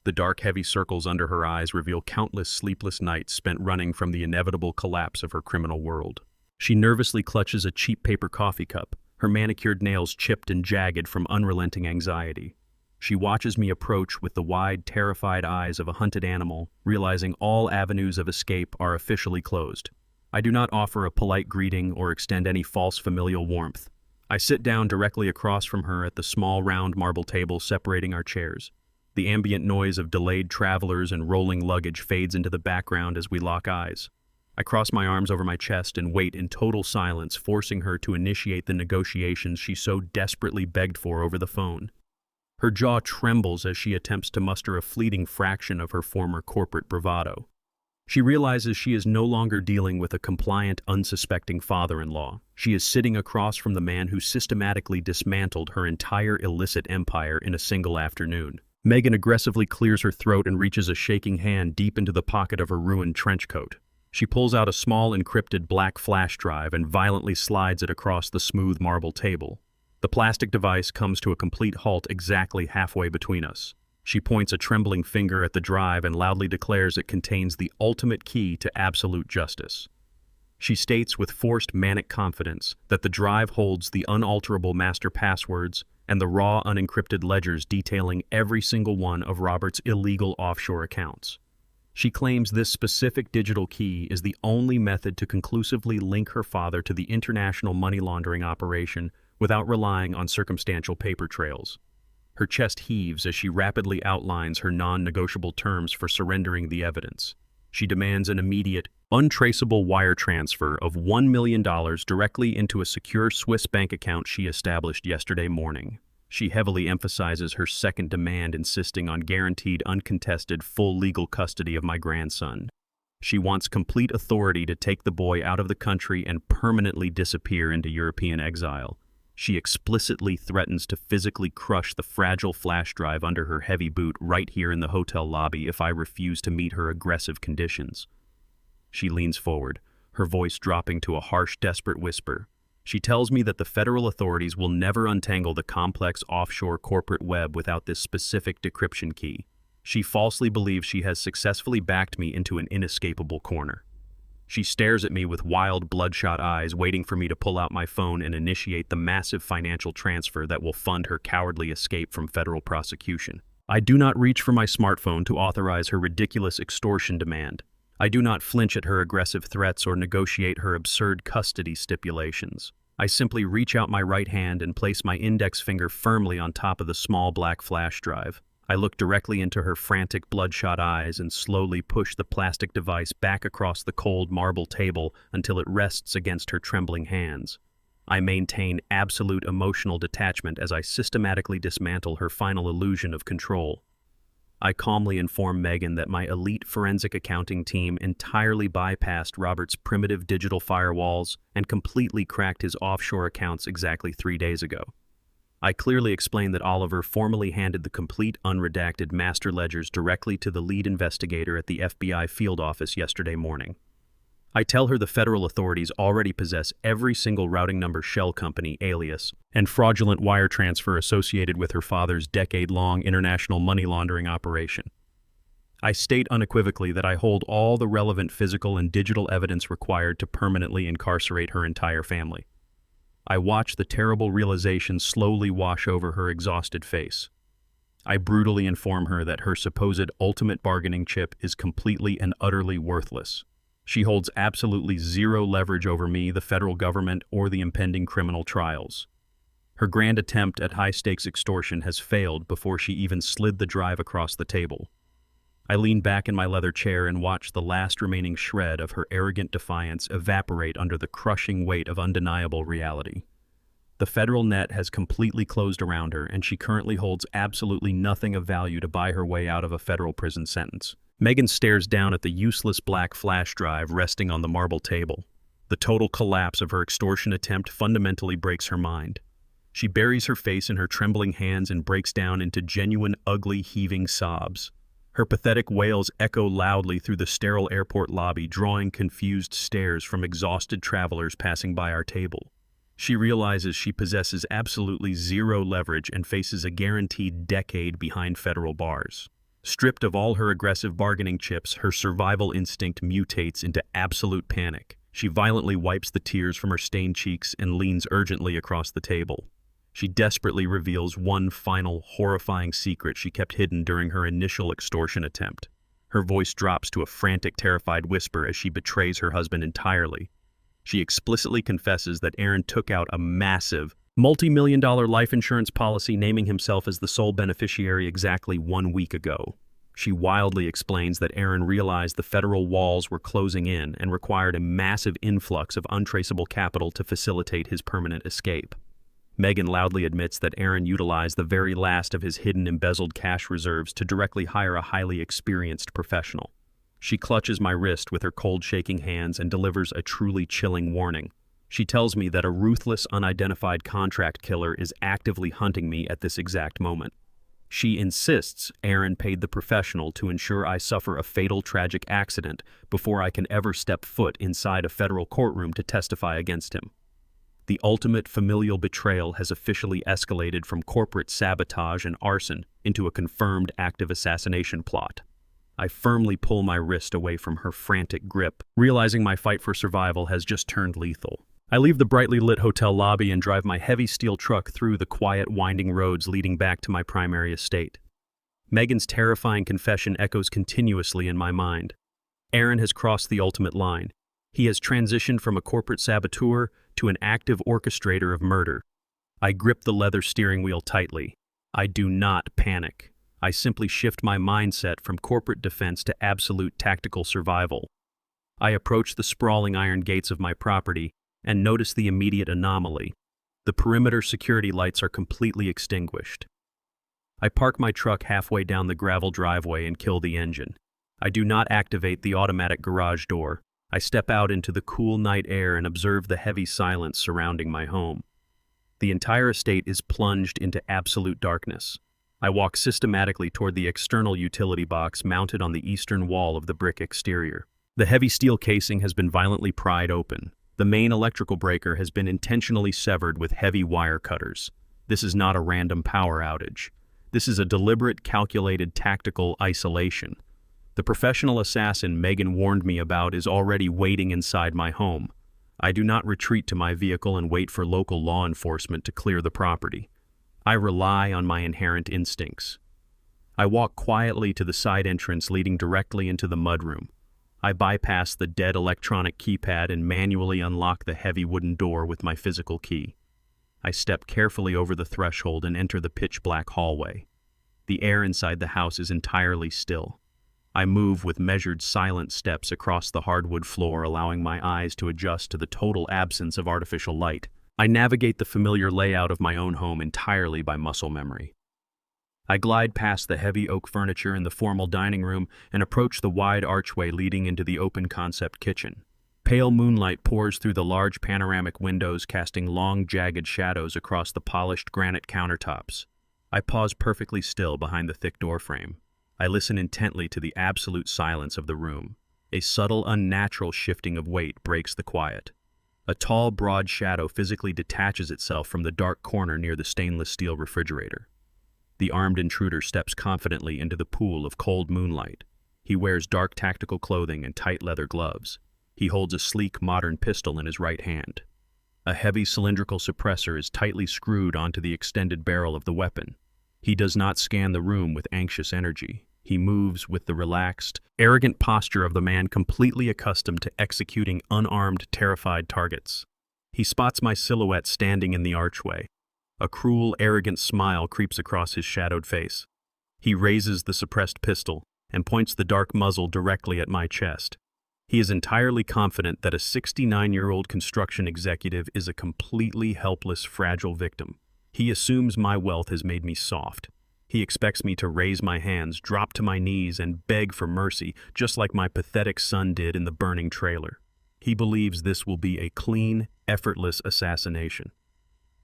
The dark, heavy circles under her eyes reveal countless sleepless nights spent running from the inevitable collapse of her criminal world. She nervously clutches a cheap paper coffee cup, her manicured nails chipped and jagged from unrelenting anxiety. She watches me approach with the wide, terrified eyes of a hunted animal, realizing all avenues of escape are officially closed. I do not offer a polite greeting or extend any false familial warmth. I sit down directly across from her at the small round marble table separating our chairs. The ambient noise of delayed travelers and rolling luggage fades into the background as we lock eyes. I cross my arms over my chest and wait in total silence, forcing her to initiate the negotiations she so desperately begged for over the phone. Her jaw trembles as she attempts to muster a fleeting fraction of her former corporate bravado. She realizes she is no longer dealing with a compliant, unsuspecting father-in-law. She is sitting across from the man who systematically dismantled her entire illicit empire in a single afternoon. Megan aggressively clears her throat and reaches a shaking hand deep into the pocket of her ruined trench coat. She pulls out a small encrypted black flash drive and violently slides it across the smooth marble table. The plastic device comes to a complete halt exactly halfway between us. She points a trembling finger at the drive and loudly declares it contains the ultimate key to absolute justice. She states with forced manic confidence that the drive holds the unalterable master passwords and the raw unencrypted ledgers detailing every single one of Robert's illegal offshore accounts. She claims this specific digital key is the only method to conclusively link her father to the international money laundering operation without relying on circumstantial paper trails. Her chest heaves as she rapidly outlines her non-negotiable terms for surrendering the evidence. She demands an immediate, untraceable wire transfer of $1 million directly into a secure Swiss bank account she established yesterday morning. She heavily emphasizes her second demand, insisting on guaranteed, uncontested, full legal custody of my grandson. She wants complete authority to take the boy out of the country and permanently disappear into European exile. She explicitly threatens to physically crush the fragile flash drive under her heavy boot right here in the hotel lobby if I refuse to meet her aggressive conditions. She leans forward, her voice dropping to a harsh, desperate whisper. She tells me that the federal authorities will never untangle the complex offshore corporate web without this specific decryption key. She falsely believes she has successfully backed me into an inescapable corner. She stares at me with wild, bloodshot eyes, waiting for me to pull out my phone and initiate the massive financial transfer that will fund her cowardly escape from federal prosecution. I do not reach for my smartphone to authorize her ridiculous extortion demand. I do not flinch at her aggressive threats or negotiate her absurd custody stipulations. I simply reach out my right hand and place my index finger firmly on top of the small black flash drive. I look directly into her frantic, bloodshot eyes and slowly push the plastic device back across the cold marble table until it rests against her trembling hands. I maintain absolute emotional detachment as I systematically dismantle her final illusion of control. I calmly inform Megan that my elite forensic accounting team entirely bypassed Robert's primitive digital firewalls and completely cracked his offshore accounts exactly 3 days ago. I clearly explain that Oliver formally handed the complete unredacted master ledgers directly to the lead investigator at the FBI field office yesterday morning. I tell her the federal authorities already possess every single routing number, shell company, alias, and fraudulent wire transfer associated with her father's decade-long international money laundering operation. I state unequivocally that I hold all the relevant physical and digital evidence required to permanently incarcerate her entire family. I watch the terrible realization slowly wash over her exhausted face. I brutally inform her that her supposed ultimate bargaining chip is completely and utterly worthless. She holds absolutely zero leverage over me, the federal government, or the impending criminal trials. Her grand attempt at high-stakes extortion has failed before she even slid the drive across the table. I lean back in my leather chair and watch the last remaining shred of her arrogant defiance evaporate under the crushing weight of undeniable reality. The federal net has completely closed around her, and she currently holds absolutely nothing of value to buy her way out of a federal prison sentence. Megan stares down at the useless black flash drive resting on the marble table. The total collapse of her extortion attempt fundamentally breaks her mind. She buries her face in her trembling hands and breaks down into genuine, ugly, heaving sobs. Her pathetic wails echo loudly through the sterile airport lobby, drawing confused stares from exhausted travelers passing by our table. She realizes she possesses absolutely zero leverage and faces a guaranteed decade behind federal bars. Stripped of all her aggressive bargaining chips, her survival instinct mutates into absolute panic. She violently wipes the tears from her stained cheeks and leans urgently across the table. She desperately reveals one final, horrifying secret she kept hidden during her initial extortion attempt. Her voice drops to a frantic, terrified whisper as she betrays her husband entirely. She explicitly confesses that Aaron took out a massive, Multi-million-dollar life insurance policy naming himself as the sole beneficiary exactly 1 week ago. She wildly explains that Aaron realized the federal walls were closing in and required a massive influx of untraceable capital to facilitate his permanent escape. Megan loudly admits that Aaron utilized the very last of his hidden embezzled cash reserves to directly hire a highly experienced professional. She clutches my wrist with her cold shaking hands and delivers a truly chilling warning. She tells me that a ruthless, unidentified contract killer is actively hunting me at this exact moment. She insists Aaron paid the professional to ensure I suffer a fatal tragic accident before I can ever step foot inside a federal courtroom to testify against him. The ultimate familial betrayal has officially escalated from corporate sabotage and arson into a confirmed active assassination plot. I firmly pull my wrist away from her frantic grip, realizing my fight for survival has just turned lethal. I leave the brightly lit hotel lobby and drive my heavy steel truck through the quiet, winding roads leading back to my primary estate. Megan's terrifying confession echoes continuously in my mind. Aaron has crossed the ultimate line. He has transitioned from a corporate saboteur to an active orchestrator of murder. I grip the leather steering wheel tightly. I do not panic. I simply shift my mindset from corporate defense to absolute tactical survival. I approach the sprawling iron gates of my property and notice the immediate anomaly. The perimeter security lights are completely extinguished. I park my truck halfway down the gravel driveway and kill the engine. I do not activate the automatic garage door. I step out into the cool night air and observe the heavy silence surrounding my home. The entire estate is plunged into absolute darkness. I walk systematically toward the external utility box mounted on the eastern wall of the brick exterior. The heavy steel casing has been violently pried open. The main electrical breaker has been intentionally severed with heavy wire cutters. This is not a random power outage. This is a deliberate, calculated, tactical isolation. The professional assassin Megan warned me about is already waiting inside my home. I do not retreat to my vehicle and wait for local law enforcement to clear the property. I rely on my inherent instincts. I walk quietly to the side entrance leading directly into the mudroom. I bypass the dead electronic keypad and manually unlock the heavy wooden door with my physical key. I step carefully over the threshold and enter the pitch-black hallway. The air inside the house is entirely still. I move with measured, silent steps across the hardwood floor, allowing my eyes to adjust to the total absence of artificial light. I navigate the familiar layout of my own home entirely by muscle memory. I glide past the heavy oak furniture in the formal dining room and approach the wide archway leading into the open-concept kitchen. Pale moonlight pours through the large panoramic windows, casting long, jagged shadows across the polished granite countertops. I pause perfectly still behind the thick doorframe. I listen intently to the absolute silence of the room. A subtle, unnatural shifting of weight breaks the quiet. A tall, broad shadow physically detaches itself from the dark corner near the stainless steel refrigerator. The armed intruder steps confidently into the pool of cold moonlight. He wears dark tactical clothing and tight leather gloves. He holds a sleek, modern pistol in his right hand. A heavy cylindrical suppressor is tightly screwed onto the extended barrel of the weapon. He does not scan the room with anxious energy. He moves with the relaxed, arrogant posture of the man completely accustomed to executing unarmed, terrified targets. He spots my silhouette standing in the archway. A cruel, arrogant smile creeps across his shadowed face. He raises the suppressed pistol and points the dark muzzle directly at my chest. He is entirely confident that a 69-year-old construction executive is a completely helpless, fragile victim. He assumes my wealth has made me soft. He expects me to raise my hands, drop to my knees, and beg for mercy, just like my pathetic son did in the burning trailer. He believes this will be a clean, effortless assassination.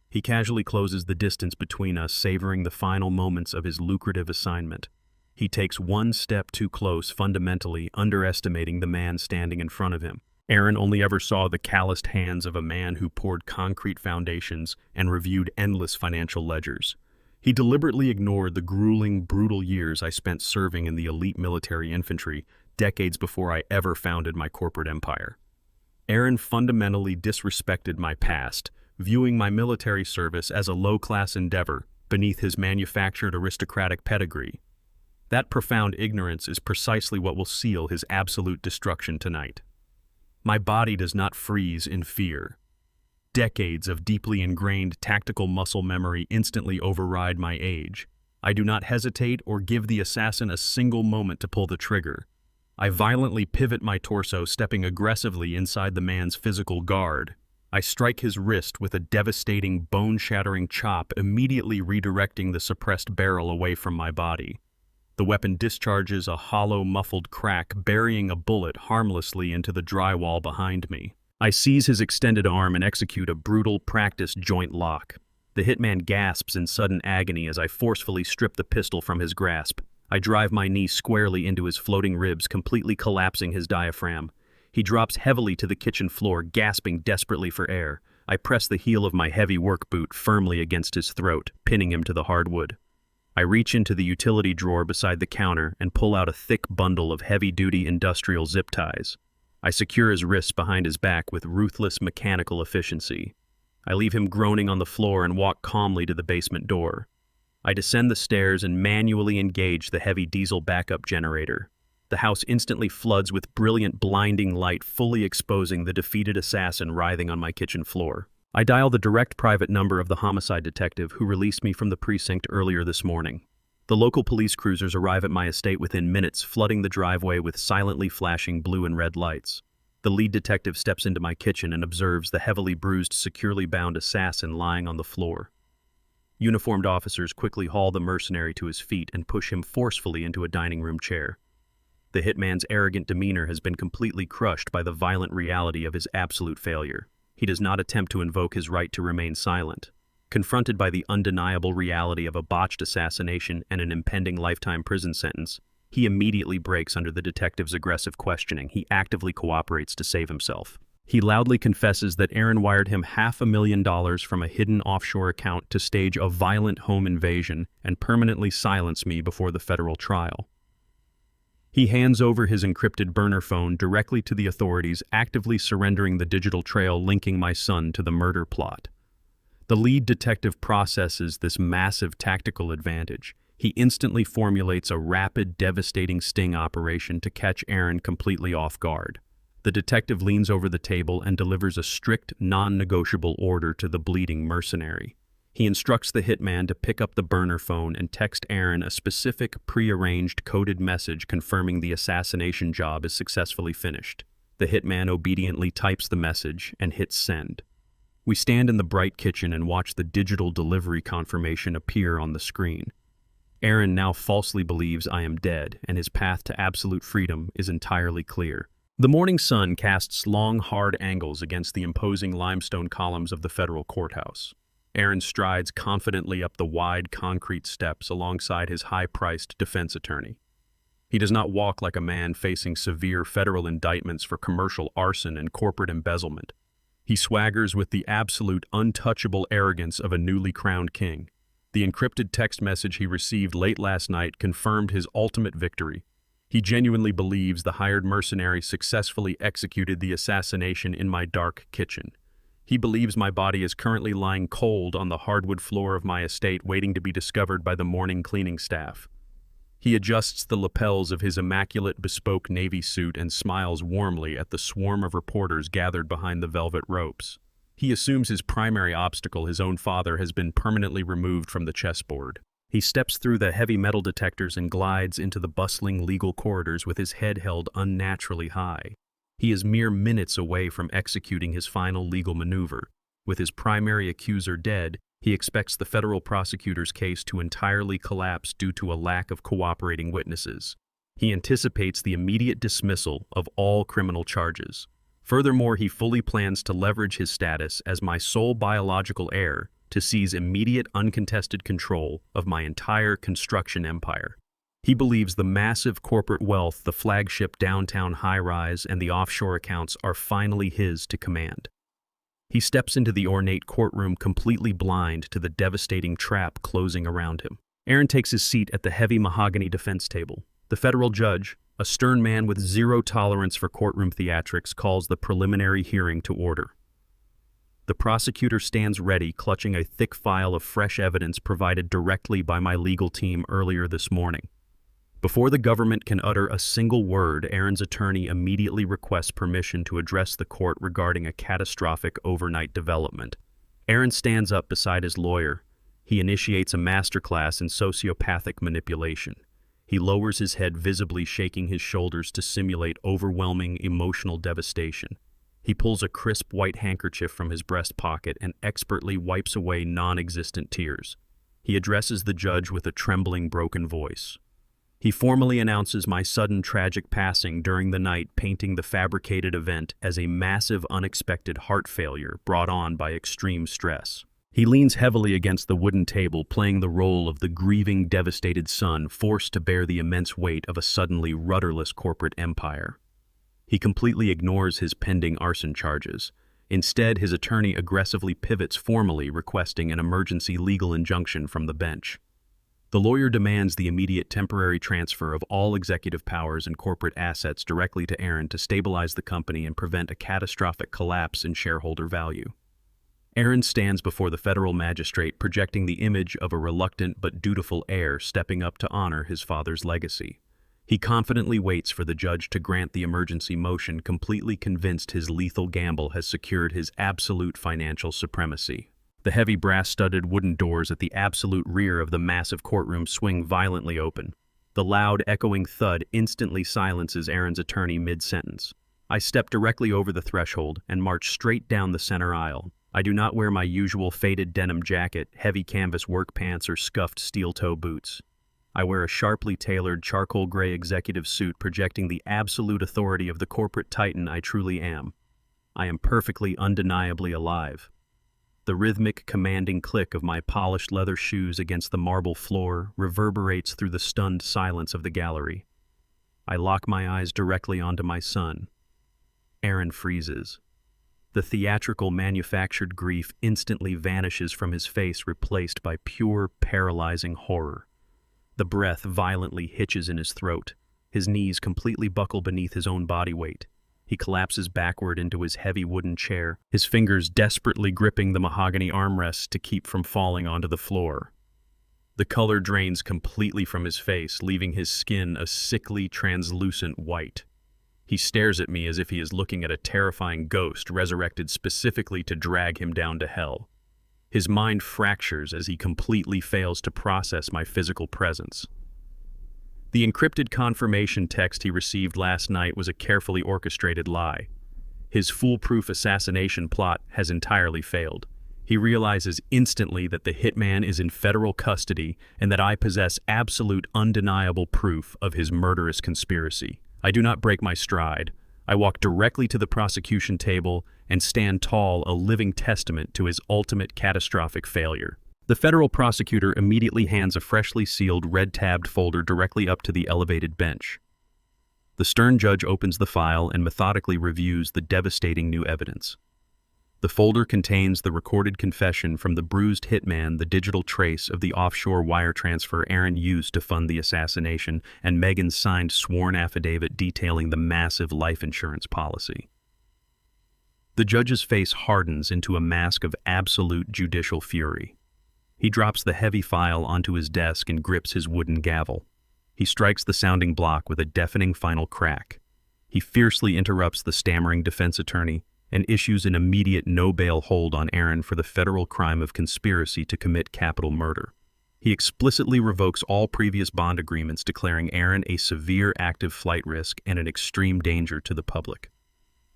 He casually closes the distance between us, savoring the final moments of his lucrative assignment. He takes one step too close, fundamentally underestimating the man standing in front of him. Aaron only ever saw the calloused hands of a man who poured concrete foundations and reviewed endless financial ledgers. He deliberately ignored the grueling, brutal years I spent serving in the elite military infantry, decades before I ever founded my corporate empire. Aaron fundamentally disrespected my past, viewing my military service as a low-class endeavor beneath his manufactured aristocratic pedigree. That profound ignorance is precisely what will seal his absolute destruction tonight. My body does not freeze in fear. Decades of deeply ingrained tactical muscle memory instantly override my age. I do not hesitate or give the assassin a single moment to pull the trigger. I violently pivot my torso, stepping aggressively inside the man's physical guard. I strike his wrist with a devastating, bone-shattering chop, immediately redirecting the suppressed barrel away from my body. The weapon discharges a hollow, muffled crack, burying a bullet harmlessly into the drywall behind me. I seize his extended arm and execute a brutal, practiced joint lock. The hitman gasps in sudden agony as I forcefully strip the pistol from his grasp. I drive my knee squarely into his floating ribs, completely collapsing his diaphragm. He drops heavily to the kitchen floor, gasping desperately for air. I press the heel of my heavy work boot firmly against his throat, pinning him to the hardwood. I reach into the utility drawer beside the counter and pull out a thick bundle of heavy-duty industrial zip ties. I secure his wrists behind his back with ruthless mechanical efficiency. I leave him groaning on the floor and walk calmly to the basement door. I descend the stairs and manually engage the heavy diesel backup generator. The house instantly floods with brilliant, blinding light, fully exposing the defeated assassin writhing on my kitchen floor. I dial the direct private number of the homicide detective who released me from the precinct earlier this morning. The local police cruisers arrive at my estate within minutes, flooding the driveway with silently flashing blue and red lights. The lead detective steps into my kitchen and observes the heavily bruised, securely bound assassin lying on the floor. Uniformed officers quickly haul the mercenary to his feet and push him forcefully into a dining room chair. The hitman's arrogant demeanor has been completely crushed by the violent reality of his absolute failure. He does not attempt to invoke his right to remain silent. Confronted by the undeniable reality of a botched assassination and an impending lifetime prison sentence, he immediately breaks under the detective's aggressive questioning. He actively cooperates to save himself. He loudly confesses that Aaron wired him $500,000 from a hidden offshore account to stage a violent home invasion and permanently silence me before the federal trial. He hands over his encrypted burner phone directly to the authorities, actively surrendering the digital trail linking my son to the murder plot. The lead detective processes this massive tactical advantage. He instantly formulates a rapid, devastating sting operation to catch Aaron completely off guard. The detective leans over the table and delivers a strict, non-negotiable order to the bleeding mercenary. He instructs the hitman to pick up the burner phone and text Aaron a specific, pre-arranged coded message confirming the assassination job is successfully finished. The hitman obediently types the message and hits send. We stand in the bright kitchen and watch the digital delivery confirmation appear on the screen. Aaron now falsely believes I am dead, and his path to absolute freedom is entirely clear. The morning sun casts long, hard angles against the imposing limestone columns of the federal courthouse. Aaron strides confidently up the wide concrete steps alongside his high-priced defense attorney. He does not walk like a man facing severe federal indictments for commercial arson and corporate embezzlement. He swaggers with the absolute, untouchable arrogance of a newly crowned king. The encrypted text message he received late last night confirmed his ultimate victory. He genuinely believes the hired mercenary successfully executed the assassination in my dark kitchen. He believes my body is currently lying cold on the hardwood floor of my estate, waiting to be discovered by the morning cleaning staff. He adjusts the lapels of his immaculate bespoke navy suit and smiles warmly at the swarm of reporters gathered behind the velvet ropes. He assumes his primary obstacle, his own father, has been permanently removed from the chessboard. He steps through the heavy metal detectors and glides into the bustling legal corridors with his head held unnaturally high. He is mere minutes away from executing his final legal maneuver. With his primary accuser dead, he expects the federal prosecutor's case to entirely collapse due to a lack of cooperating witnesses. He anticipates the immediate dismissal of all criminal charges. Furthermore, he fully plans to leverage his status as my sole biological heir to seize immediate uncontested control of my entire construction empire. He believes the massive corporate wealth, the flagship downtown high-rise, and the offshore accounts are finally his to command. He steps into the ornate courtroom completely blind to the devastating trap closing around him. Aaron takes his seat at the heavy mahogany defense table. The federal judge, a stern man with zero tolerance for courtroom theatrics, calls the preliminary hearing to order. The prosecutor stands ready, clutching a thick file of fresh evidence provided directly by my legal team earlier this morning. Before the government can utter a single word, Aaron's attorney immediately requests permission to address the court regarding a catastrophic overnight development. Aaron stands up beside his lawyer. He initiates a masterclass in sociopathic manipulation. He lowers his head, visibly shaking his shoulders to simulate overwhelming emotional devastation. He pulls a crisp white handkerchief from his breast pocket and expertly wipes away non-existent tears. He addresses the judge with a trembling, broken voice. He formally announces my sudden tragic passing during the night, painting the fabricated event as a massive, unexpected heart failure brought on by extreme stress. He leans heavily against the wooden table, playing the role of the grieving, devastated son forced to bear the immense weight of a suddenly rudderless corporate empire. He completely ignores his pending arson charges. Instead, his attorney aggressively pivots, formally requesting an emergency legal injunction from the bench. The lawyer demands the immediate temporary transfer of all executive powers and corporate assets directly to Aaron to stabilize the company and prevent a catastrophic collapse in shareholder value. Aaron stands before the federal magistrate, projecting the image of a reluctant but dutiful heir stepping up to honor his father's legacy. He confidently waits for the judge to grant the emergency motion, completely convinced his lethal gamble has secured his absolute financial supremacy. The heavy brass-studded wooden doors at the absolute rear of the massive courtroom swing violently open. The loud, echoing thud instantly silences Aaron's attorney mid-sentence. I step directly over the threshold and march straight down the center aisle. I do not wear my usual faded denim jacket, heavy canvas work pants, or scuffed steel-toe boots. I wear a sharply tailored charcoal gray executive suit, projecting the absolute authority of the corporate titan I truly am. I am perfectly, undeniably alive. The rhythmic, commanding click of my polished leather shoes against the marble floor reverberates through the stunned silence of the gallery. I lock my eyes directly onto my son. Aaron freezes. The theatrical, manufactured grief instantly vanishes from his face, replaced by pure, paralyzing horror. The breath violently hitches in his throat. His knees completely buckle beneath his own body weight. He collapses backward into his heavy wooden chair, his fingers desperately gripping the mahogany armrests to keep from falling onto the floor. The color drains completely from his face, leaving his skin a sickly, translucent white. He stares at me as if he is looking at a terrifying ghost resurrected specifically to drag him down to hell. His mind fractures as he completely fails to process my physical presence. The encrypted confirmation text he received last night was a carefully orchestrated lie. His foolproof assassination plot has entirely failed. He realizes instantly that the hitman is in federal custody and that I possess absolute, undeniable proof of his murderous conspiracy. I do not break my stride. I walk directly to the prosecution table and stand tall, a living testament to his ultimate catastrophic failure. The federal prosecutor immediately hands a freshly sealed, red-tabbed folder directly up to the elevated bench. The stern judge opens the file and methodically reviews the devastating new evidence. The folder contains the recorded confession from the bruised hitman, the digital trace of the offshore wire transfer Aaron used to fund the assassination, and Megan's signed sworn affidavit detailing the massive life insurance policy. The judge's face hardens into a mask of absolute judicial fury. He drops the heavy file onto his desk and grips his wooden gavel. He strikes the sounding block with a deafening final crack. He fiercely interrupts the stammering defense attorney and issues an immediate no-bail hold on Aaron for the federal crime of conspiracy to commit capital murder. He explicitly revokes all previous bond agreements, declaring Aaron a severe active flight risk and an extreme danger to the public.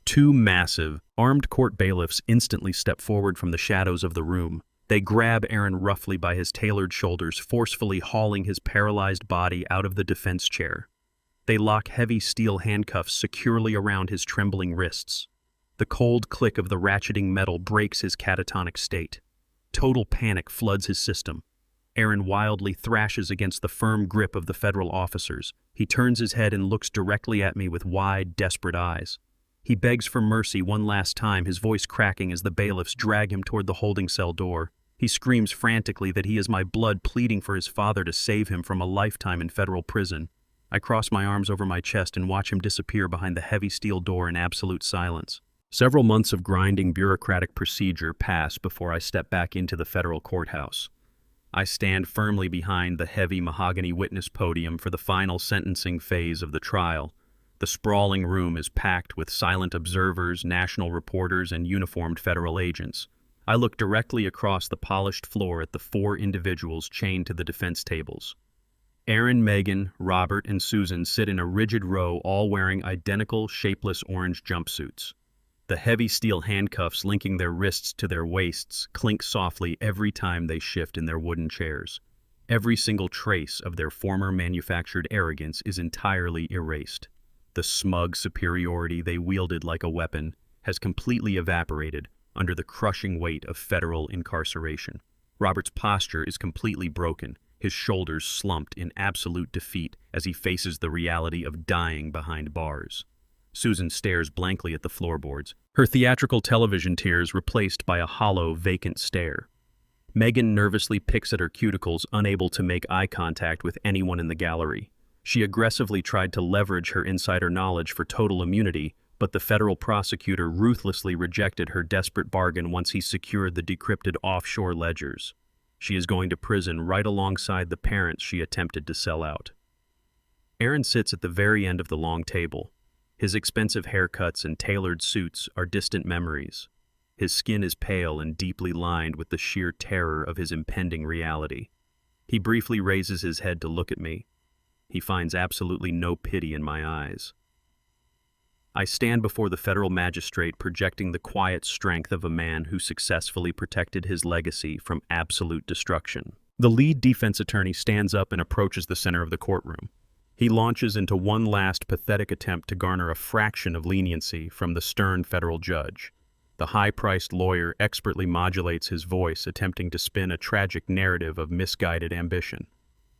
Two massive, armed court bailiffs instantly step forward from the shadows of the room. They grab Aaron roughly by his tailored shoulders, forcefully hauling his paralyzed body out of the defense chair. They lock heavy steel handcuffs securely around his trembling wrists. The cold click of the ratcheting metal breaks his catatonic state. Total panic floods his system. Aaron wildly thrashes against the firm grip of the federal officers. He turns his head and looks directly at me with wide, desperate eyes. He begs for mercy one last time, his voice cracking as the bailiffs drag him toward the holding cell door. He screams frantically that he is my blood, pleading for his father to save him from a lifetime in federal prison. I cross my arms over my chest and watch him disappear behind the heavy steel door in absolute silence. Several months of grinding bureaucratic procedure pass before I step back into the federal courthouse. I stand firmly behind the heavy mahogany witness podium for the final sentencing phase of the trial. The sprawling room is packed with silent observers, national reporters, and uniformed federal agents. I look directly across the polished floor at the four individuals chained to the defense tables. Aaron, Megan, Robert, and Susan sit in a rigid row, all wearing identical, shapeless orange jumpsuits. The heavy steel handcuffs linking their wrists to their waists clink softly every time they shift in their wooden chairs. Every single trace of their former manufactured arrogance is entirely erased. The smug superiority they wielded like a weapon has completely evaporated under the crushing weight of federal incarceration. Robert's posture is completely broken, his shoulders slumped in absolute defeat as he faces the reality of dying behind bars. Susan stares blankly at the floorboards, her theatrical television tears replaced by a hollow, vacant stare. Megan nervously picks at her cuticles, unable to make eye contact with anyone in the gallery. She aggressively tried to leverage her insider knowledge for total immunity, but the federal prosecutor ruthlessly rejected her desperate bargain once he secured the decrypted offshore ledgers. She is going to prison right alongside the parents she attempted to sell out. Aaron sits at the very end of the long table. His expensive haircuts and tailored suits are distant memories. His skin is pale and deeply lined with the sheer terror of his impending reality. He briefly raises his head to look at me. He finds absolutely no pity in my eyes. I stand before the federal magistrate projecting the quiet strength of a man who successfully protected his legacy from absolute destruction. The lead defense attorney stands up and approaches the center of the courtroom. He launches into one last pathetic attempt to garner a fraction of leniency from the stern federal judge. The high-priced lawyer expertly modulates his voice, attempting to spin a tragic narrative of misguided ambition.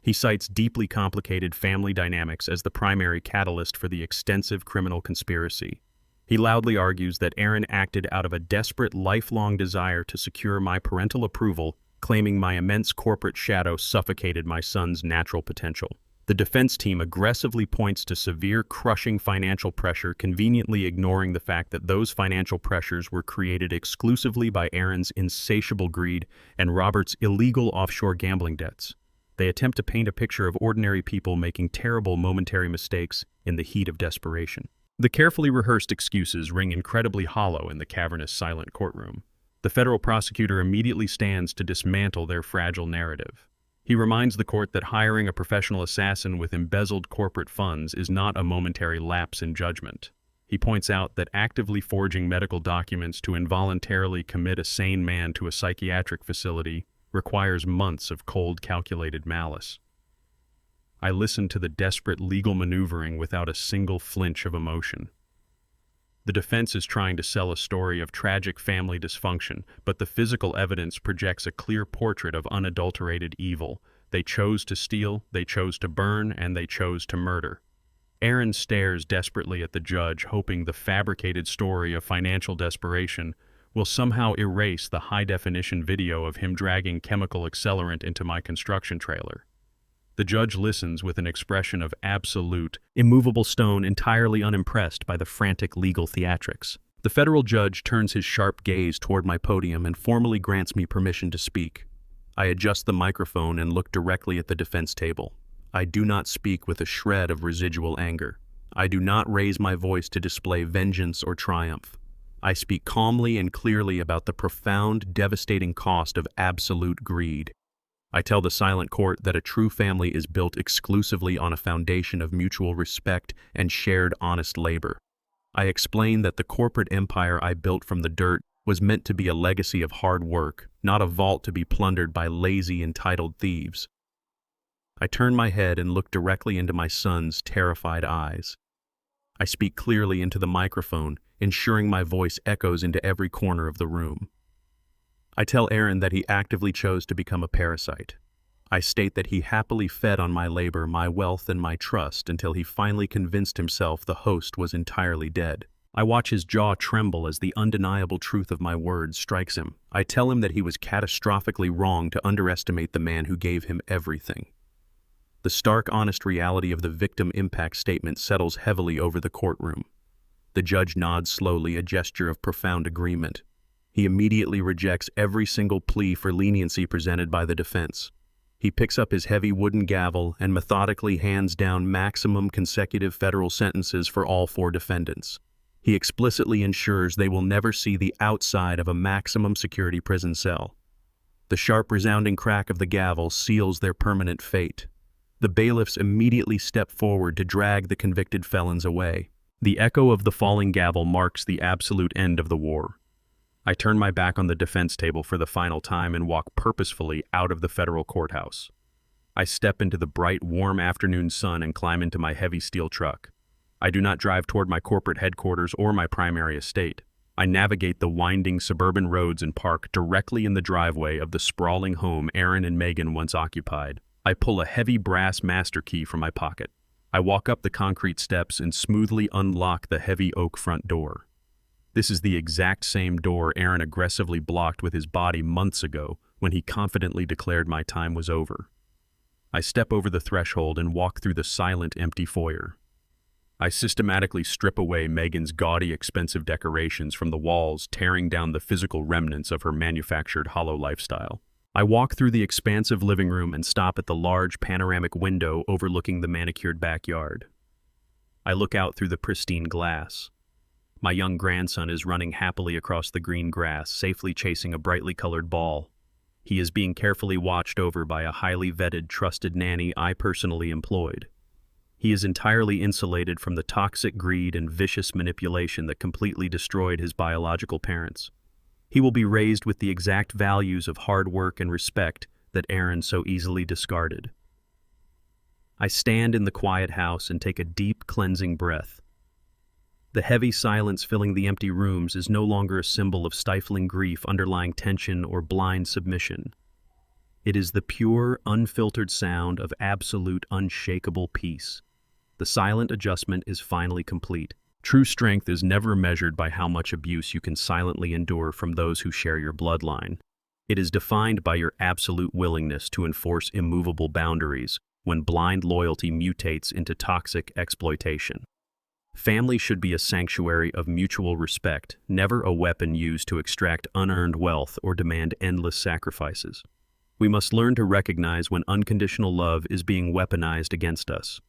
He cites deeply complicated family dynamics as the primary catalyst for the extensive criminal conspiracy. He loudly argues that Aaron acted out of a desperate, lifelong desire to secure my parental approval, claiming my immense corporate shadow suffocated my son's natural potential. The defense team aggressively points to severe, crushing financial pressure, conveniently ignoring the fact that those financial pressures were created exclusively by Aaron's insatiable greed and Robert's illegal offshore gambling debts. They attempt to paint a picture of ordinary people making terrible momentary mistakes in the heat of desperation. The carefully rehearsed excuses ring incredibly hollow in the cavernous, silent courtroom. The federal prosecutor immediately stands to dismantle their fragile narrative. He reminds the court that hiring a professional assassin with embezzled corporate funds is not a momentary lapse in judgment. He points out that actively forging medical documents to involuntarily commit a sane man to a psychiatric facility requires months of cold, calculated malice. I listen to the desperate legal maneuvering without a single flinch of emotion. The defense is trying to sell a story of tragic family dysfunction, but the physical evidence projects a clear portrait of unadulterated evil. They chose to steal, they chose to burn, and they chose to murder. Aaron stares desperately at the judge, hoping the fabricated story of financial desperation will somehow erase the high-definition video of him dragging chemical accelerant into my construction trailer. The judge listens with an expression of absolute, immovable stone, entirely unimpressed by the frantic legal theatrics. The federal judge turns his sharp gaze toward my podium and formally grants me permission to speak. I adjust the microphone and look directly at the defense table. I do not speak with a shred of residual anger. I do not raise my voice to display vengeance or triumph. I speak calmly and clearly about the profound, devastating cost of absolute greed. I tell the silent court that a true family is built exclusively on a foundation of mutual respect and shared honest labor. I explain that the corporate empire I built from the dirt was meant to be a legacy of hard work, not a vault to be plundered by lazy, entitled thieves. I turn my head and look directly into my son's terrified eyes. I speak clearly into the microphone, ensuring my voice echoes into every corner of the room. I tell Aaron that he actively chose to become a parasite. I state that he happily fed on my labor, my wealth, and my trust until he finally convinced himself the host was entirely dead. I watch his jaw tremble as the undeniable truth of my words strikes him. I tell him that he was catastrophically wrong to underestimate the man who gave him everything. The stark, honest reality of the victim impact statement settles heavily over the courtroom. The judge nods slowly, a gesture of profound agreement. He immediately rejects every single plea for leniency presented by the defense. He picks up his heavy wooden gavel and methodically hands down maximum consecutive federal sentences for all 4 defendants. He explicitly ensures they will never see the outside of a maximum security prison cell. The sharp, resounding crack of the gavel seals their permanent fate. The bailiffs immediately step forward to drag the convicted felons away. The echo of the falling gavel marks the absolute end of the war. I turn my back on the defense table for the final time and walk purposefully out of the federal courthouse. I step into the bright, warm afternoon sun and climb into my heavy steel truck. I do not drive toward my corporate headquarters or my primary estate. I navigate the winding suburban roads and park directly in the driveway of the sprawling home Aaron and Megan once occupied. I pull a heavy brass master key from my pocket. I walk up the concrete steps and smoothly unlock the heavy oak front door. This is the exact same door Aaron aggressively blocked with his body months ago when he confidently declared my time was over. I step over the threshold and walk through the silent, empty foyer. I systematically strip away Megan's gaudy, expensive decorations from the walls, tearing down the physical remnants of her manufactured hollow lifestyle. I walk through the expansive living room and stop at the large panoramic window overlooking the manicured backyard. I look out through the pristine glass. My young grandson is running happily across the green grass, safely chasing a brightly colored ball. He is being carefully watched over by a highly vetted, trusted nanny I personally employed. He is entirely insulated from the toxic greed and vicious manipulation that completely destroyed his biological parents. He will be raised with the exact values of hard work and respect that Aaron so easily discarded. I stand in the quiet house and take a deep, cleansing breath. The heavy silence filling the empty rooms is no longer a symbol of stifling grief underlying tension or blind submission. It is the pure, unfiltered sound of absolute, unshakable peace. The silent adjustment is finally complete. True strength is never measured by how much abuse you can silently endure from those who share your bloodline. It is defined by your absolute willingness to enforce immovable boundaries when blind loyalty mutates into toxic exploitation. Family should be a sanctuary of mutual respect, never a weapon used to extract unearned wealth or demand endless sacrifices. We must learn to recognize when unconditional love is being weaponized against us.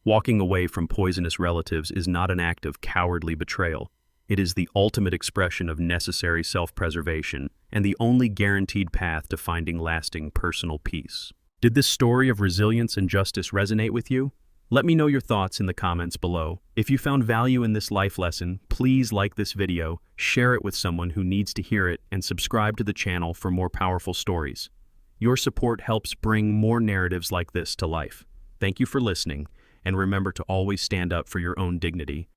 Walking away from poisonous relatives is not an act of cowardly betrayal. It is the ultimate expression of necessary self-preservation and the only guaranteed path to finding lasting personal peace. Did this story of resilience and justice resonate with you? Let me know your thoughts in the comments below. If you found value in this life lesson, please like this video, share it with someone who needs to hear it, and subscribe to the channel for more powerful stories. Your support helps bring more narratives like this to life. Thank you for listening, and remember to always stand up for your own dignity